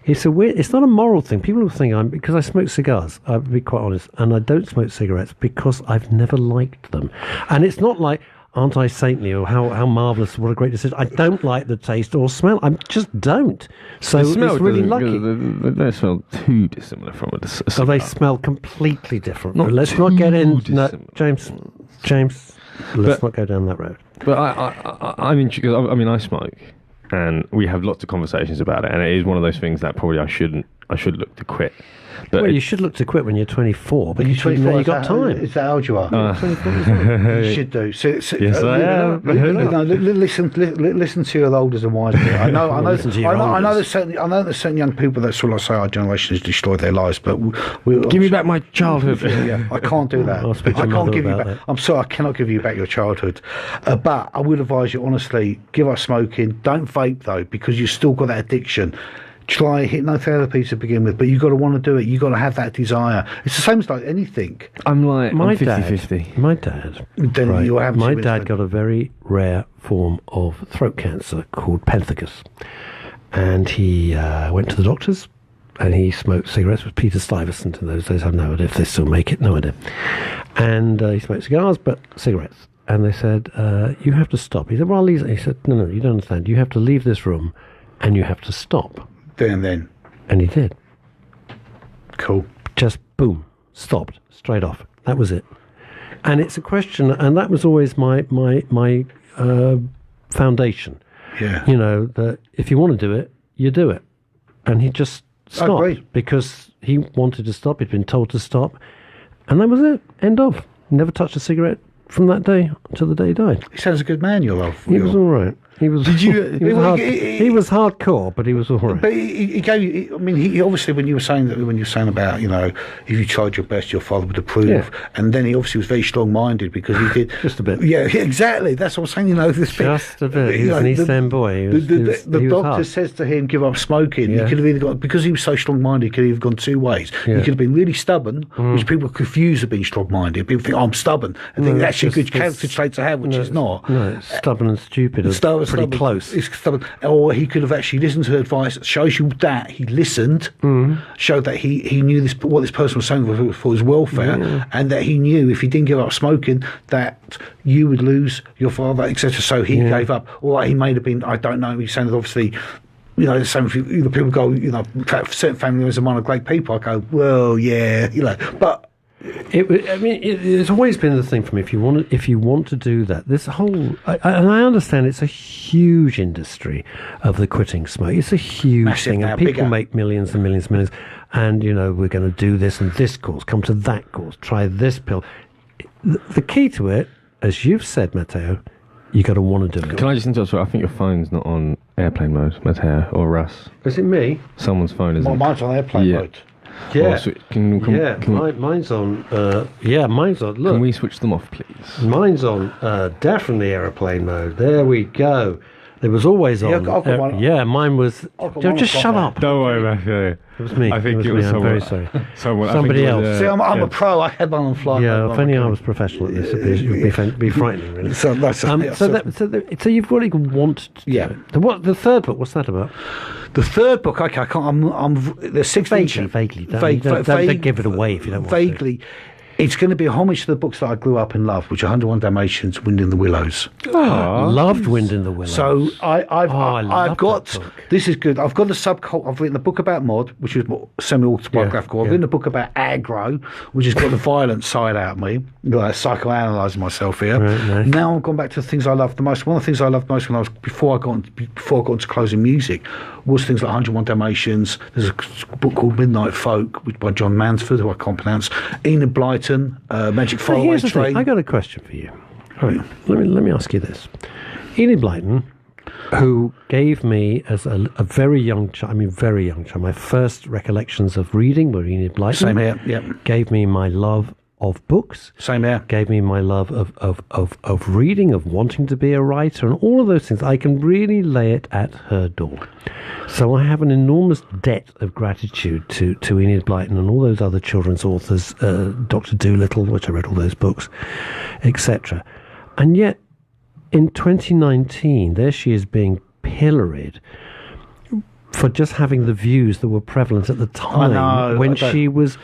It's not a moral thing. People will think because I smoke cigars, I'll be quite honest, and I don't smoke cigarettes because I've never liked them. And it's not like, aren't I saintly, or how marvellous, what a great decision. I don't like the taste or smell. I just don't. So it's really lucky. They don't smell too dissimilar from a cigar. So they smell completely different. Let's not get in. No, James, let's not go down that road. But I'm intrigued. I mean, I smoke. And we have lots of conversations about it, and it is one of those things that probably I should look to quit. But you should look to quit when you're 24, but you're 24. You got time. Is that how old you are? 24 as well. You should do. So, yes, I am. Listen to your elders and wiser. I know there's certain young people that sort of say our generation has destroyed their lives, but give me back my childhood. I can't do that. I can't give you back. I'm sorry, I cannot give you back your childhood. But I would advise you honestly, give up smoking. Don't vape though, because you've still got that addiction. Try hypnotherapy to begin with, but you've got to want to do it. You've got to have that desire. It's the same as like anything. I'm 50-50. My dad got a very rare form of throat cancer called pemphigus, and he went to the doctors, and he smoked cigarettes with Peter Stuyvesant in those days. I have no idea if they still make it, no idea. And he smoked cigars, but cigarettes. And they said, you have to stop. He said, well, he said, no, you don't understand. You have to leave this room, and you have to stop. Then. And he did. Cool. Just boom, stopped straight off. That was it. And it's a question, and that was always my foundation. Yeah. That if you want to do it, you do it. And he just stopped because he wanted to stop. He'd been told to stop, and that was it. End of. Never touched a cigarette from that day until the day he died. He sounds a good man, your love. He was all right. He was. He was hardcore, but he was all right. But he gave you. I mean, he obviously when you were saying about if you tried your best, your father would approve, and then he obviously was very strong-minded because he did just a bit. Yeah, exactly. That's what I'm saying. This just a bit. He was an East End boy. The doctor says to him, "Give up smoking." Yeah. He could have either got, because he was so strong-minded, he could have gone two ways. Yeah. He could have been really stubborn, which people confuse with being strong-minded. People think, I'm stubborn. I think that's a good character trait to have, which is not. No, it's stubborn and stupid. Pretty close. It's stubborn. Or he could have actually listened to advice. Shows you that he listened. Showed that he knew what this person was saying for his welfare, and that he knew if he didn't give up smoking that you would lose your father, etc. So he gave up. Or he may have been. I don't know. He's saying that obviously. The same people go. Certain family members of mine are great people. I go, well, yeah, but. It's always been the thing for me. If you want to do that, this whole, and I understand it's a huge industry of the quitting smoke. It's a huge Massive thing, now, and people bigger. make millions and millions and millions. And we're going to do this and this course, come to that course, try this pill. The key to it, as you've said, Mateo, you got to want to do it. Can I just interrupt? I think your phone's not on airplane mode, Mateo or Russ. Is it me? Someone's phone isn't. Well, mine's on airplane mode. Yeah, Mine's on. Mine's on. Look, can we switch them off, please? Mine's on. Definitely aeroplane mode. There we go. It was always on. I've got one. Mine was. Just shut up. Don't worry, Matthew. It was me. I think it was me. I'm very sorry. Somebody else. See, I'm a pro. I had one on flight. Yeah, if only I was professional at this, it would be frightening, really. So you've got to want to do it. The third book, what's that about? The third book, okay, I can't. There's 16. Vaguely. Don't give it away if you don't want to. Vaguely. It's going to be a homage to the books that I grew up and loved, which are 101 Dalmatians, Wind in the Willows. Loved Wind in the Willows. So I've got, that book. this is good, I've got a subcult, I've written a book about mod, which is more semi-autobiographical. I've written a book about aggro, which has got the violent side out of me, psychoanalyzing myself here. Right, nice. Now I've gone back to the things I loved the most. One of the things I loved most when before I got into closing music was things like 101 Dalmatians. There's a book called Midnight Folk, which by John Mansford, who I can't pronounce. Enid Blyton. Magic Faraway Here's the Train. thing. I got a question for you. Right. Let me ask you this. Enid Blyton, who gave me as a very young child, my first recollections of reading were Enid Blyton. Same here. Yep. Gave me my love of books. Same here. Gave me my love of reading, of wanting to be a writer, and all of those things. I can really lay it at her door. So I have an enormous debt of gratitude to Enid Blyton and all those other children's authors, Dr. Dolittle, which I read all those books, etc. And yet, in 2019, there she is being pilloried for just having the views that were prevalent at the time when she was.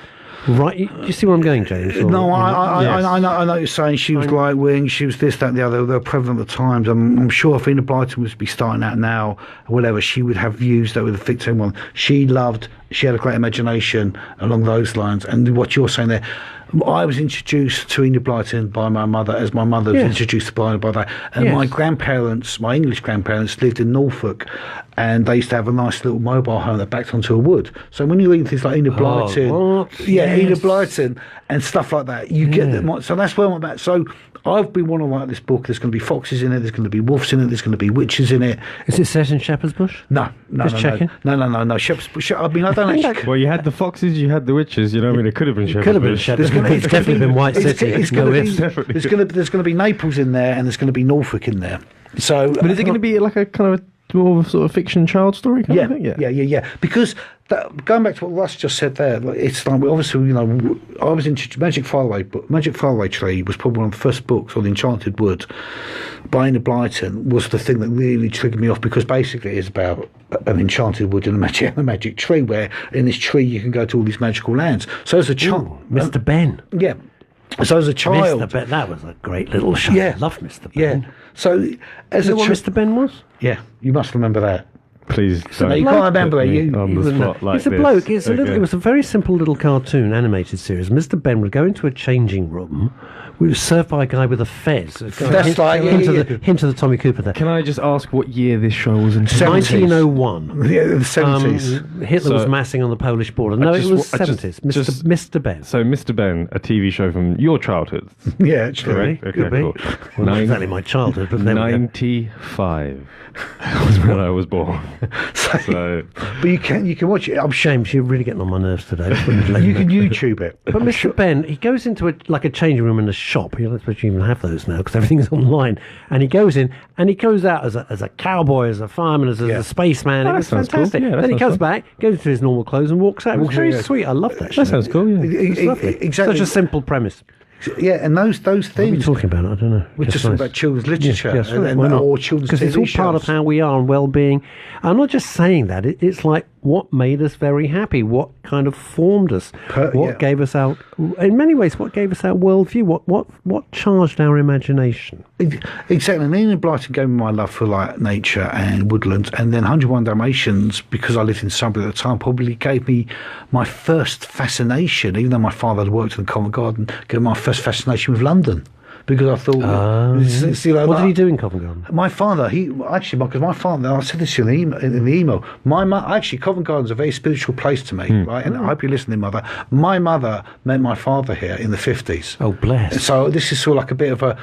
Right, you see where I'm going, James? No, I know what you're saying. She was right wing, she was this, that, and the other. They were prevalent at the times. I'm sure if Enid Blyton was to be starting out now, or whatever, she would have views that would fit anyone. She had a great imagination along those lines. And what you're saying there, I was introduced to Enid Blyton by my mother, as my mother was introduced to Blyton by that. And my grandparents, my English grandparents, lived in Norfolk, and they used to have a nice little mobile home that backed onto a wood. So when you read things like Enid Blyton, Enid Blyton and stuff like that, you get them. So that's where I'm at. So I've been wanting to write this book. There's going to be foxes in it. There's going to be wolves in it. There's going to be witches in it. Is it set in Shepherd's Bush? No. Checking? No. Shepherd's Bush. I mean, I don't actually. Well, you had the foxes, you had the witches. You know, I mean, it could have been Shepherd's Bush. Could have been Shepherd's Bush. It's definitely been White City. There's going to be Naples in there, and there's going to be Norfolk in there. So, but is it going to be like a kind of more of a sort of fiction child story kind of thing? Yeah. Because going back to what Russ just said there, it's like obviously I was into Magic Faraway Tree was probably one of the first books on the Enchanted Wood by Enid Blyton was the thing that really triggered me off, because basically it's about an enchanted wood and a magic tree, where in this tree you can go to all these magical lands. So as a child, Mr. Ben. Yeah. So as a child, Mr. Ben, that was a great little show. Yeah. I love Mr. Ben. Yeah. So as what Mr. Ben was? Yeah, you must remember that. Please don't. No, you can't remember it. On the spot like It's a this. bloke. It was a very simple little cartoon animated series. Mr. Ben would go into a changing room. We were served by a guy with a fez. That's like hint of the Tommy Cooper there. Can I just ask what year this show was in? 1901. Yeah, the 70s. Hitler was massing on the Polish border. No, it was 70s. Mr. Ben. So Mr. Ben, a TV show from your childhood. Yeah, actually. Okay, Could be. cool. Well, not exactly my childhood, but there we go. 95 was when I was born. So, but you can watch it. I'm Shame, you're really getting on my nerves today. You can YouTube it. But Mr. Ben, he goes into a changing room in a shop. You're not supposed to even have those now because everything's online. And he goes in and he goes out as a cowboy, as a fireman, as a spaceman. It was fantastic. Cool. Yeah, then he comes back, goes into his normal clothes and walks out. It was very sweet. I love that show. That sounds cool, yeah. It's lovely. Exactly. Such a simple premise. Yeah, and those What are you things. talking about? I don't know. We're just talking about children's literature Yes, why not? or children's because it's all TV part of shows. how we are and well-being. I'm not just saying that. It's like what made us very happy, what kind of formed us, gave us our, in many ways, what gave us our worldview, what charged our imagination. Exactly. And Ian Blyton gave me my love for like nature and woodlands, and then 101 Dalmatians, because I lived in Sunbury at the time, probably gave me my first fascination, even though my father had worked in the Covent Garden, gave me my first fascination with London. Because I thought, what did he do in Covent Garden? My father, because my father, I said this in the email. Covent Garden's a very spiritual place to me, right? And I hope you're listening, Mother. My mother met my father here in the 50s. Oh, bless! So this is sort of like a bit of a.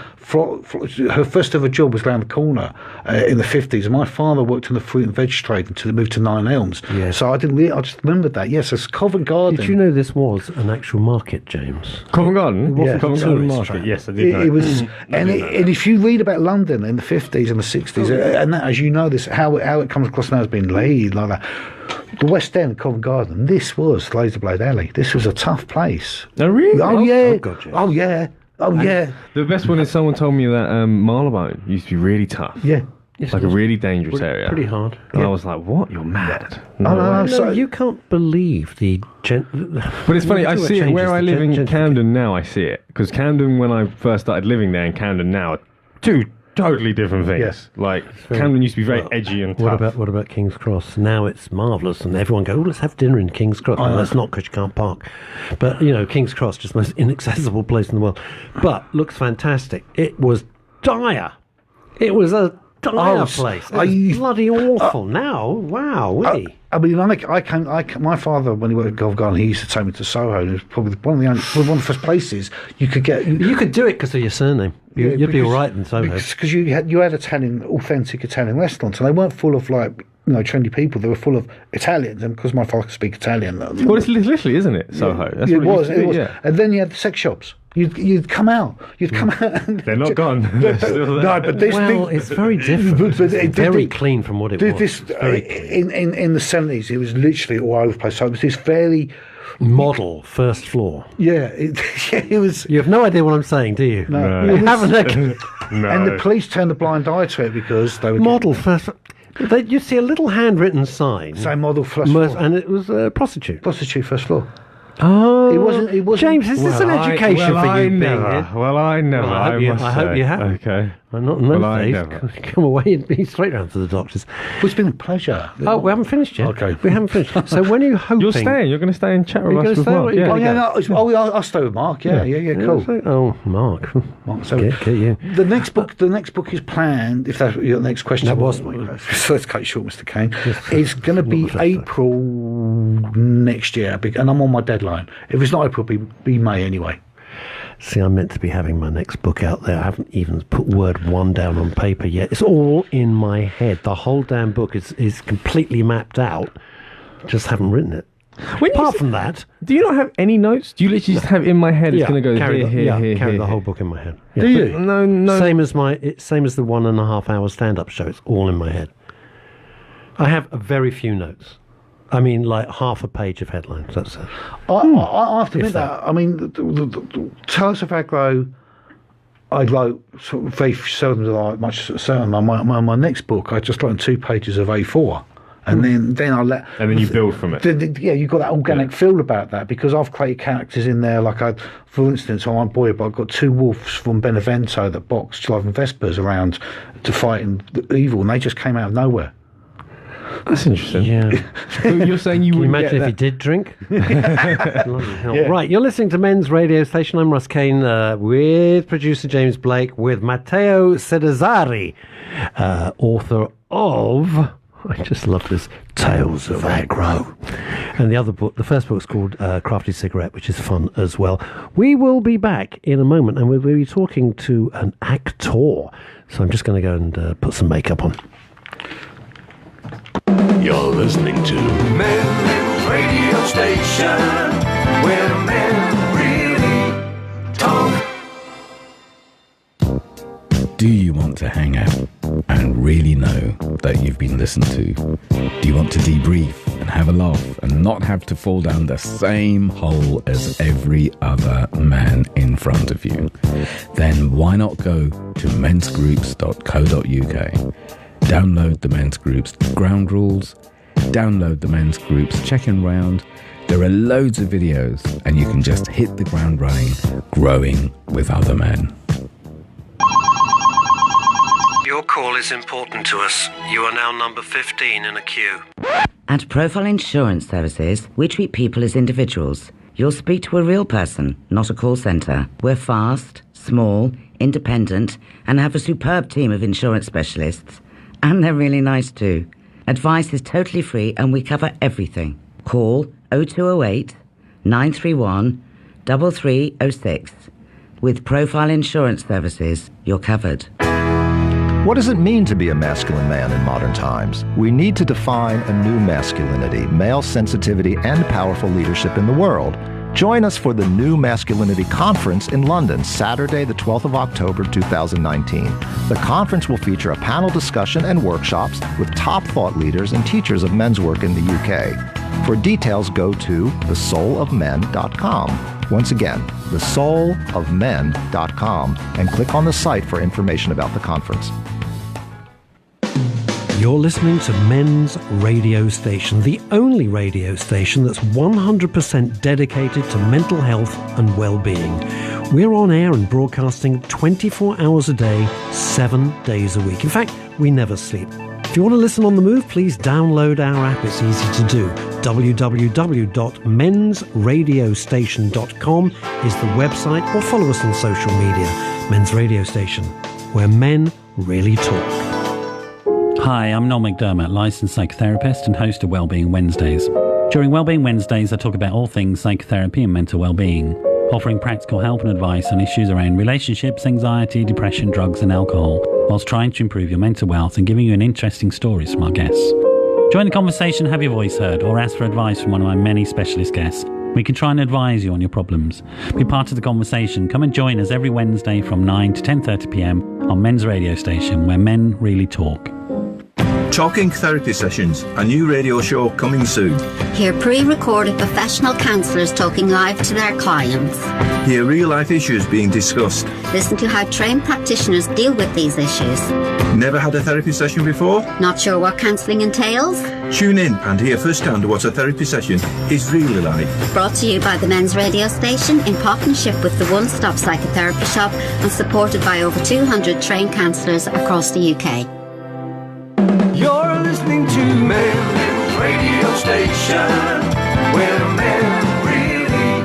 Her first ever job was around the corner in the 50s. And my father worked in the fruit and veg trade until they moved to Nine Elms. Yes. So I just remembered that. Yes, it's Covent Garden. Did you know this was an actual market, James? Covent Garden? Yeah, Covent Garden market. Yes, I did know. It was, and if you read about London in the 50s and the 60s, and that, as you know, this how it comes across now as being laid like that. The West End, Covent Garden, this was Laserblade Alley. This was a tough place. Oh, really? Oh, yeah. God, yes. Oh, yeah. Oh, yeah. The best one is someone told me that Marylebone used to be really tough. Yeah. It's like a really dangerous area. Pretty hard. And I was like, what? You're mad. No, you can't believe the... But it's funny, I see it where I live in Camden now, I see it. Because Camden, when I first started living there, and Camden now, are two totally different things. Yes. Like, Camden used to be very edgy and tough. What about King's Cross? Now it's marvellous, and everyone goes, let's have dinner in King's Cross. No, that's not because you can't park. But, King's Cross, just the most inaccessible place in the world. But looks fantastic. It was dire. It was a dire place. It's bloody awful. Now, wow. My father, when he worked at Covent Garden, he used to take me to Soho, and it was probably one of the first places you could get. You could do it because of your surname. You'd be all right in Soho. Because you had authentic Italian restaurants, and they weren't full of trendy people. They were full of Italians, and because my father could speak Italian. Well, it's literally, isn't it, Soho? That's what it was. Yeah. And then you had the sex shops. You'd come out. And they're not gone. They're still there. No, but it's very different. It's very clean from what it was. In the 70s, it was literally all over the place. So it was this very model first floor. Yeah, it was. You have no idea what I'm saying, do you? No. You haven't. No. And the police turned a blind eye to it because they were model first. You see a little handwritten sign. Say model first floor, and it was a prostitute. Prostitute first floor. Oh, it wasn't. James, is this an education for you? I never. I hope you have. Okay. I'm not in those days. Come away and be straight round to the doctors. It's been a pleasure. Oh, we haven't finished yet. Okay. We haven't finished. So when are you hoping... You're staying. You're going to stay and chat with us with Mark. I'll stay with Mark. Yeah, cool. Oh, Mark. So get you. The next book is planned, if that's your next question. That was my question. So let's cut it short, Mr. Kane. It's going to be April next year, and I'm on my deadline. If it's not April, it'll be May anyway. See, I'm meant to be having my next book out there. I haven't even put word one down on paper yet. It's all in my head. The whole damn book is completely mapped out. Just haven't written it. Apart from that... Do you not have any notes? Do you literally just have in my head it's going to go here, carry the whole book in my head. Yeah. Do you? No. Same as the 1.5 hour stand-up show. It's all in my head. I have very few notes. I mean, like half a page of headlines. That's it. I have to admit that. I mean, the Tales of Agro, I wrote sort of very seldom much certain. My next book, I just wrote 2 pages of A4. And then I let... And then you build from it. You got that organic feel about that, because I've created characters in there. Like, for instance, on Boy, I've got 2 wolves from Benevento that box driving Vespers around to fight evil, and they just came out of nowhere. That's interesting. Yeah. You're saying you wouldn't imagine if you did drink? Bloody hell. Yeah. Right, you're listening to Men's Radio Station. I'm Russ Kane with producer James Blake, with Mateo Salazar, author of... I just love this, Tales of Agro. And the first book is called Crafty Cigarette, which is fun as well. We will be back in a moment, and we'll be talking to an actor. So I'm just going to go and put some makeup on. You're listening to Men's Radio Station, where men really talk. Do you want to hang out and really know that you've been listened to? Do you want to debrief and have a laugh and not have to fall down the same hole as every other man in front of you? Then why not go to mensgroups.co.uk, download the Men's Groups ground rules, download the men's groups, check in round. There are loads of videos, and you can just hit the ground running, growing with other men. Your call is important to us. You are now number 15 in a queue. At Profile Insurance Services, we treat people as individuals. You'll speak to a real person, not a call centre. We're fast, small, independent, and have a superb team of insurance specialists. And they're really nice too. Advice is totally free and we cover everything. Call 0208 931 3306. With Profile Insurance Services, you're covered. What does it mean to be a masculine man in modern times? We need to define a new masculinity, male sensitivity, and powerful leadership in the world. Join us for the New Masculinity Conference in London, Saturday, the 12th of October, 2019. The conference will feature a panel discussion and workshops with top thought leaders and teachers of men's work in the UK. For details, go to thesoulofmen.com. Once again, thesoulofmen.com, and click on the site for information about the conference. You're listening to Men's Radio Station, the only radio station that's 100% dedicated to mental health and well-being. We're on air and broadcasting 24 hours a day, 7 days a week. In fact, we never sleep. If you want to listen on the move, please download our app. It's easy to do. www.mensradiostation.com is the website, or follow us on social media. Men's Radio Station, where men really talk. Hi, I'm Noel McDermott, licensed psychotherapist and host of Wellbeing Wednesdays. During Wellbeing Wednesdays, I talk about all things psychotherapy and mental well-being, offering practical help and advice on issues around relationships, anxiety, depression, drugs and alcohol, whilst trying to improve your mental wealth and giving you an interesting stories from our guests. Join the conversation, have your voice heard, or ask for advice from one of my many specialist guests. We can try and advise you on your problems. Be part of the conversation. Come and join us every Wednesday from 9 to 10:30 p.m. on Men's Radio Station, where men really talk. Talking Therapy Sessions, a new radio show coming soon. Hear pre-recorded professional counsellors talking live to their clients. Hear real-life issues being discussed. Listen to how trained practitioners deal with these issues. Never had a therapy session before? Not sure what counselling entails? Tune in and hear firsthand what a therapy session is really like. Brought to you by the Men's Radio Station in partnership with the One Stop Psychotherapy Shop and supported by over 200 trained counsellors across the UK. You're listening to Men's Radio Station, where men really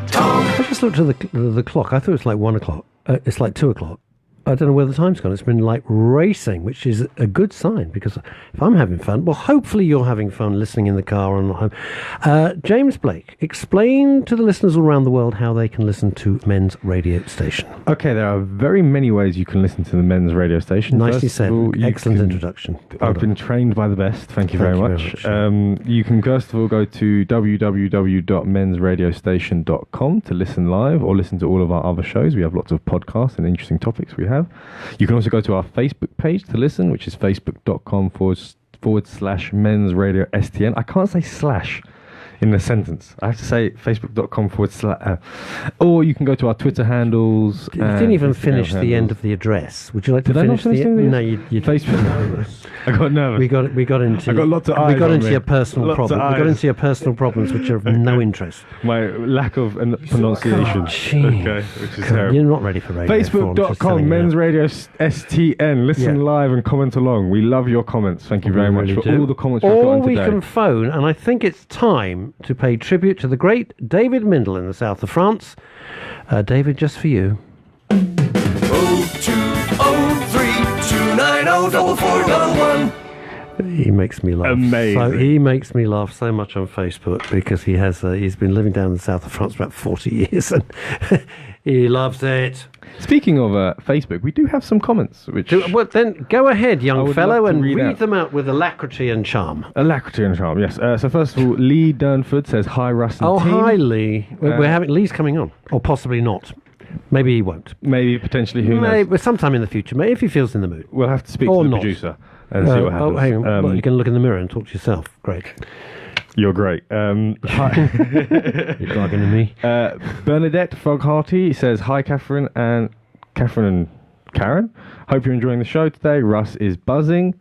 talk. I just looked at the clock. I thought it was like 1 o'clock. It's like 2 o'clock. I don't know where the time's gone. It's been like racing, which is a good sign, because if I'm having fun, well, hopefully you're having fun listening in the car or not home. James Blake, explain to the listeners all around the world how they can listen to Men's Radio Station. Okay, there are very many ways you can listen to the Men's Radio Station. Nicely said. Excellent introduction. I've been trained by the best. Thank you very much. You can first of all go to www.mensradiostation.com to listen live or listen to all of our other shows. We have lots of podcasts and interesting topics we have. You can also go to our Facebook page to listen, which is facebook.com/Men's Radio STN. I can't say slash in the sentence. I have to say facebook.com/. Or you can go to our Twitter handles. You didn't even finish the end of the address. Would you like to finish the end? No, you Facebook. I got nervous. We got into. I got lots of eyes. We got into me. your personal problems. We got into your personal problems, which are of no interest. My lack of pronunciation. Okay, which is terrible. You're not ready for radio. Facebook.com Men's Radio STN. Listen live and comment along. We love your comments. Thank you very much for all the comments we've gotten today. Or we can phone, and I think it's time to pay tribute to the great David Mindel in the south of France. David, just for you. 0203-290-4411. He makes me laugh. Amazing. He makes me laugh so much on Facebook because he's been living down in the south of France for about 40 years and he loves it. Speaking of Facebook, we do have some comments. Well, then go ahead, young fellow, and read them out with alacrity and charm. Alacrity and charm, yes. So first of all, Lee Durnford says, hi, Russ and team. Hi, Lee. Lee's coming on, or possibly not. Maybe he won't. Maybe, potentially, who knows? Sometime in the future, maybe if he feels in the mood. We'll have to speak to the producer and see what happens. Hang on. You can look in the mirror and talk to yourself. Great. You're great. You're talking to me. Bernadette Foghearty says, hi, Catherine and Karen. Hope you're enjoying the show today. Russ is buzzing.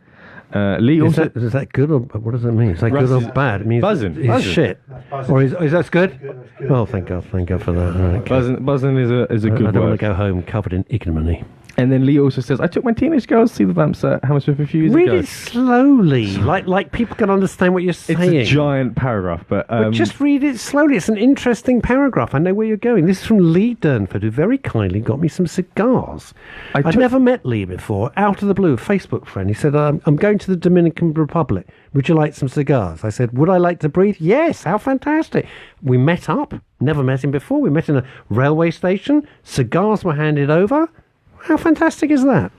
Lee also... Is that good or what does that mean? Is that Russ good or is bad? It means buzzing. He's Buzzing. shit. Or is that good? Oh, thank God for that. All right, okay. Buzzing is a I good don't want word. to go home covered in ignominy. And then Lee also says, I took my teenage girls to see the Vamps at Hammersmith a few years Read ago. it slowly, like people can understand what you're saying. It's a giant paragraph, but just read it slowly. It's an interesting paragraph. I know where you're going. This is from Lee Durnford, who very kindly got me some cigars. I'd never met Lee before. Out of the blue, Facebook friend. He said, I'm going to the Dominican Republic. Would you like some cigars? I said, would I like to breathe? Yes, how fantastic. We met up. Never met him before. We met in a railway station. Cigars were handed over. How fantastic is that?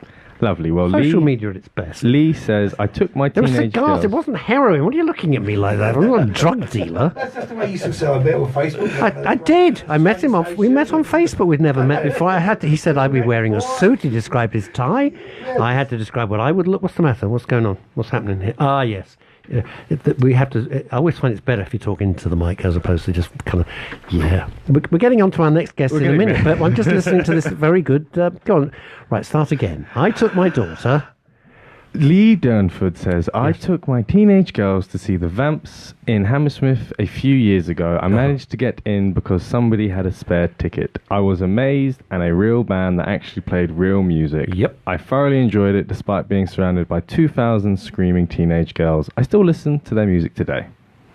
Lovely. Well, Social media at its best. Lee says, I took my There were teenage cigars. girls... It wasn't heroin. What are you looking at me like that? I'm not a drug dealer. That's just the way you used to sell a bit on Facebook. I did. I met him off. We met on Facebook. We'd never met before. He said I'd be wearing a suit. He described his tie. I had to describe what I would look. What's the matter? What's going on? What's happening here? Ah, yes. We have to. I always find it's better if you talk into the mic as opposed to just kind of. Yeah. We're getting on to our next guest in a minute, but I'm just listening to this very good. Go on. Right, start again. I took my daughter. Lee Durnford says, I took my teenage girls to see the Vamps in Hammersmith a few years ago. I managed to get in because somebody had a spare ticket. I was amazed, and a real band that actually played real music. Yep. I thoroughly enjoyed it despite being surrounded by 2,000 screaming teenage girls. I still listen to their music today.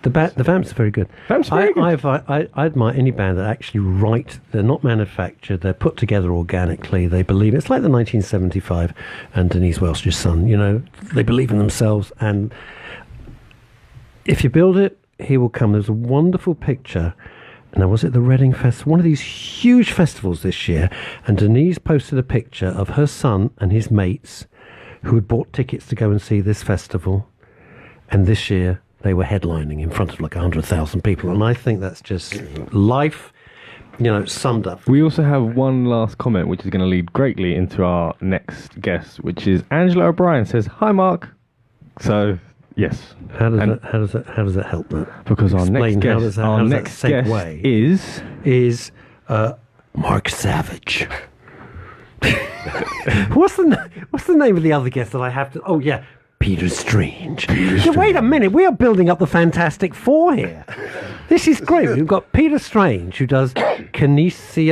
The Vamps are very good. Vamps are very good. I admire any band that actually write. They're not manufactured. They're put together organically. They believe. It's like the 1975 and Denise Welch's Son. You know, they believe in themselves. And if you build it, he will come. There's a wonderful picture. Now, was it the Reading Festival? One of these huge festivals this year. And Denise posted a picture of her son and his mates who had bought tickets to go and see this festival. And this year, they were headlining in front of like 100,000 people. And I think that's just life, summed up. We also have one last comment, which is going to lead greatly into our next guest, which is Angela O'Brien says, "Hi, Mark." So, yes. How does that help that? Because our Explain next guest is Mark Savage. What's the name of the other guest that I have to? Oh yeah, Peter Strange. Wait a minute, we are building up the Fantastic Four here. This is great. We've got Peter Strange, who does kinesiology.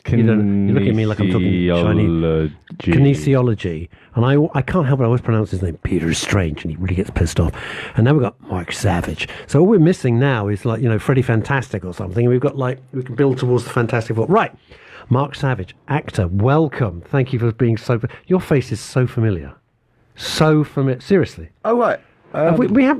You're looking at me like I'm talking Chinese. Kinesiology. And I can't help it, I always pronounce his name Peter Strange, and he really gets pissed off. And now we've got Mark Savage. So all we're missing now is Freddie Fantastic or something. And we've got we can build towards the Fantastic Four. Right. Mark Savage, actor, welcome. Thank you for being so... Your face is so familiar. So familiar. Seriously. Oh, right. We have...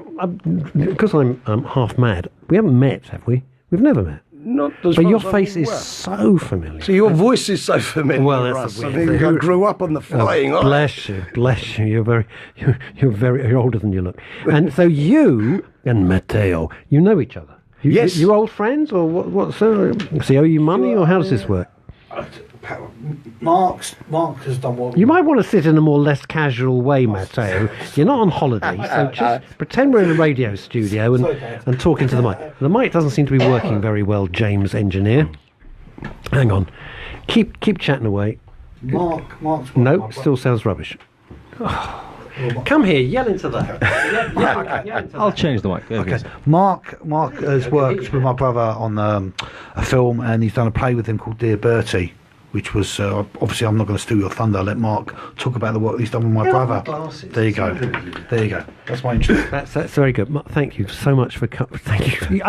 Because I'm half mad, we haven't met, have we? We've never met. Not as But your far as face I'm is aware. so familiar. So your voice is so familiar. Well, that's Russ. a I weird think thing. I grew up on the flying eye. Bless you. You're older than you look. And so you and Mateo, you know each other. Yes. You old friends, or what? So he owe you money, or how does this work? Mark has done what... You might want to sit in a more less casual way, Mateo. You're not on holiday, so just pretend we're in a radio studio and talk into the mic. The mic doesn't seem to be working very well, James Engineer. Hang on. Keep chatting away. Mark's... No, still sounds rubbish. Come here, yell into that. I'll change the mic. Okay. Mark has worked with my brother on a film, and he's done a play with him called Dear Bertie, which was obviously, I'm not going to steal your thunder. Let Mark talk about the work he's done with my brother. There you go. That's my intro. That's very good. Thank you so much for thank you.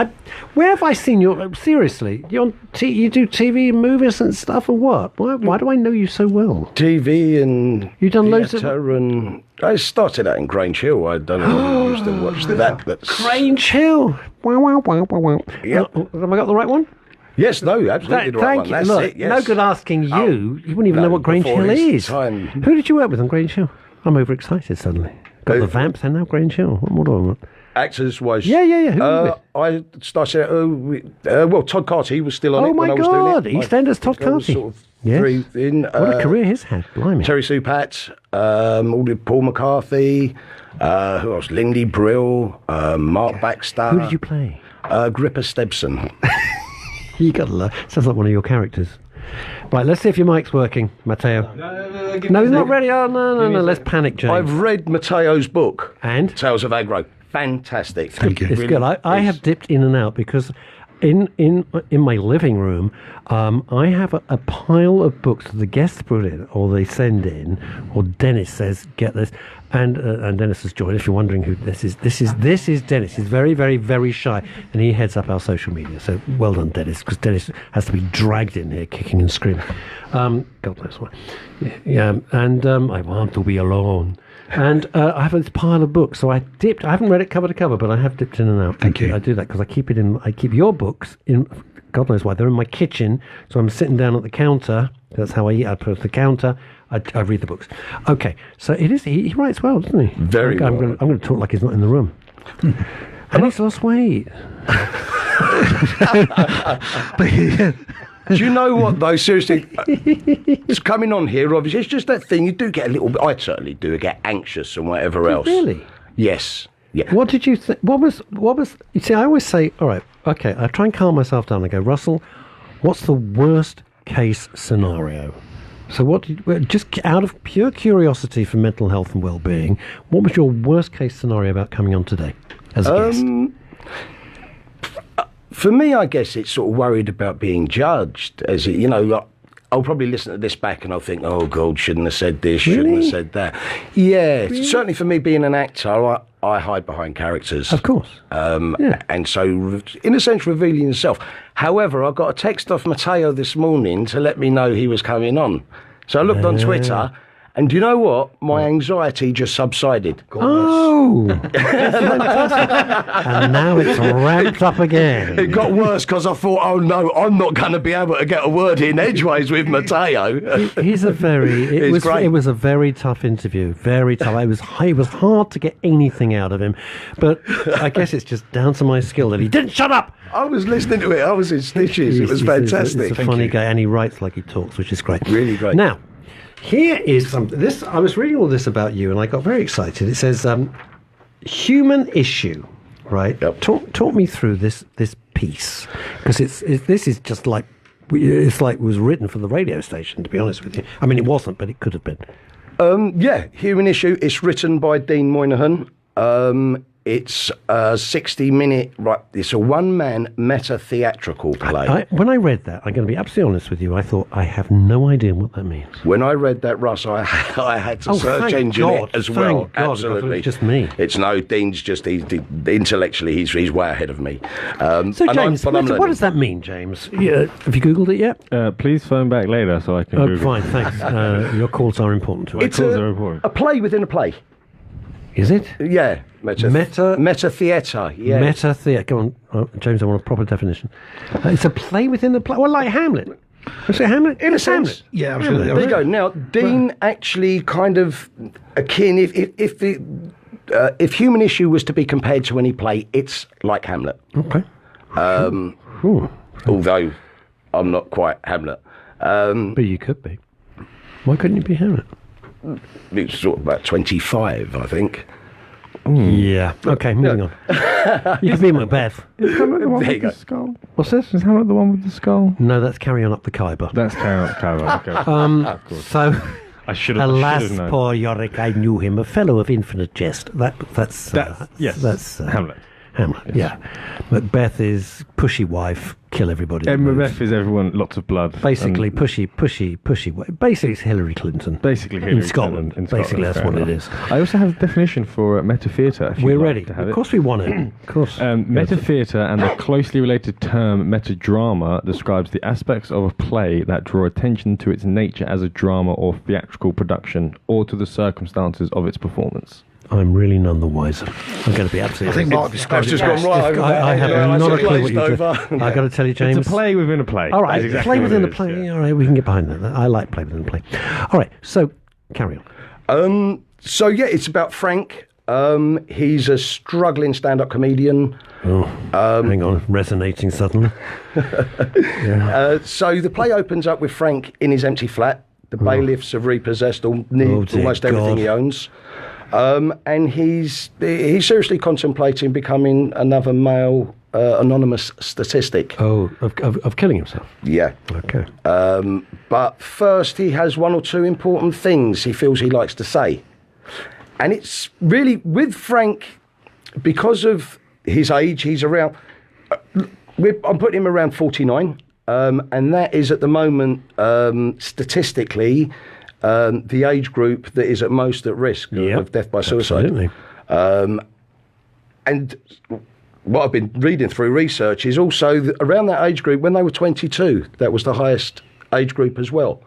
Where have I seen you? Seriously, you do TV and movies and stuff, or what? Why do I know you so well? TV and you've done loads of. And I started out in Grange Hill. I don't know whether you used to watch that. That's Grange Hill. Wow. Yep. Have I got the right one? Yes, no, absolutely the right one. That's Look, it, yes. no good asking you. You wouldn't even know what Grange Hill is. Who did you work with on Grange Hill? I'm overexcited suddenly. Got the Vamps and now Grange Hill. What do I want? Actors was... Yeah. Who were you I started... Todd Carty was still on it when I was doing it. Oh, my God. EastEnders Todd Carty. Yes. What a career he's had. Blimey. Terry Sue Pat, Paul McCarthy, who else? Lindy Brill, Mark Baxter. Who did you play? Gripper Stebson. You got to love. Sounds like one of your characters. Right, let's see if your mic's working, Mateo. No, he's not ready. Oh, no. Let's panic, James. I've read Mateo's book. And? Tales of Aggro. Fantastic. Thank you. It's good. I have dipped in and out because in my living room, I have a pile of books that the guests put in, or they send in, or Dennis says, get this. And Dennis has joined. If you're wondering who this is Dennis. He's very, very, very shy, and he heads up our social media. So well done, Dennis, because Dennis has to be dragged in here, kicking and screaming. God knows why. Yeah. And I want to be alone. And I have this pile of books, so I dipped. I haven't read it cover to cover, but I have dipped in and out. Thank you. I do that because I keep it in. I keep your books in. God knows why. They're in my kitchen, so I'm sitting down at the counter. That's how I eat. I put it at the counter. I read the books. Okay, so it is. He writes well, doesn't he? Very well. I'm going to talk like he's not in the room. And he's lost weight. Do you know what, though? Seriously, it's coming on here, obviously. It's just that thing. You do get a little bit... I certainly do get anxious and whatever else. Really? Yes. Yeah. What did you think? What was... You see, I always say, all right, okay, I try and calm myself down. I go, Russell, what's the worst case scenario? So just out of pure curiosity for mental health and well-being, what was your worst case scenario about coming on today as a guest? For me, I guess it's sort of worried about being judged. I'll probably listen to this back and I'll think, oh, God, shouldn't have said this, shouldn't have said that. Yeah, really? Certainly for me being an actor, I hide behind characters. Of course. And so, in a sense, revealing yourself. However, I got a text off Mateo this morning to let me know he was coming on. So I looked on Twitter, and do you know what? My anxiety just subsided. Oh! And now it's ramped up again. It got worse because I thought, oh no, I'm not going to be able to get a word in edgeways with Mateo. It was a very tough interview. Very tough. It was hard to get anything out of him. But I guess it's just down to my skill that he didn't shut up. I was listening to it. I was in stitches. It was fantastic. He's a funny guy, and he writes like he talks, which is great. Really great. Now, here is something. I was reading all this about you, and I got very excited. It says, "Human issue," right? Yep. Talk me through this piece, because this is just like it's like it was written for the radio station. To be honest with you, I mean it wasn't, but it could have been. Human issue. It's written by Dean Moynihan. It's a 60-minute, right, it's a one-man meta-theatrical play. When I read that, I'm going to be absolutely honest with you, I thought, I have no idea what that means. When I read that, Russ, I had to search engine it as well. God, absolutely. It's just me. It's no, Dean's just, intellectually, he's way ahead of me. So, James, what does that mean, James? Yeah, have you Googled it yet? Please phone back later so I can Google. Fine, thanks. Your calls are important to us. It's a play within a play. Is it? Yeah. Meta-theatre, yeah. Meta-theatre. Go on, James, I want a proper definition. It's a play within the play. Well, like Hamlet. Is it Hamlet? In a sense. Yeah, absolutely. There you go. Now, Dean actually kind of akin, if Human Issue was to be compared to any play, it's like Hamlet. Okay. Although I'm not quite Hamlet. But you could be. Why couldn't you be Hamlet? It's sort of about 25, I think. Yeah. Okay, moving on. You could be Macbeth. Is Hamlet the one with the skull? What's this? Is Hamlet the one with the skull? No, that's Carry On Up the Khyber. That's Carry On Up the Khyber, okay. Of course. So... I should have known. Poor Yorick, I knew him, a fellow of infinite jest. That's Hamlet. Hamlet, yeah. Macbeth is pushy wife, kill everybody. And Macbeth is everyone, lots of blood. Basically, pushy. Basically, it's Hillary Clinton. Basically, Hillary in Scotland. Clinton. Basically, that's what it is. I also have a definition for meta-theatre. We're ready. Of course we want it. Of course. Meta-theatre and the closely related term meta-drama describes the aspects of a play that draw attention to its nature as a drama or theatrical production, or to the circumstances of its performance. I'm really none the wiser. I'm going to be absolutely... I think Mark described it. I have not a clue what you said. I've got to tell you, James. It's a play within a play. All right, exactly play within a play. Yeah. All right, we can get behind that. I like play within a play. All right, so carry on. So, yeah, it's about Frank. He's a struggling stand-up comedian. Hang on, resonating suddenly. So the play opens up with Frank in his empty flat. The bailiffs have repossessed almost everything he owns. And he's seriously contemplating becoming another male anonymous statistic. Oh, of killing himself? Yeah. Okay. But first, he has one or two important things he feels he likes to say. And it's really, with Frank, because of his age, he's around... I'm putting him around 49. And that is, at the moment, statistically, the age group that is at most at risk of death by suicide. Absolutely. And what I've been reading through research is also around that age group, when they were 22, that was the highest age group as well.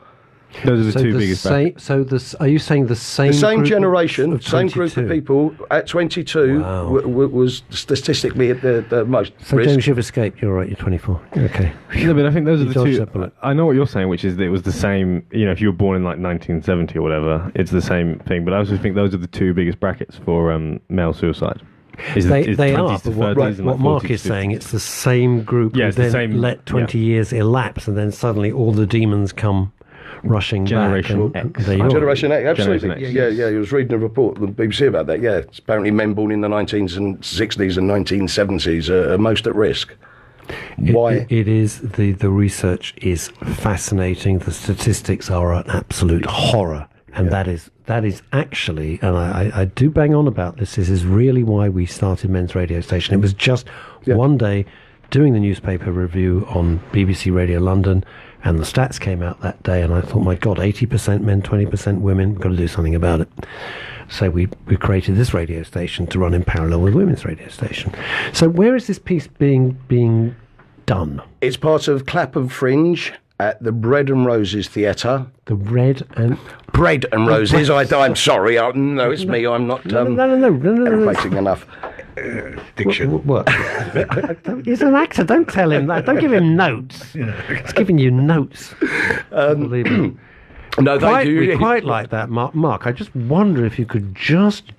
Those are the two biggest. Are you saying the same group generation, of same group of people at 22 was statistically at the most So risk. James, you've escaped. You're right. You're 24. Okay. No, but I think those are You the dodged two. that bullet. I know what you're saying, which is that it was the same. You know, if you were born in like 1970 or whatever, it's the same thing. But I also think those are the two biggest brackets for male suicide. They are. To But 30s and what like Mark 40s is to saying, it's the same group. Yeah, who it's the then same- let 20 years elapse, and then suddenly all the demons come rushing Generation back. X. There you are. Generation X, absolutely. Generation X. Yeah. He was reading a report on the BBC about that. Yeah, it's apparently men born in the 1960s and 1970s are most at risk. Why? It is the research is fascinating. The statistics are an absolute horror, and that is actually, and I do bang on about this. This is really why we started Men's Radio Station. It was just one day doing the newspaper review on BBC Radio London, and the stats came out that day, and I thought, my God, 80% men, 20% women. We've got to do something about it. So we created this radio station to run in parallel with Women's Radio Station. So where is this piece being done? It's part of Clapham Fringe at the Bread and Roses Theatre. The Bread and Roses. I'm sorry. No, it's me. I'm not No. elevating enough. Diction. What? He's an actor. Don't tell him that. Don't give him notes. He's giving you notes. Unbelievable. No, thank you. We quite like that, Mark. I just wonder if you could just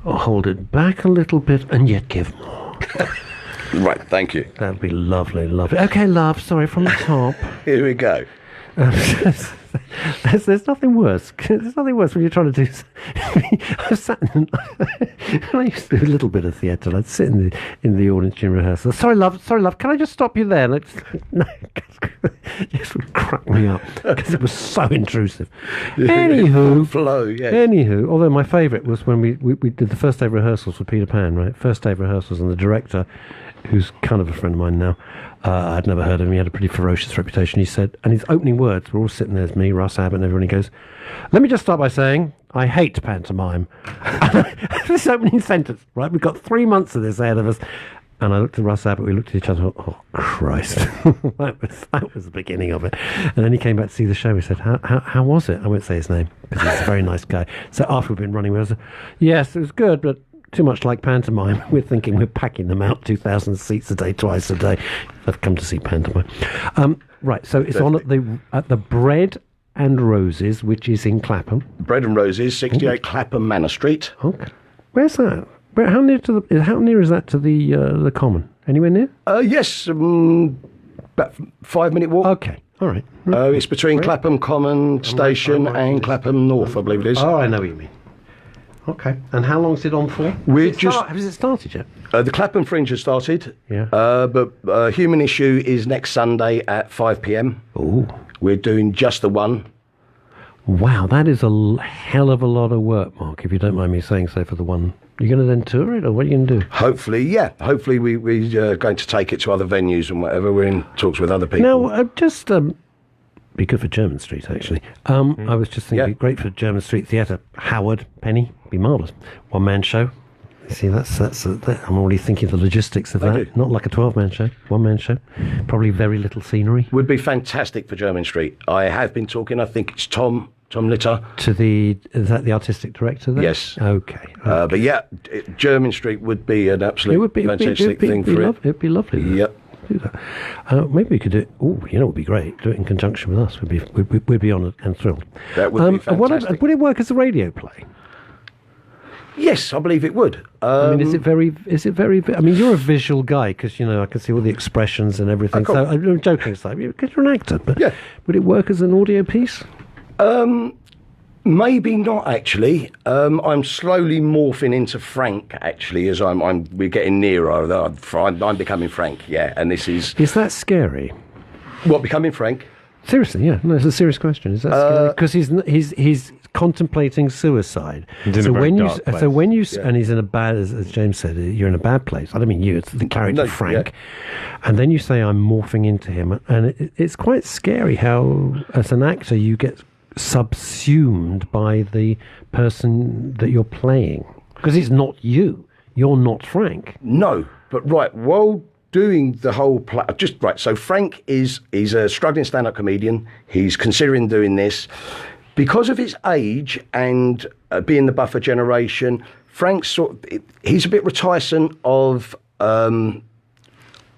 hold it back a little bit and yet give more. Right, thank you. That'd be lovely. Okay, love. Sorry, from the top. Here we go. There's nothing worse. There's nothing worse when you're trying to do. I've sat in, I used to do a little bit of theatre. I'd sit in the audience during rehearsal. Sorry, love. Can I just stop you there? And it just would crack me up because it was so intrusive. Anywho, although my favourite was when we did the first day of rehearsals for Peter Pan. Right, first day of rehearsals, and the director, who's kind of a friend of mine now. I'd never heard of him. He had a pretty ferocious reputation. He said, and his opening words, we're all sitting there, there's me, Russ Abbott, and everyone. He goes, "Let me just start by saying, I hate pantomime." This opening sentence, right? We've got 3 months of this ahead of us. And I looked at Russ Abbott, we looked at each other, and thought, oh, Christ. that was the beginning of it. And then he came back to see the show. He said, how was it? I won't say his name, because he's a very nice guy. So after we've been running, we said, yes, it was good, but too much like pantomime. We're thinking we're packing them out 2,000 seats a day, twice a day. I've come to see pantomime. Right, so it's on at the Bread and Roses, which is in Clapham. Bread and Roses, 68 Clapham Manor Street. Okay. Where's that? How near is that to the Common? Anywhere near? Yes, about 5-minute walk. Okay, all right. It's between Clapham Common Station and Clapham North, I believe it is. Oh, I know what you mean. Okay, and how long's it on for? Has it started yet? The Clapham Fringe has started. Yeah. But Human Issue is next Sunday at 5 p.m. Ooh. We're doing just the one. Wow, that is a hell of a lot of work, Mark, if you don't mind me saying so, for the one. You're going to then tour it, or what are you going to do? Hopefully, yeah. Hopefully we're going to take it to other venues and whatever. We're in talks with other people. Now, just... be good for German Street, actually. I was just thinking, great for German Street Theatre. Howard, Penny, be marvellous. One-man show. You see, I'm already thinking the logistics of that. Not like a 12-man show, one-man show. Probably very little scenery. Would be fantastic for German Street. I have been talking, I think it's Tom Litter. Is that the artistic director there? Yes. Okay. But yeah, German Street would be an absolute fantastic thing for it. It'd be lovely. Yep. Do that. Maybe we could do it. Oh, you know, it would be great. Do it in conjunction with us. We'd be honoured and thrilled. That would be fantastic. Would it work as a radio play? Yes, I believe it would. I mean, is it very? I mean, you're a visual guy because I can see all the expressions and everything. Cool. So I'm joking aside, because you're an actor. But would it work as an audio piece? Maybe not, actually. I'm slowly morphing into Frank, actually, as we're getting nearer. I'm becoming Frank, yeah. And this is... Is that scary? What, becoming Frank? Seriously, yeah. No, it's a serious question. Is that scary? Because he's contemplating suicide. So when you and he's in a bad, as James said, you're in a bad place. I don't mean you, it's the character Frank. Yeah. And then you say, I'm morphing into him. And it's quite scary how, as an actor, you get subsumed by the person that you're playing. Because it's not you. You're not Frank. No, but while doing the whole play, so Frank is a struggling stand-up comedian. He's considering doing this. Because of his age and being the buffer generation, Frank's he's a bit reticent of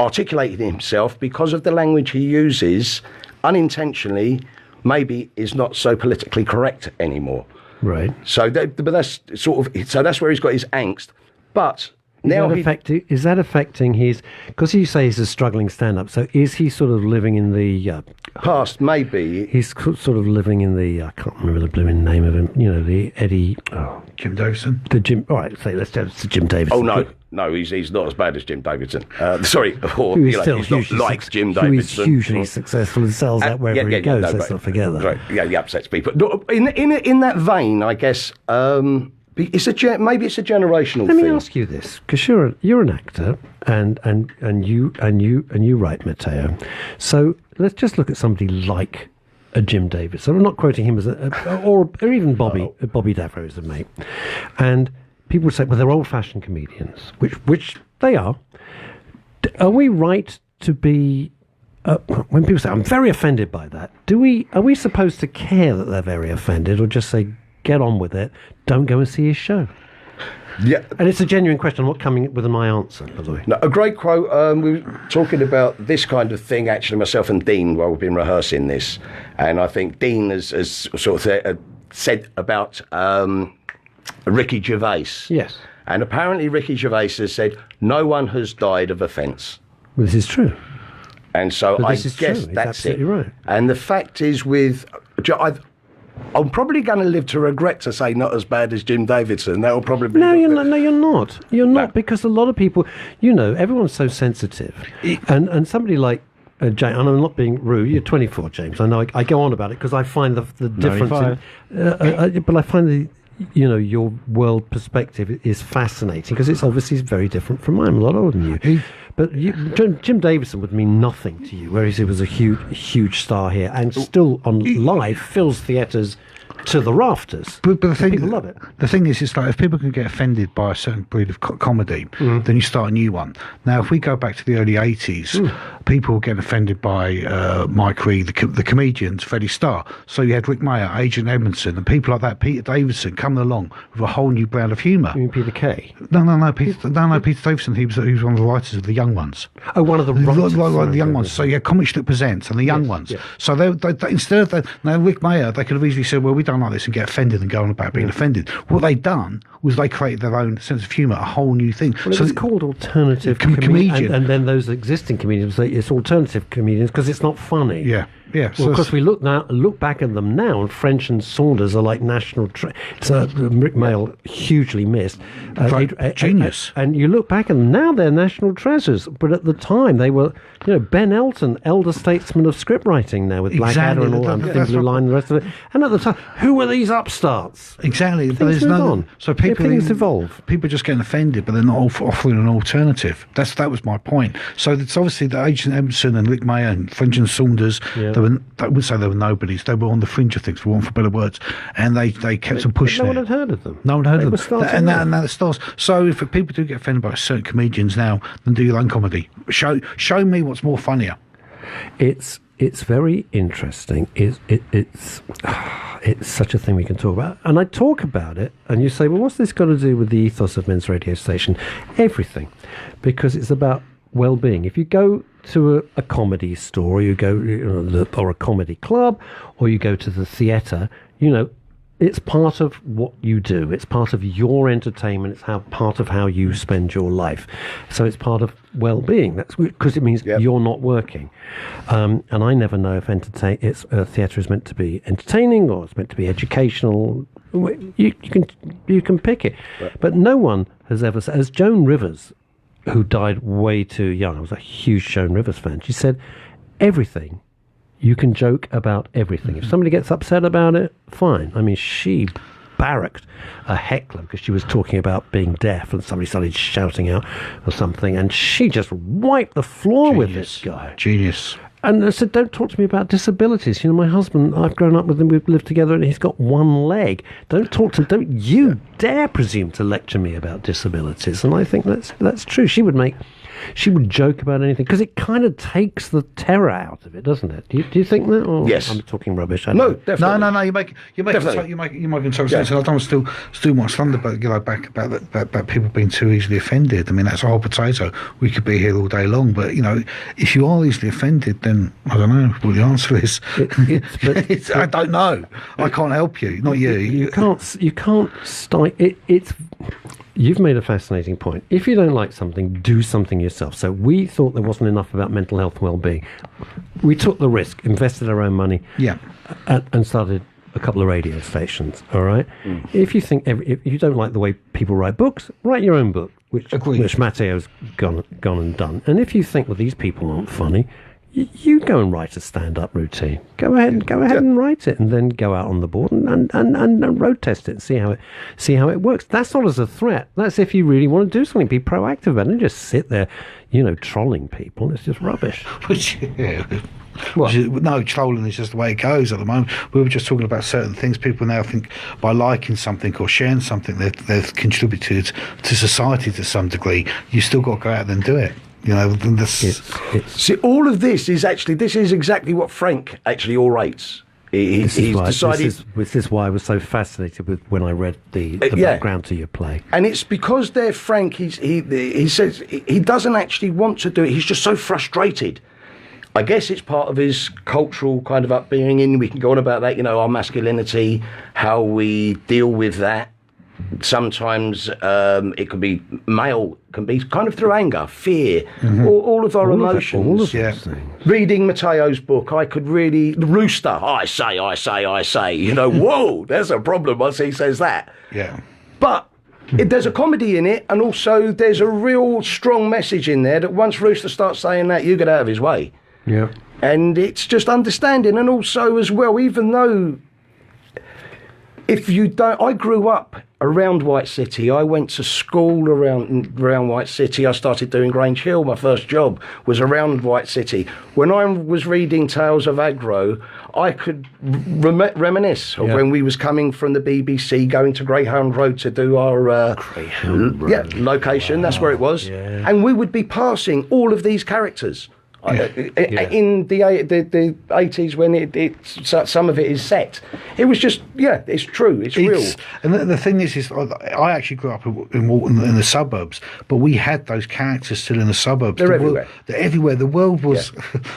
articulating himself because of the language he uses, unintentionally, maybe is not so politically correct anymore. Right. So, but that's that's where he's got his angst. But now is that affecting his? Because you say he's a struggling stand-up. So is he sort of living in the past? Maybe he's sort of living in the. I can't remember the blooming name of him. You know, the Eddie. Jim Davidson. The Jim. All right, say let's go to Jim Davidson. Oh no, he's not as bad as Jim Davidson. Sorry, or he's not like Jim Davidson. Who is hugely successful and sells out wherever he goes. Let's not forget that. Right. Yeah, he upsets people. In that vein, I guess. Maybe it's a generational thing. Let me ask you this, because you're an actor, and you write, Mateo. So let's just look at somebody like a Jim Davidson. I'm not quoting him as or even Bobby Davro is a mate. And people would say, well, they're old-fashioned comedians, which they are. Are we right to be? When people say, I'm very offended by that, are we supposed to care that they're very offended, or just say, get on with it, don't go and see his show? Yeah. And it's a genuine question. I'm not coming with my answer, by the way. No, a great quote. We were talking about this kind of thing, actually, myself and Dean, while we've been rehearsing this. And I think Dean has sort of said about Ricky Gervais. Yes. And apparently Ricky Gervais has said, no one has died of offence. Well, this is true. And so I guess that's it. Right. And the fact is I'm probably going to live to regret to say not as bad as Jim Davidson. That will probably be... No, you're not. You're not, because a lot of people, everyone's so sensitive. And somebody like James, and I'm not being rude, you're 24, James. I know I go on about it because I find the difference. But I find your world perspective is fascinating because it's obviously very different from mine. I'm a lot older than you. But Jim Davidson would mean nothing to you, whereas he was a huge star here and still on live fills theatres to the rafters. But the thing, people love it. The thing is, it's like if people can get offended by a certain breed of comedy, then you start a new one. Now, if we go back to the early 80s, people get offended by Mike Reid, the comedians, Freddie Starr. So you had Rick Mayer, Adrian Edmondson, and people like that, Peter Davison, coming along with a whole new brand of humour. You mean Peter Kay? No, Peter Davison. He was one of the writers of The Young Ones. Oh, one of the writers. Like the Young Ones. So you had Comic Strip Presents and The Young Ones. Yeah. So they instead of that, now Rick Mayer, they could have easily said, well, we don't like this, and get offended and go on about being offended. What they done was they created their own sense of humour, a whole new thing. Well, so it's called alternative comedian. And then those existing comedians say it's alternative comedians because it's not funny. Yeah. Well, of course, we look back at them now, and French and Saunders are like national. Rick Mail hugely missed. Genius. And you look back at them now; they're national treasures. But at the time, they were, Ben Elton, elder statesman of scriptwriting now with Blackadder and all that, Thin Blue Line and the rest of it. And at the time, who were these upstarts? Exactly. But there's on. So things evolve. People are just getting offended, but they're not offering an alternative. That was my point. So it's obviously that Adrian Edmondson and Rick Mayer and French and Saunders. Yeah. I would say they were nobodies. They were on the fringe of things, for want of better words, and they kept on pushing. No one had heard of them. No one heard of them. And now it starts. So if people do get offended by certain comedians now, then do your own comedy. Show me what's more funnier. It's very interesting. It's such a thing we can talk about, and I talk about it, and you say, well, what's this got to do with the ethos of Men's Radio Station? Everything, because it's about well-being. If you go to a comedy store, or you go or a comedy club, or you go to the theatre, it's part of what you do. It's part of your entertainment. It's part of how you spend your life. So it's part of well-being. That's because it means you're not working. And I never know if theatre is meant to be entertaining or it's meant to be educational. You can pick it. Right. But no one has ever said, as Joan Rivers, who died way too young, I was a huge Joan Rivers fan, she said, everything, you can joke about everything. If somebody gets upset about it, fine. I mean, she barracked a heckler because she was talking about being deaf and somebody started shouting out or something, and she just wiped the floor with this guy. Genius. And I said, don't talk to me about disabilities. You know, my husband, I've grown up with him, we've lived together, and he's got one leg. Don't talk to him. Don't you dare presume to lecture me about disabilities. And I think that's true. She would joke about anything because it kind of takes the terror out of it, doesn't it? Do you think that? Or yes. I'm talking rubbish. No, definitely. No. You're making total sense. And I don't want to steal much thunder, but back about people being too easily offended. I mean, that's a whole potato. We could be here all day long, but if you are easily offended, then I don't know what the answer is. I don't know. I can't help you. Not you. You can't start. You've made a fascinating point. If you don't like something, do something yourself. So we thought there wasn't enough about mental health and well-being. We took the risk, invested our own money, and started a couple of radio stations. All right. If you think if you don't like the way people write books, write your own book, which Mateo's gone and done. And if you think, well, these people aren't funny, you go and write a stand-up routine. Go ahead and write it, and then go out on the board and road test it and see how it works. That's not as a threat. That's if you really want to do something. Be proactive about it. Don't just sit there, trolling people. It's just rubbish. No, trolling is just the way it goes at the moment. We were just talking about certain things. People now think by liking something or sharing something, they've contributed to society to some degree. You still got to go out there and do it. See, all of this is exactly what Frank actually orates. This is why I was so fascinated with when I read the background to your play. And it's because they're Frank. He says he doesn't actually want to do it. He's just so frustrated. I guess it's part of his cultural kind of upbringing. We can go on about that, our masculinity, how we deal with that. Sometimes it could be kind of through anger, fear, all of our emotions. Reading Mateo's book, I could really rooster. I say. Whoa, there's a problem once he says that. Yeah, but there's a comedy in it, and also there's a real strong message in there that once Rooster starts saying that, you get out of his way. Yeah, and it's just understanding, and also as well, even though. If you don't, I grew up around White City. I went to school around White City. I started doing Grange Hill. My first job was around White City. When I was reading Tales of Aggro, I could reminisce of when we was coming from the BBC, going to Greyhound Road to do our location. Wow. That's where it was, and we would be passing all of these characters. In the 80s when some of it is set. It was just, it's true, it's real. And the thing is I actually grew up in Walton in the suburbs, but we had those characters still in the suburbs. They're everywhere. They're everywhere. The world was,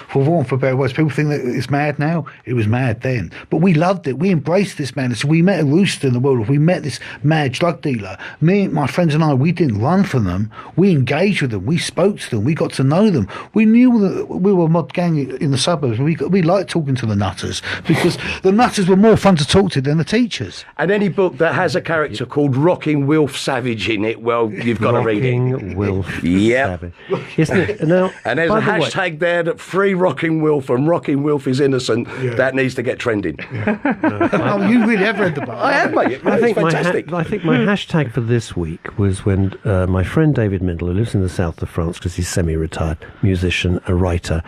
for want of better words, people think that it's mad now. It was mad then. But we loved it. We embraced this madness. We met a rooster in the world. We met this mad drug dealer. Me, my friends and I, we didn't run from them. We engaged with them. We spoke to them. We got to know them. We knew that we were a mod gang in the suburbs. We liked talking to the nutters because the nutters were more fun to talk to than the teachers. And any book that has a character called Rocking Wilf Savage in it, well, you've got to read it. Rocking Wilf Savage. Isn't it? Now, and there's a hashtag there that free Rocking Wilf and Rocking Wilf is innocent. That needs to get trending. You really have read the book. I have, mate. It's fantastic. I think my hashtag for this week was when my friend David Mindel, who lives in the south of France because he's semi-retired musician, a writer,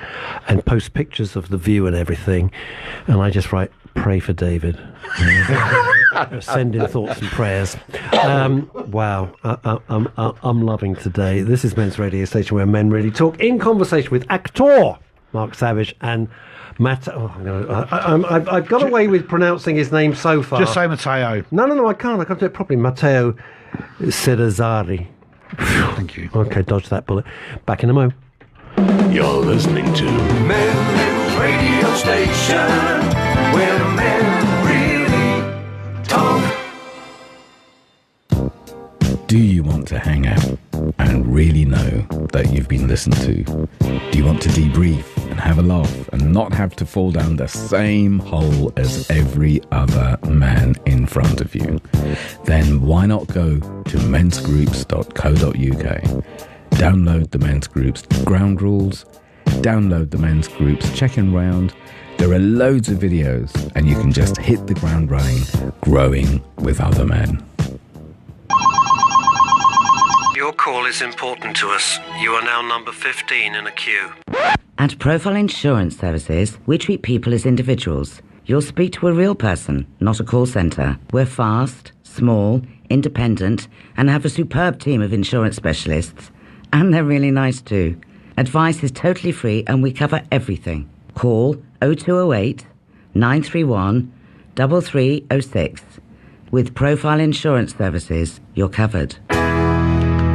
and posts pictures of the view and everything, and I just write, pray for David. Send in thoughts and prayers. Wow, I'm loving today. This is Men's Radio Station, where men really talk, in conversation with actor Mark Savage and Mateo. I've got away with pronouncing his name so far. Just say Mateo. No, I can't do it properly. Mateo Salazar. Thank you. Okay, dodge that bullet. Back in a mo. You're listening to Men's Radio Station, where men really talk. Do you want to hang out and really know that you've been listened to? Do you want to debrief and have a laugh and not have to fall down the same hole as every other man in front of you? Then why not go to mensgroups.co.uk, download the Men's Groups ground rules, download the Men's Groups check-in round. There are loads of videos and you can just hit the ground running, growing with other men. Your call is important to us. You are now number 15 in a queue. At Profile Insurance Services, we treat people as individuals. You'll speak to a real person, not a call centre. We're fast, small, independent, and have a superb team of insurance specialists. And they're really nice too. Advice is totally free and we cover everything. Call 0208 931 3306. With Profile Insurance Services, you're covered.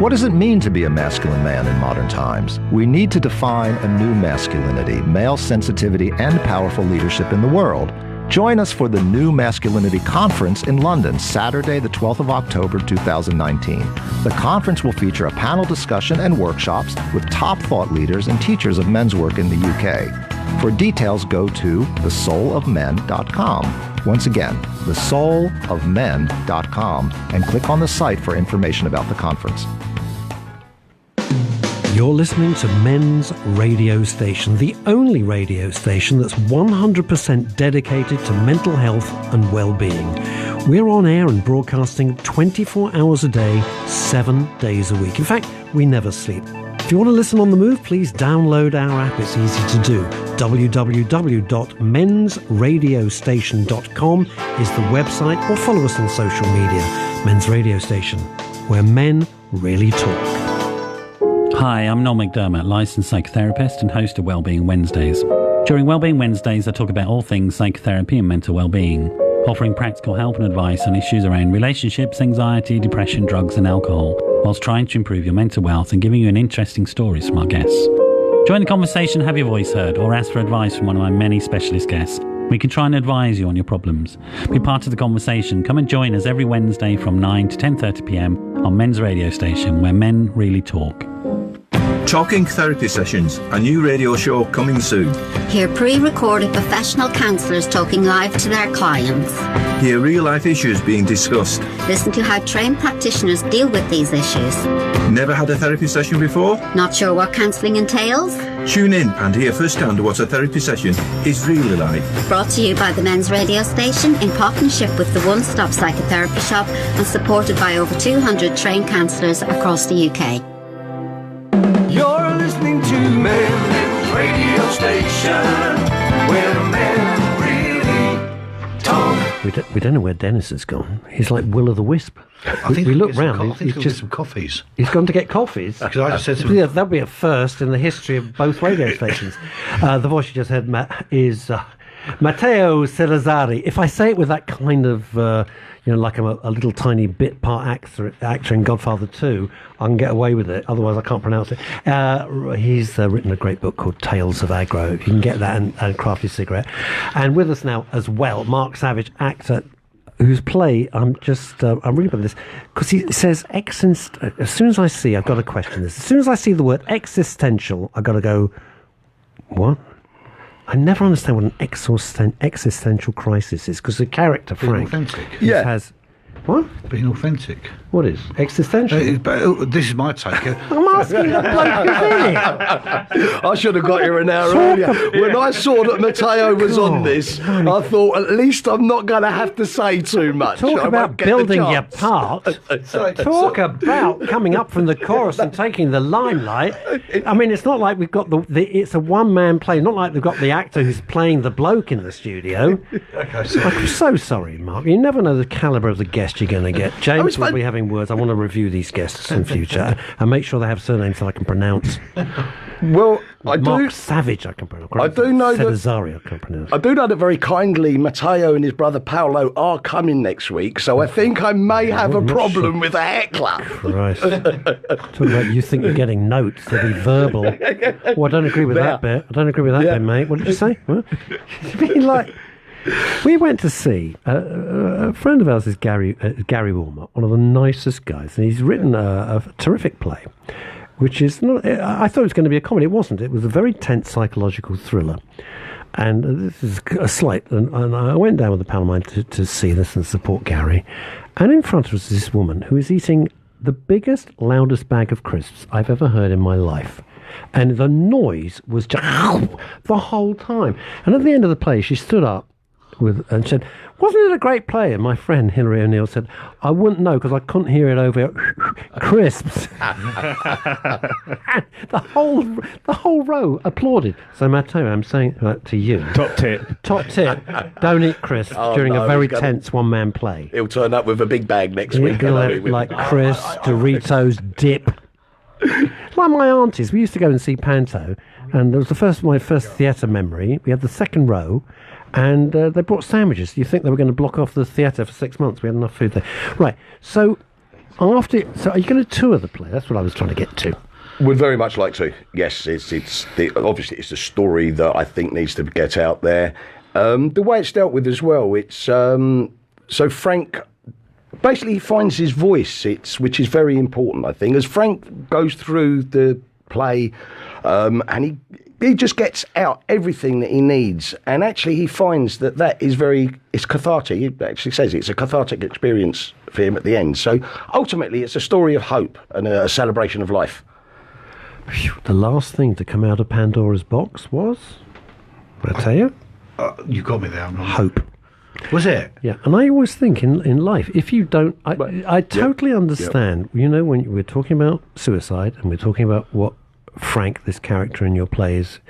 What does it mean to be a masculine man in modern times? We need to define a new masculinity, male sensitivity, and powerful leadership in the world. Join us for the New Masculinity Conference in London, Saturday, the 12th of October, 2019. The conference will feature a panel discussion and workshops with top thought leaders and teachers of men's work in the UK. For details, go to thesoulofmen.com. Once again, thesoulofmen.com, and click on the site for information about the conference. You're listening to Men's Radio Station, the only radio station that's 100% dedicated to mental health and well-being. We're on air and broadcasting 24 hours a day, 7 days a week. In fact, we never sleep. If you want to listen on the move, please download our app. It's easy to do. www.mensradiostation.com is the website, or follow us on social media. Men's Radio Station, where men really talk. Hi, I'm Noel McDermott, licensed psychotherapist and host of Wellbeing Wednesdays. During Wellbeing Wednesdays, I talk about all things psychotherapy and mental well-being, offering practical help and advice on issues around relationships, anxiety, depression, drugs and alcohol, whilst trying to improve your mental health and giving you an interesting stories from our guests. Join the conversation, have your voice heard, or ask for advice from one of my many specialist guests. We can try and advise you on your problems. Be part of the conversation. Come and join us every Wednesday from 9 to 10:30pm on Men's Radio Station, where men really talk. Talking Therapy Sessions, a new radio show coming soon. Hear pre-recorded professional counsellors talking live to their clients. Hear real-life issues being discussed. Listen to how trained practitioners deal with these issues. Never had a therapy session before? Not sure what counselling entails? Tune in and hear firsthand what a therapy session is really like. Brought to you by the Men's Radio Station in partnership with the One Stop Psychotherapy Shop and supported by over 200 trained counsellors across the UK. You're listening to Men's Radio Station, where men really talk. We don't know where Dennis has gone. He's like Will o' the Wisp. I think we look round. I think he'll get some coffees. He's gone to get coffees. Because I just said to him, Yeah, that'll be a first in the history of both radio stations. The voice you just heard is Mateo Salazar. If I say it with that kind of, like I'm a little tiny bit part actor in Godfather 2, I can get away with it. Otherwise, I can't pronounce it. He's written a great book called Tales of Aggro. You can get that and craft your cigarette. And with us now as well, Mark Savage, actor, whose play, I'm reading about this, because he says, as soon as I see, I've got to question this. As soon as I see the word existential, I've got to go, what? I never understand what an existential crisis is, because the character, Frank, has... What? Being authentic. What is? Existential? This is my take. I'm asking the bloke who's in it. I should have got here an hour earlier. When I saw that Mateo was on this, I thought, at least I'm not going to have to say too much. Talk about building your part. Talk about coming up from the chorus and taking the limelight. I mean, it's not like we've got it's a one-man play. Not like they've got the actor who's playing the bloke in the studio. I'm so sorry, Mark. You never know the calibre of the guest you're going to get. James will be having words. I want to review these guests in future and make sure they have surnames that I can pronounce. Well, Mark Savage, I can pronounce. I do know Salazar, I can pronounce. I do know that very kindly Mateo and his brother Paolo are coming next week, so I think I may have a problem with a heckler. Christ. Talking about you think you're getting notes, they'll be verbal. Well, I don't agree with that bit. I don't agree with that bit, mate. What did you say? What? You mean like... We went to see a friend of ours is Gary Wilmot, one of the nicest guys, and he's written a terrific play, which is not. I thought it was going to be a comedy. It wasn't. It was a very tense psychological thriller. And this is a slight. And I went down with a pal of mine to see this and support Gary. And in front of us is this woman who is eating the biggest, loudest bag of crisps I've ever heard in my life. And the noise was just the whole time. And at the end of the play, she stood up and said, "Wasn't it a great play?" And my friend Hilary O'Neill said, "I wouldn't know because I couldn't hear it over crisps." the whole row applauded. So Mateo, I'm saying to you, top tip, don't eat crisps during a very tense one-man play. He'll turn up with a big bag next week. He'll have like crisps, Doritos, dip. Like my aunties, we used to go and see Panto, and it was my first theatre memory. We had the second row, and they brought sandwiches. You think they were going to block off the theatre for 6 months? We had enough food there. Right. So are you going to tour the play? That's what I was trying to get to. Would very much like to. Yes, obviously it's a story that I think needs to get out there. The way it's dealt with as well. It's so Frank. Basically, he finds his voice, which is very important, I think. As Frank goes through the play, and he just gets out everything that he needs, and actually he finds that is it's cathartic. He actually says it's a cathartic experience for him at the end. So ultimately, it's a story of hope and a celebration of life. The last thing to come out of Pandora's box was, Mateo? You got me there. Hope. Was it? Yeah, and I always think in life, if you don't... I totally understand, you know, when we're talking about suicide and we're talking about what Frank, this character in your play, is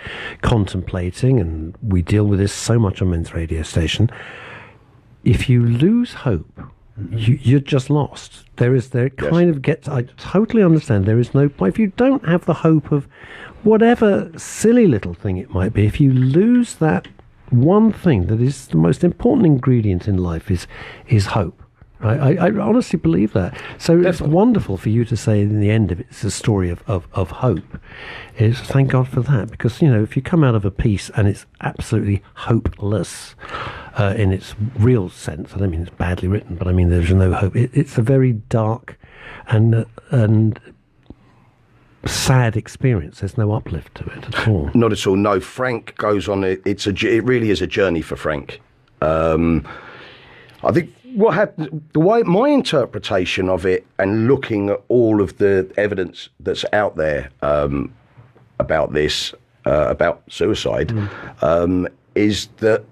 contemplating, and we deal with this so much on Men's Radio Station, if you lose hope, you're just lost. I totally understand, there is no point. If you don't have the hope of whatever silly little thing it might be, if you lose that one thing that is the most important ingredient in life is hope. I honestly believe that. So Definitely. It's wonderful for you to say in the end of it, it's a story of hope. Thank God for that, because, you know, if you come out of a piece and it's absolutely hopeless in its real sense, I don't mean it's badly written, but I mean there's no hope. It's a very dark and sad experience. There's no uplift to it at all. Not at all. No, Frank goes on. It really is a journey for Frank. I think what happened, my interpretation of it, and looking at all of the evidence that's out there about this, about suicide, is that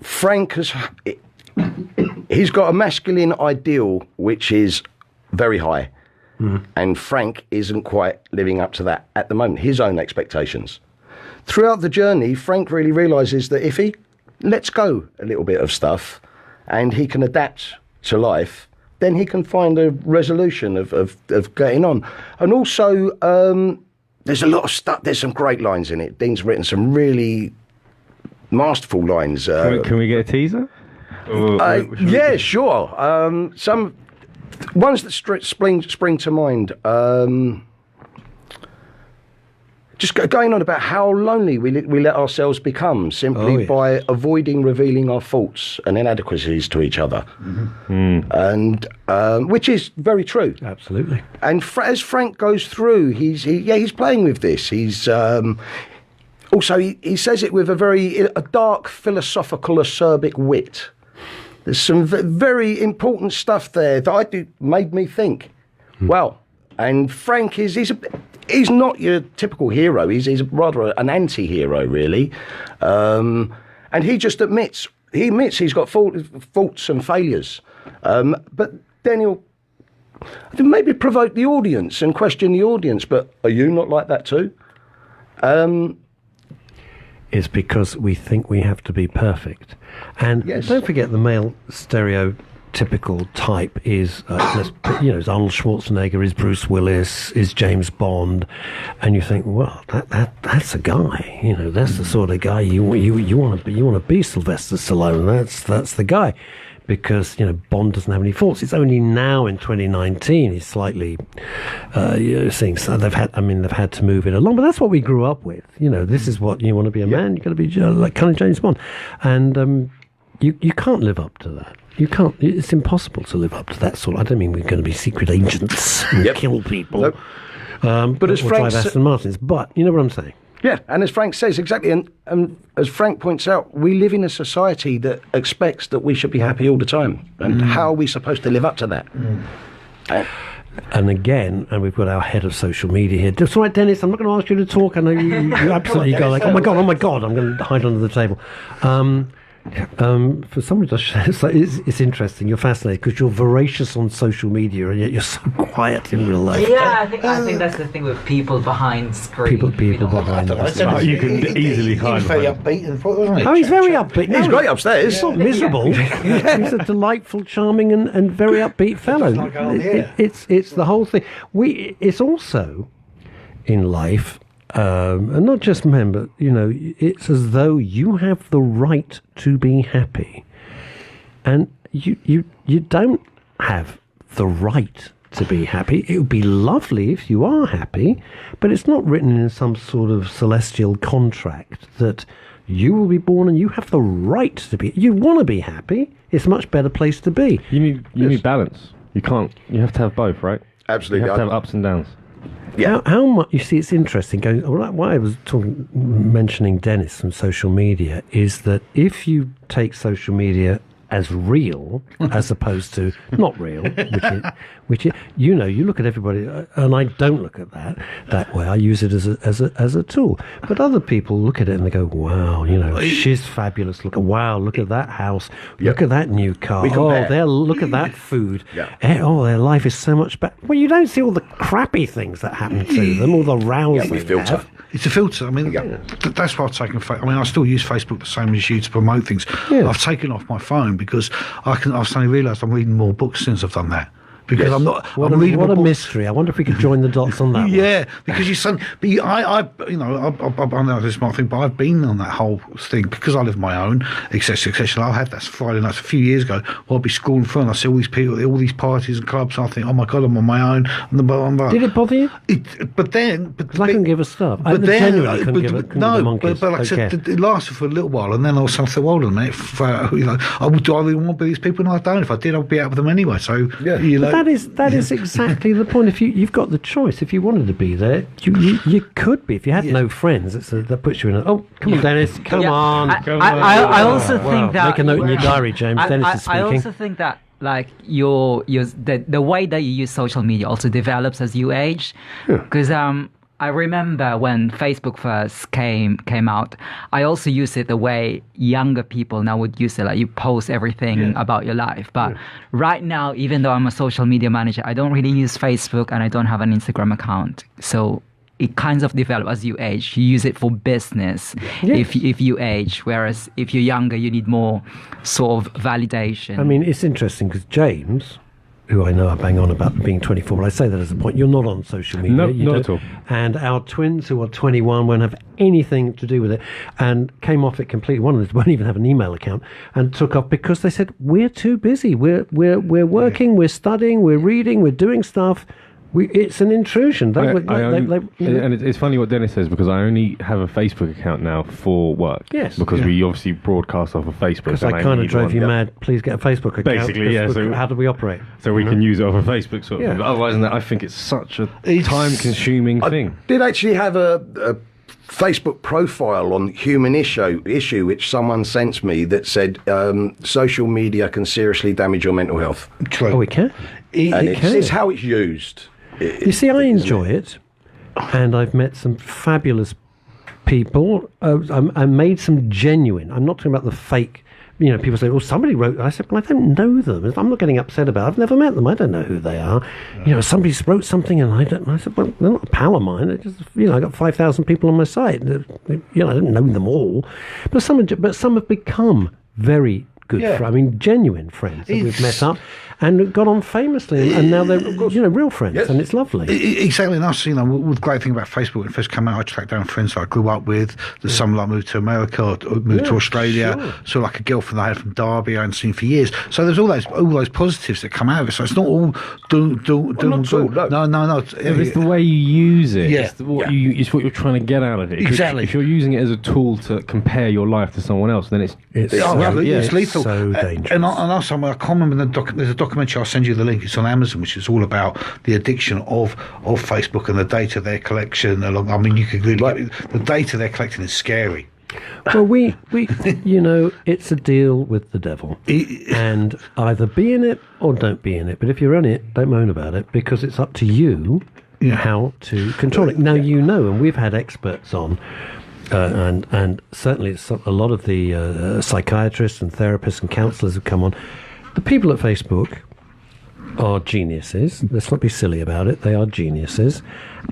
Frank he's got a masculine ideal which is very high. And Frank isn't quite living up to that at the moment, his own expectations. Throughout the journey, Frank really realises that if he lets go a little bit of stuff and he can adapt to life, then he can find a resolution of getting on. And also, there's a lot of stuff, there's some great lines in it. Dean's written some really masterful lines. Can we get a teaser? Yeah, sure. Some... ones that spring to mind, just going on about how lonely we let ourselves become simply by avoiding revealing our faults and inadequacies to each other, and which is very true. Absolutely. And as Frank goes through, he's playing with this. He's also he says it with a dark philosophical acerbic wit. There's some very important stuff there that made me think, wow. And Frank he's not your typical hero. He's rather an anti-hero, really. And he just admits he's got faults and failures. But then he'll maybe provoke the audience and question the audience. But are you not like that too? Is because we think we have to be perfect. And don't forget, the male stereotypical type is, is Arnold Schwarzenegger, is Bruce Willis, is James Bond, and you think, well, that's a guy. You know, that's the sort of guy you want to be. Sylvester Stallone. That's the guy. Because, you know, Bond doesn't have any faults. It's only now in 2019 he's slightly seeing. So they've had to move it along. But that's what we grew up with. You know, this is what you want to be a man. You've got to be like kind of James Bond. And you can't live up to that. You can't. It's impossible to live up to that sort. I don't mean we're going to be secret agents and kill people. Nope. But as Frank drive Aston Martins. But you know what I'm saying. Yeah, and as Frank says, exactly, and as Frank points out, we live in a society that expects that we should be happy all the time. And how are we supposed to live up to that? And again, and we've got our head of social media here. That's right, Dennis, I'm not going to ask you to talk. I know you absolutely go like, oh my God, I'm going to hide under the table. For somebody to share, it's interesting. You're fascinated because you're voracious on social media, and yet you're so quiet in real life. Yeah, I think that's the thing with people behind screen. People behind the screen. You can easily hide. He's very upbeat, wasn't he? Oh, he's very upbeat. He's great upstairs. He's not miserable. He's a delightful, charming, and very upbeat fellow. It's the whole thing. It's also in life. And not just men, but it's as though you have the right to be happy, and you don't have the right to be happy. It would be lovely if you are happy, but it's not written in some sort of celestial contract that you will be born and you have the right to be. You want to be happy. It's a much better place to be. You need balance. You have to have both, right? Absolutely. You have to have ups and downs. Yeah. How much, you see, it's interesting. Why I was mentioning Dennis from social media is that if you take social media as real as opposed to not real, which you look at everybody, and I don't look at that way. I use it as a tool. But other people look at it and they go, wow, she's fabulous. Look at that house. Look at that new car. Look at that food. Their life is so much better. Well, you don't see all the crappy things that happen to them, all the rows they filter. have. It's a filter. I mean, that's why I've taken. I still use Facebook the same as you to promote things. Yeah. I've taken off my phone because I've suddenly realised I'm reading more books since I've done that. Because I'm not. What a mystery! I wonder if we could join the dots on that. Yeah, because I know this is my thing, but I've been on that whole thing because I live my own, etc. I had that Friday nights a few years ago. I'd be scrolling through and I see all these people, all these parties and clubs. And I think, oh my God, I'm on my own. Did it bother you? But I couldn't give a stuff. I genuinely couldn't give a monkeys. But like I said, it lasted for a little while, and then I was like, hold on a minute. Do I really want to be these people? No, I don't. If I did, I'd be out with them anyway. So That is exactly the point. If you've got the choice, if you wanted to be there, you could be. If you had no friends, that puts you in. Come on, Dennis, come on. I also think that make a note in your diary, James. Dennis is speaking. I also think that the way that you use social media also develops as you age, because I remember when Facebook first came out, I also used it the way younger people now would use it, like you post everything about your life. But right now, even though I'm a social media manager, I don't really use Facebook and I don't have an Instagram account. So it kind of develops as you age. You use it for business if you age, whereas if you're younger, you need more sort of validation. I mean, it's interesting because James, who I know I bang on about being 24, but I say that as a point. You're not on social media. No, not at all. And our twins, who are 21, won't have anything to do with it, and came off it completely. One of them won't even have an email account, and took off because they said, we're too busy. We're working, we're studying, we're reading, we're doing stuff. It's an intrusion. And it's funny what Dennis says, because I only have a Facebook account now for work. Yes. Because we obviously broadcast off of Facebook. Because I kind of drove you mad. Please get a Facebook account. Basically, yeah. So how do we operate? So we can use it off of Facebook, sort of. Otherwise than that, I think it's such a time-consuming thing. I did actually have a Facebook profile on Human Issue, which someone sent me that said social media can seriously damage your mental health. Oh, it can? It's how it's used. You see, I enjoy it, and I've met some fabulous people. I made some genuine. I'm not talking about the fake. People say, "Oh, somebody wrote." I said, "Well, I don't know them. I'm not getting upset about it. I've never met them. I don't know who they are." Somebody wrote something, and I don't. I said, "Well, they're not a pal of mine. It just, I got 5,000 people on my site. I don't know them all, but some have become very good. Genuine friends that we've met up, and got on famously, and now they're real friends, and it's lovely. Exactly, and us, the great thing about Facebook when it first came out, I tracked down friends that I grew up with. Some like moved to America or moved to Australia. So like a girlfriend I had from Derby I hadn't seen for years. So there's all those positives that come out of it. So it's not all doom. No. It's the way you use it. Yeah. It's what you're trying to get out of it. Exactly. If you're using it as a tool to compare your life to someone else, then it's lethal. So dangerous. And also, I can't remember there's a documentary. I'll send you the link. It's on Amazon, which is all about the addiction of Facebook and the data they're collecting. I mean, you could really the data they're collecting is scary. Well, we it's a deal with the devil, and either be in it or don't be in it. But if you're in it, don't moan about it, because it's up to you how to control it. Now, and we've had experts on, and certainly a lot of the psychiatrists and therapists and counsellors have come on. The people at Facebook are geniuses. Let's not be silly about it. They are geniuses,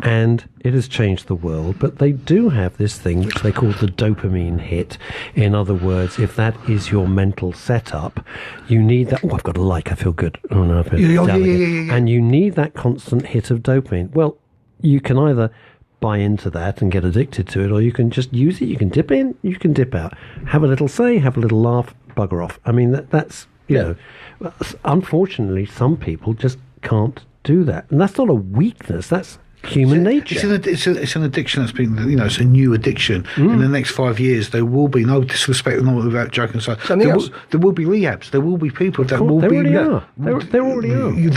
and it has changed the world. But they do have this thing which they call the dopamine hit. In other words, if that is your mental setup, you need that. Oh, I've got a like. I feel good. Oh no, I feel and you need that constant hit of dopamine. Well, you can either buy into that and get addicted to it, or you can just use it. You can dip in, you can dip out. Have a little say, have a little laugh, bugger off. I mean, that's you know. Unfortunately, some people just can't do that, and that's not a weakness. That's human nature. It's an addiction that's been, it's a new addiction. In the next 5 years, there will be, no disrespect, not without joking aside, there will be rehabs. There will be people that will be. There already are. There already are. You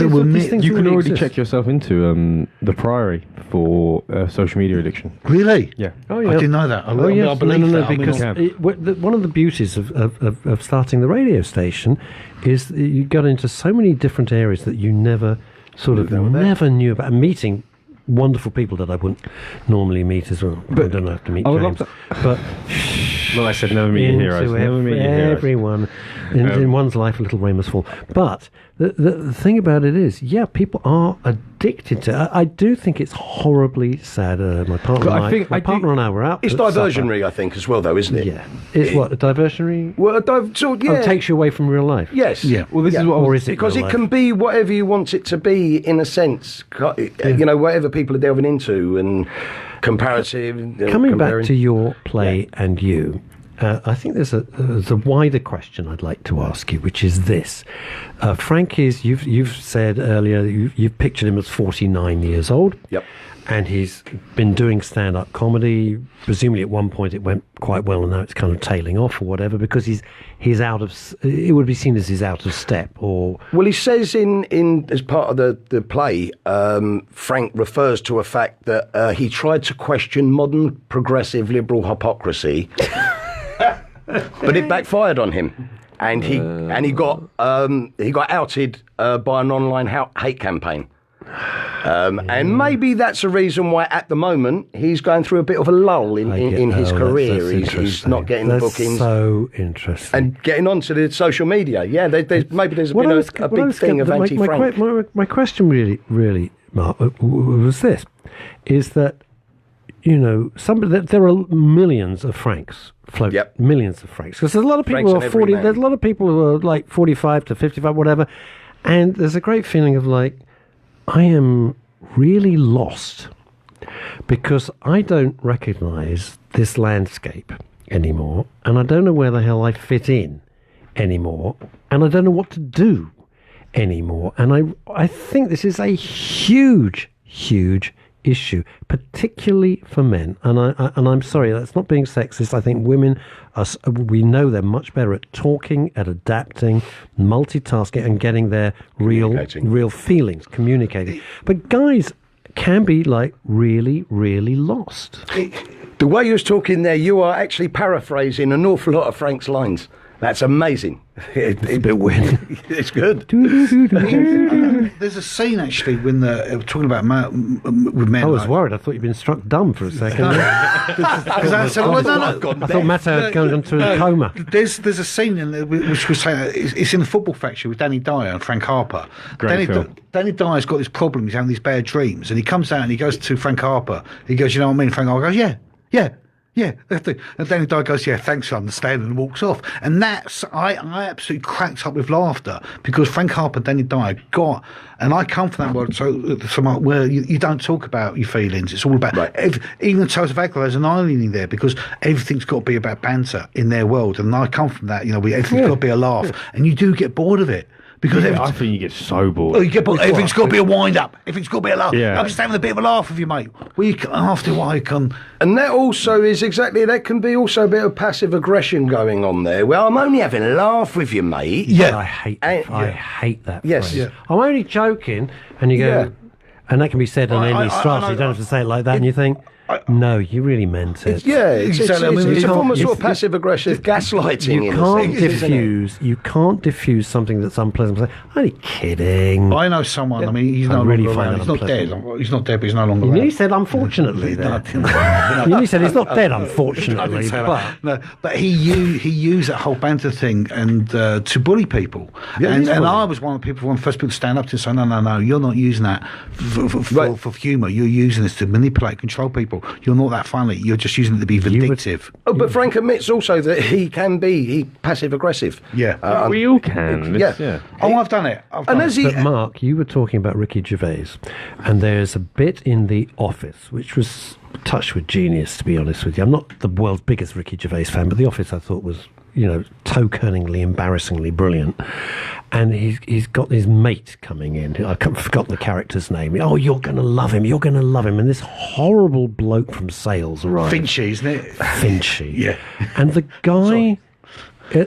can already check yourself into the Priory for social media addiction. Really? Yeah. Oh yeah. I didn't know that. I believe that. Because one of the beauties of starting the radio station is that you got into so many different areas that you never knew about. Meeting wonderful people that I wouldn't normally meet as well. But I don't have to meet James. But well, I said never meet your heroes. Never meet your heroes. Everyone in one's life, a little rain must fall. But the thing about it is, people are addicted to it. I do think it's horribly sad. My partner and I were out. It's diversionary, I think, as well, though, isn't it? Yeah. It's what, diversionary? Well, it takes you away from real life. Yes. Yeah. Well, this is what, or is it? Because it can be whatever you want it to be, in a sense. Whatever people are delving into and comparative. Coming back to your play and you. I think there's a wider question I'd like to ask you, which is this: Frank you've said earlier you've pictured him as 49 years old. Yep. And he's been doing stand-up comedy. Presumably, at one point it went quite well, and now it's kind of tailing off or whatever, because he's out of. It would be seen as he's out of step, or. Well, he says in as part of the play, Frank refers to a fact that he tried to question modern progressive liberal hypocrisy. But it backfired on him, and he got outed by an online hate campaign, and maybe that's a reason why at the moment he's going through a bit of a lull in his career. He's not getting the bookings. So interesting. And getting onto the social media. Yeah, there's been a big thing of anti-Frank. My question really, Mark, was this: is that there are millions of Franks float. Yep. Millions of Franks, because there's a lot of people who are 40. There's a lot of people who are like 45 to 55, whatever, and there's a great feeling of like, I am really lost because I don't recognise this landscape anymore, and I don't know where the hell I fit in anymore, and I don't know what to do anymore, and I think this is a huge issue, particularly for men, and I'm sorry, that's not being sexist. I think women we know they're much better at talking, at adapting, multitasking, and getting their real feelings, communicating. But guys can be like really, really lost. The way you was talking there, you are actually paraphrasing an awful lot of Frank's lines. That's amazing. It's a bit weird. It's good. There's a scene actually when they're talking about with men. I was worried. I thought you'd been struck dumb for a second. I thought Mateo had gone into a coma. There's a scene in there which was saying it's in the Football Factory with Danny Dyer and Frank Harper. Danny Dyer's got this problem. He's having these bad dreams, and he comes out and he goes to Frank Harper. He goes, "You know what I mean?" Frank Harper goes, "Yeah." Yeah, that's the, and Danny Dyer goes, yeah, thanks, I understand, and walks off. And that's, I absolutely cracked up with laughter because Frank Harper, Danny Dyer got, and I come from that world, so where you don't talk about your feelings. It's all about, even Tales of Aguilar, there's an irony there because everything's got to be about banter in their world. And I come from that, everything's got to be a laugh. And you do get bored of it. Because I think you get so bored. Oh, you get bored. Everything's got to be a wind-up. Everything's got to be a laugh. Yeah. I'm just having a bit of a laugh with you, mate. Well, after a while, you can... And that also is exactly, that can be also a bit of passive aggression going on there. Well, I'm only having a laugh with you, mate. Yeah. I hate that. I hate that Yes. phrase. Yeah. I'm only joking. And you go... And that can be said on any start, so you don't have to say it like that, and you think... No, you really meant it. It's a form of sort of passive-aggressive gaslighting. You can't diffuse something that's unpleasant. I'm only kidding. I know someone. I mean, he's no longer around. He's not dead. He's not dead, but he's no longer around. You said unfortunately. You said he's not dead, unfortunately. But he used that whole banter thing and to bully people. Yeah, and I was one of the people, one of the first people to stand up to say, no, you're not using that for humour. You're using this to manipulate, control people. You're not that funny. You're just using it to be vindictive. But Frank admits also that he can be passive aggressive. Yeah, we all can. Yeah. Oh, I've done it. But Mark, you were talking about Ricky Gervais, and there's a bit in The Office which was touched with genius. To be honest with you, I'm not the world's biggest Ricky Gervais fan, but The Office I thought was, toe-kerningly, embarrassingly brilliant. And he's got his mate coming in. I've forgotten the character's name. Oh, you're going to love him. You're going to love him. And this horrible bloke from sales arrives. Finchy, isn't it? Finchy. Yeah. And the guy...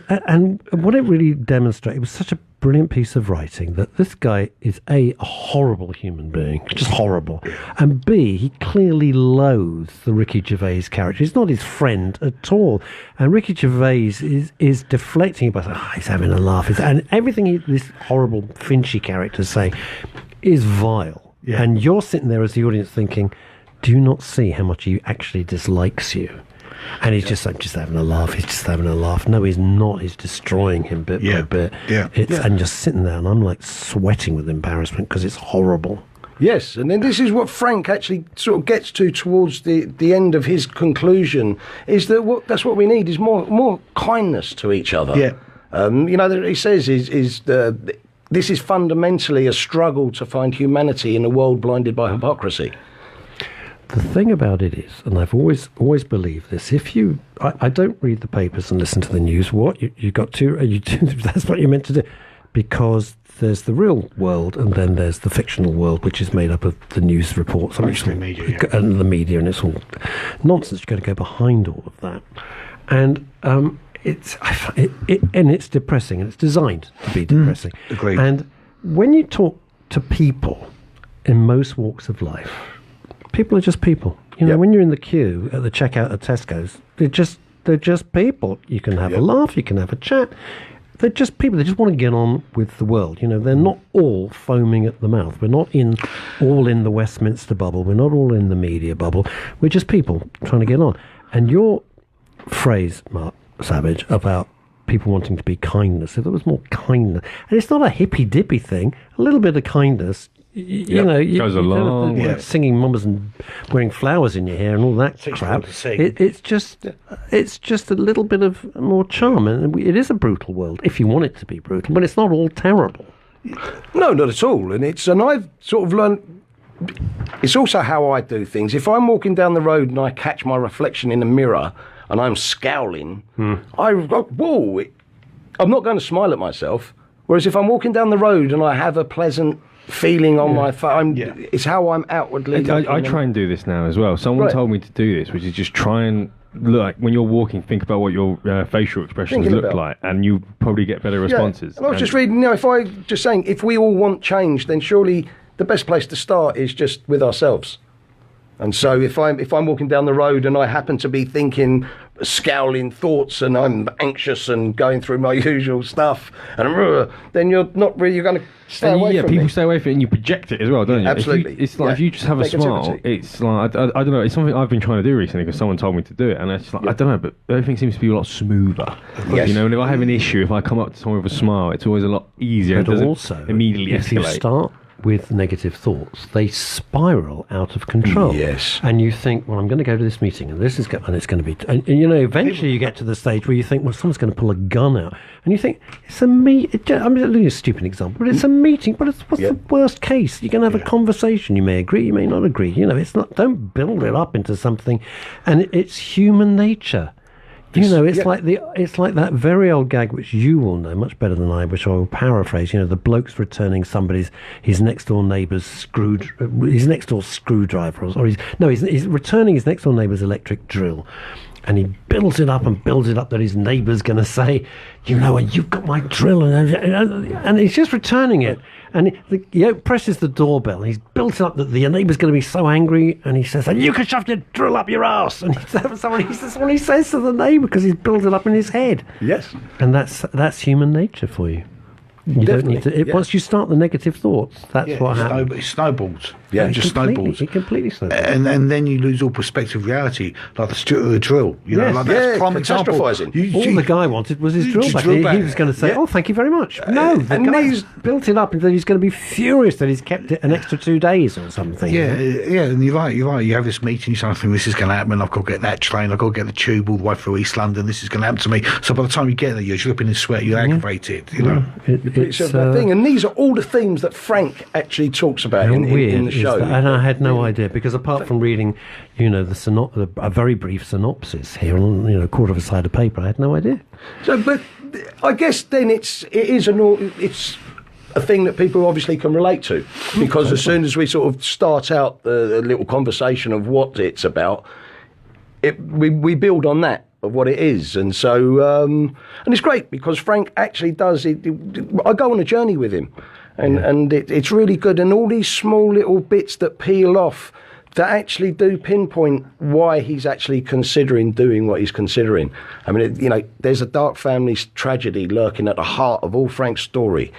And what it really demonstrated, it was such a brilliant piece of writing that this guy is a horrible human being, just horrible, and B, he clearly loathes the Ricky Gervais character. He's not his friend at all, and Ricky Gervais is deflecting by saying, he's having a laugh, and everything this horrible Finchy character is saying is vile, and you're sitting there as the audience thinking, do you not see how much he actually dislikes you? And he's just having a laugh. He's just having a laugh. No, he's not. He's destroying him bit by bit. And just sitting there, and I'm like sweating with embarrassment because it's horrible. Yes, and then this is what Frank actually sort of gets to towards the end of his conclusion, is that that's what we need, is more kindness to each other. Yeah. He says this is fundamentally a struggle to find humanity in a world blinded by hypocrisy. The thing about it is, and I've always believed this, I don't read the papers and listen to the news. What you got to, that's what you're meant to do, because there's the real world and then there's the fictional world, which is made up of the news reports and the media, and it's all nonsense. You've got to go behind all of that, and it's depressing, and it's designed to be depressing. Agreed. And when you talk to people in most walks of life, people are just people. When you're in the queue at the checkout at Tesco's, they're just people. You can have a laugh, you can have a chat. They're just people. They just want to get on with the world. They're not all foaming at the mouth. We're not all in the Westminster bubble. We're not all in the media bubble. We're just people trying to get on. And your phrase, Mark Savage, about people wanting to be kindness, if there was more kindness, and it's not a hippy-dippy thing, a little bit of kindness, goes a long way. Singing mummers and wearing flowers in your hair and all that crap. It's just a little bit of more charm, and it is a brutal world if you want it to be brutal, but it's not all terrible. No, not at all. And I've sort of learned. It's also how I do things. If I'm walking down the road and I catch my reflection in a mirror and I'm scowling, I'm not going to smile at myself. Whereas if I'm walking down the road and I have a pleasant feeling on my face, it's how I'm outwardly. I try and do this now as well. Someone told me to do this, which is just try and look, when you're walking, think about what your facial expressions look like, and you probably get better responses. And I was just reading, if we all want change, then surely the best place to start is just with ourselves. And so if I'm walking down the road and I happen to be thinking scowling thoughts and I'm anxious and going through my usual stuff, and then you're not really, you're going to stay away from it. People stay away from it, and you project it as well, don't you? Absolutely. It's like if you just have a smile, it's like I don't know. It's something I've been trying to do recently because someone told me to do it, and it's like I don't know, but everything seems to be a lot smoother. Yes. And if I have an issue, if I come up to someone with a smile, it's always a lot easier. But it doesn't also, immediately if escalate. You start with negative thoughts, they spiral out of control. Yes. And you think, well, I'm going to go to this meeting, and it's going to be... And, you know, eventually you get to the stage where you think, well, someone's going to pull a gun out. And you think, it's a meeting... I'm going to do a stupid example, but it's a meeting. But what's the worst case? You're going to have a conversation. You may agree, you may not agree. You know, it's not... Don't build it up into something. And it's human nature. You know, it's like that very old gag which you will know much better than I, which I will paraphrase. You know, the bloke's returning his next door neighbour's screwdriver, or he's returning his next door neighbour's electric drill, and he builds it up that his neighbour's going to say, you know, you've got my drill, and he's just returning it. And he presses the doorbell. He's built it up that the neighbour's going to be so angry, and he says, and you can shove your drill up your arse. And that's what he says to the neighbour, because he's built it up in his head. Yes. And that's human nature for you. You don't need to. Once you start the negative thoughts, that's what happens. It snowballs. Yeah, it just snowballs. It completely snowballs. And then you lose all perspective reality, like the drill. You know, like that's prime example. All the guy wanted was his drill back. He was going to say, "Oh, thank you very much." No, the guy's built it up, and he's going to be furious that he's kept it an extra 2 days or something. Yeah, and you're right. You have this meeting, you start thinking, this is going to happen. I've got to get that train. I've got to get the tube all the way through East London. This is going to happen to me. So by the time you get there, you're dripping in sweat. You're aggravated. You know, it's a thing. And these are all the themes that Frank actually talks about in the show. And I had no idea, because apart from reading, you know, a very brief synopsis here on, you know, a quarter of a side of paper, I had no idea. So, but I guess then it's a thing that people obviously can relate to, because as soon as we sort of start out the little conversation of what it's about, we build on that, of what it is. And so and it's great, because Frank actually does it. I go on a journey with him, and it's really good, and all these small little bits that peel off that actually do pinpoint why he's actually considering doing what he's considering. I mean, you know, there's a dark family tragedy lurking at the heart of all Frank's story,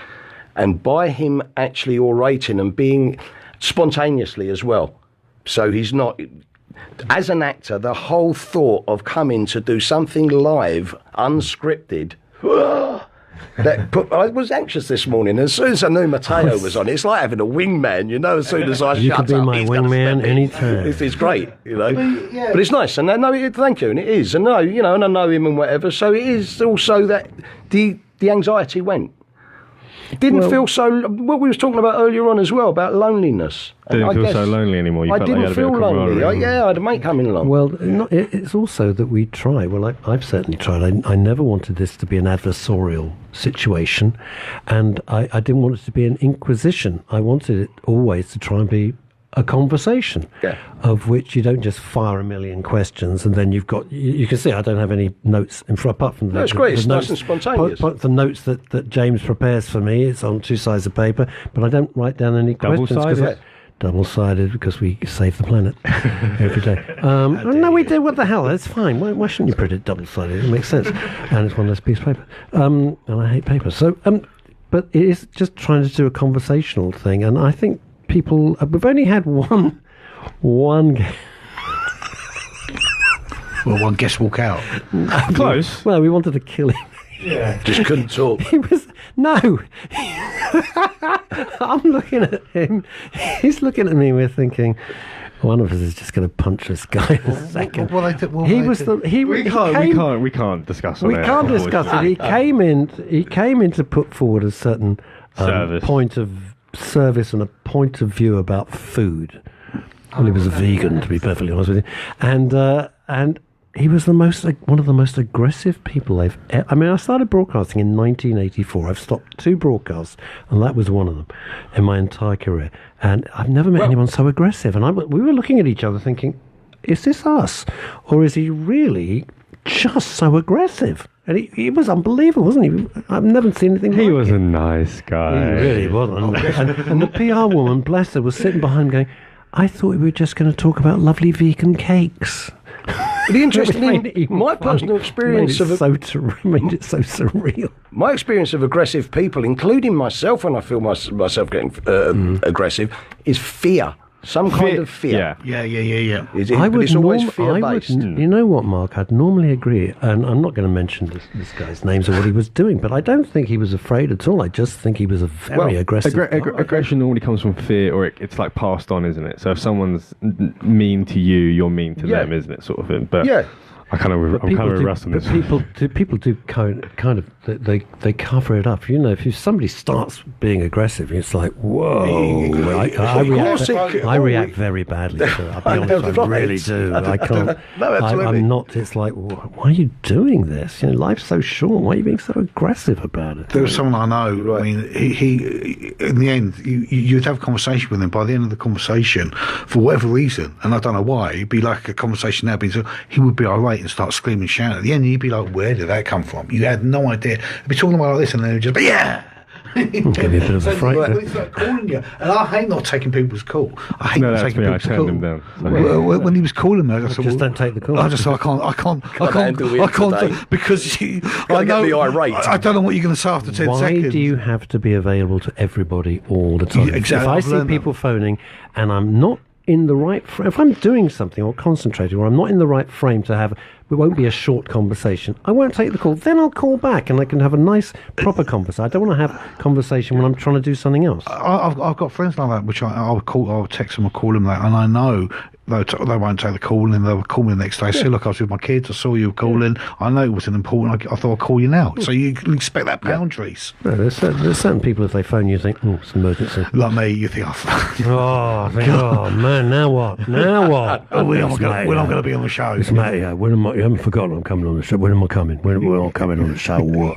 and by him actually orating and being spontaneously as well, so he's not... As an actor, the whole thought of coming to do something live, unscripted, I was anxious this morning. As soon as I knew Mateo was on, it's like having a wingman, you know, as soon as I you shut up. You could be my wingman anytime. It's great, you know. But it's nice, and I know, thank you, and it is. And and I know him and whatever, so it is also that the anxiety went. It didn't feel so... What we was talking about earlier on as well, about loneliness. Didn't feel so lonely anymore. You felt like you had a bit of lonely. I had a mate coming along. Well, it's also that we try. Well, I've certainly tried. I never wanted this to be an adversarial situation, and I didn't want it to be an inquisition. I wanted it always to try and be a conversation, of which you don't just fire a million questions and then you've got... You can see I don't have any notes in front, apart from the... That's great, it's nice and spontaneous. The notes that James prepares for me, it's on 2 sides of paper, but I don't write down any questions. Double-sided, because we save the planet every day. No, we do. What the hell? That's fine. Why shouldn't you print it double-sided? It makes sense. And it's one less piece of paper. And I hate paper. So, but it is just trying to do a conversational thing, and I think people... we've only had one one guest walk out. Close. Well, we wanted to kill him. Yeah, just couldn't talk. He was... No. I'm looking at him. He's looking at me. We're thinking, one of us is just going to punch this guy in a second. We can't discuss it. We can't discuss it. He came in to put forward a certain point of service and a point of view about food. Well, he was a vegan, to be perfectly honest with you, and he was one of the most aggressive people I've ever... I mean, I started broadcasting in 1984. I've stopped 2 broadcasts, and that was one of them in my entire career. And I've never met anyone so aggressive. And we were looking at each other thinking, is this us? Or is he really just so aggressive? And he was unbelievable, wasn't he? I've never seen anything like it. He was a nice guy. He really wasn't. And the PR woman, bless her, was sitting behind going, I thought we were just going to talk about lovely vegan cakes. But the interesting thing, my personal experience made it so surreal. My experience of aggressive people, including myself when I feel myself getting aggressive, is fear. Some kind of fear. Yeah. It's always fear-based. You know what, Mark? I'd normally agree, and I'm not going to mention this guy's names or what he was doing, but I don't think he was afraid at all. I just think he was a very aggressive. Aggression normally comes from fear, or it's like passed on, isn't it? So if someone's mean to you, you're mean to them, isn't it? Sort of thing. But I'm kind of wrestling this. People do kind of they cover it up. You know, if somebody starts being aggressive, it's like, whoa! I react very badly. So I'll be honest, I really do. I can't. No, absolutely. I'm not. It's like, why are you doing this? You know, life's so short. Why are you being so aggressive about it? There was someone I know. Right. I mean, he in the end, you'd have a conversation with him. By the end of the conversation, for whatever reason, and I don't know why, it'd be like a conversation now. He would be irate and start screaming, shouting. At the end, you'd be like, "Where did that come from?" You had no idea. He'd be talking about like this, and then he'd just be, "Yeah." Give you a bit of a fright. It's like calling you, and I hate not taking people's call. I hate not taking people's call. Him down. When he was calling me, I just said, don't take the call. I just said, I can't because I know the irate. I don't know what you're going to say after 10 seconds. Why do you have to be available to everybody all the time? Exactly. If I see people phoning and I'm not in the right frame, if I'm doing something or concentrating or I'm not in the right frame to have, it won't be a short conversation, I won't take the call. Then I'll call back and I can have a nice proper conversation. I don't want to have conversation when I'm trying to do something else. I've got friends like that, which I'll text them or call them that, and I know they won't take the call, and they'll call me the next day. Say, look, I was with my kids, I saw you were calling, I know it wasn't important, I thought I'd call you now. So you can expect that boundaries. No, there's certain people, if they phone you, think, oh, it's an emergency. Like me, you think, oh man, now what? Now what? We're not going to be on the show. It's Mateo. You haven't forgotten I'm coming on the show. When am I coming? When am I coming on the show? What?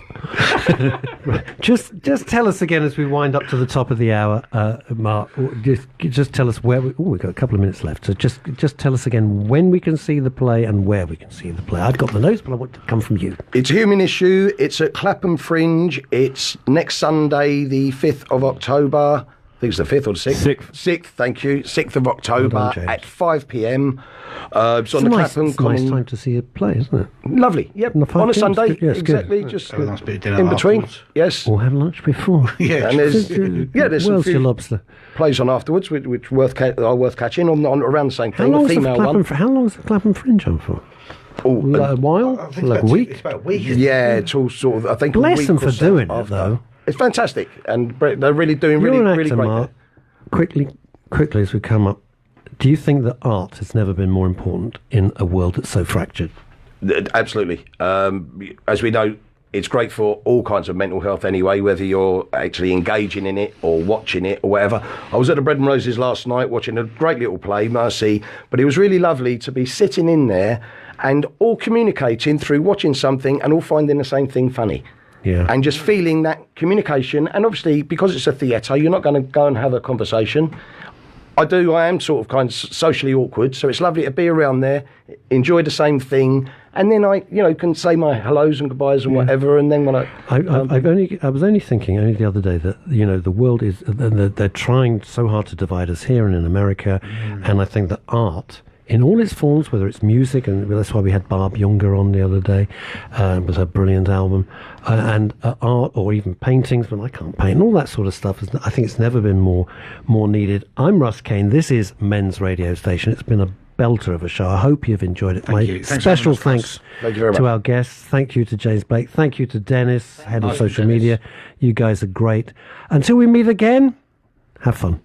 Right. Just tell us again as we wind up to the top of the hour, Mark. Just tell us where we've got a couple of minutes left. So just tell us again when we can see the play and where we can see the play. I've got the notes, but I want to come from you. It's a Human Issue. It's at Clapham Fringe. It's next Sunday, the 5th of October. I think it's the 5th or the 6th. 6th, thank you. 6th of October at 5 p.m. It's on the Clapham Common. It's a nice time to see a play, isn't it? Lovely, yep. On a Sunday, exactly. Good. Just have a nice bit of dinner in between. Afterwards. Yes. Or have lunch before. Yeah. And there's some your lobster plays on afterwards, which are worth catching on around the same thing. How long is the Clapham Fringe on for? Like a while? Like a week? It's about a week. Yeah, it's all sort of, I think, bless a week them for doing after. it, though. It's fantastic, and they're really doing You're an actor, really great. Mark. Quickly as we come up, do you think that art has never been more important in a world that's so fractured? Absolutely. As we know, it's great for all kinds of mental health anyway, whether you're actually engaging in it or watching it or whatever. I was at the Bread and Roses last night watching a great little play, Mercy, but it was really lovely to be sitting in there and all communicating through watching something and all finding the same thing funny. Yeah. And just feeling that communication. And obviously, because it's a theatre, you're not going to go and have a conversation. I am sort of kind of socially awkward, so it's lovely to be around there, enjoy the same thing, and then I can say my hellos and goodbyes and whatever, and then when I was only thinking the other day that the world is they're trying so hard to divide us here and in America, and I think that art, in all its forms, whether it's music, and that's why we had Barb Younger on the other day with her brilliant album, and art, or even paintings, but I can't paint, and all that sort of stuff. I think it's never been more needed. I'm Russ Kane. This is Men's Radio Station. It's been a belter of a show. I hope you've enjoyed it. Thank you. Special thanks Thank you very much. to our guests. Thank you to James Blake. Thank you to Dennis, head of social media. You guys are great. Until we meet again, have fun.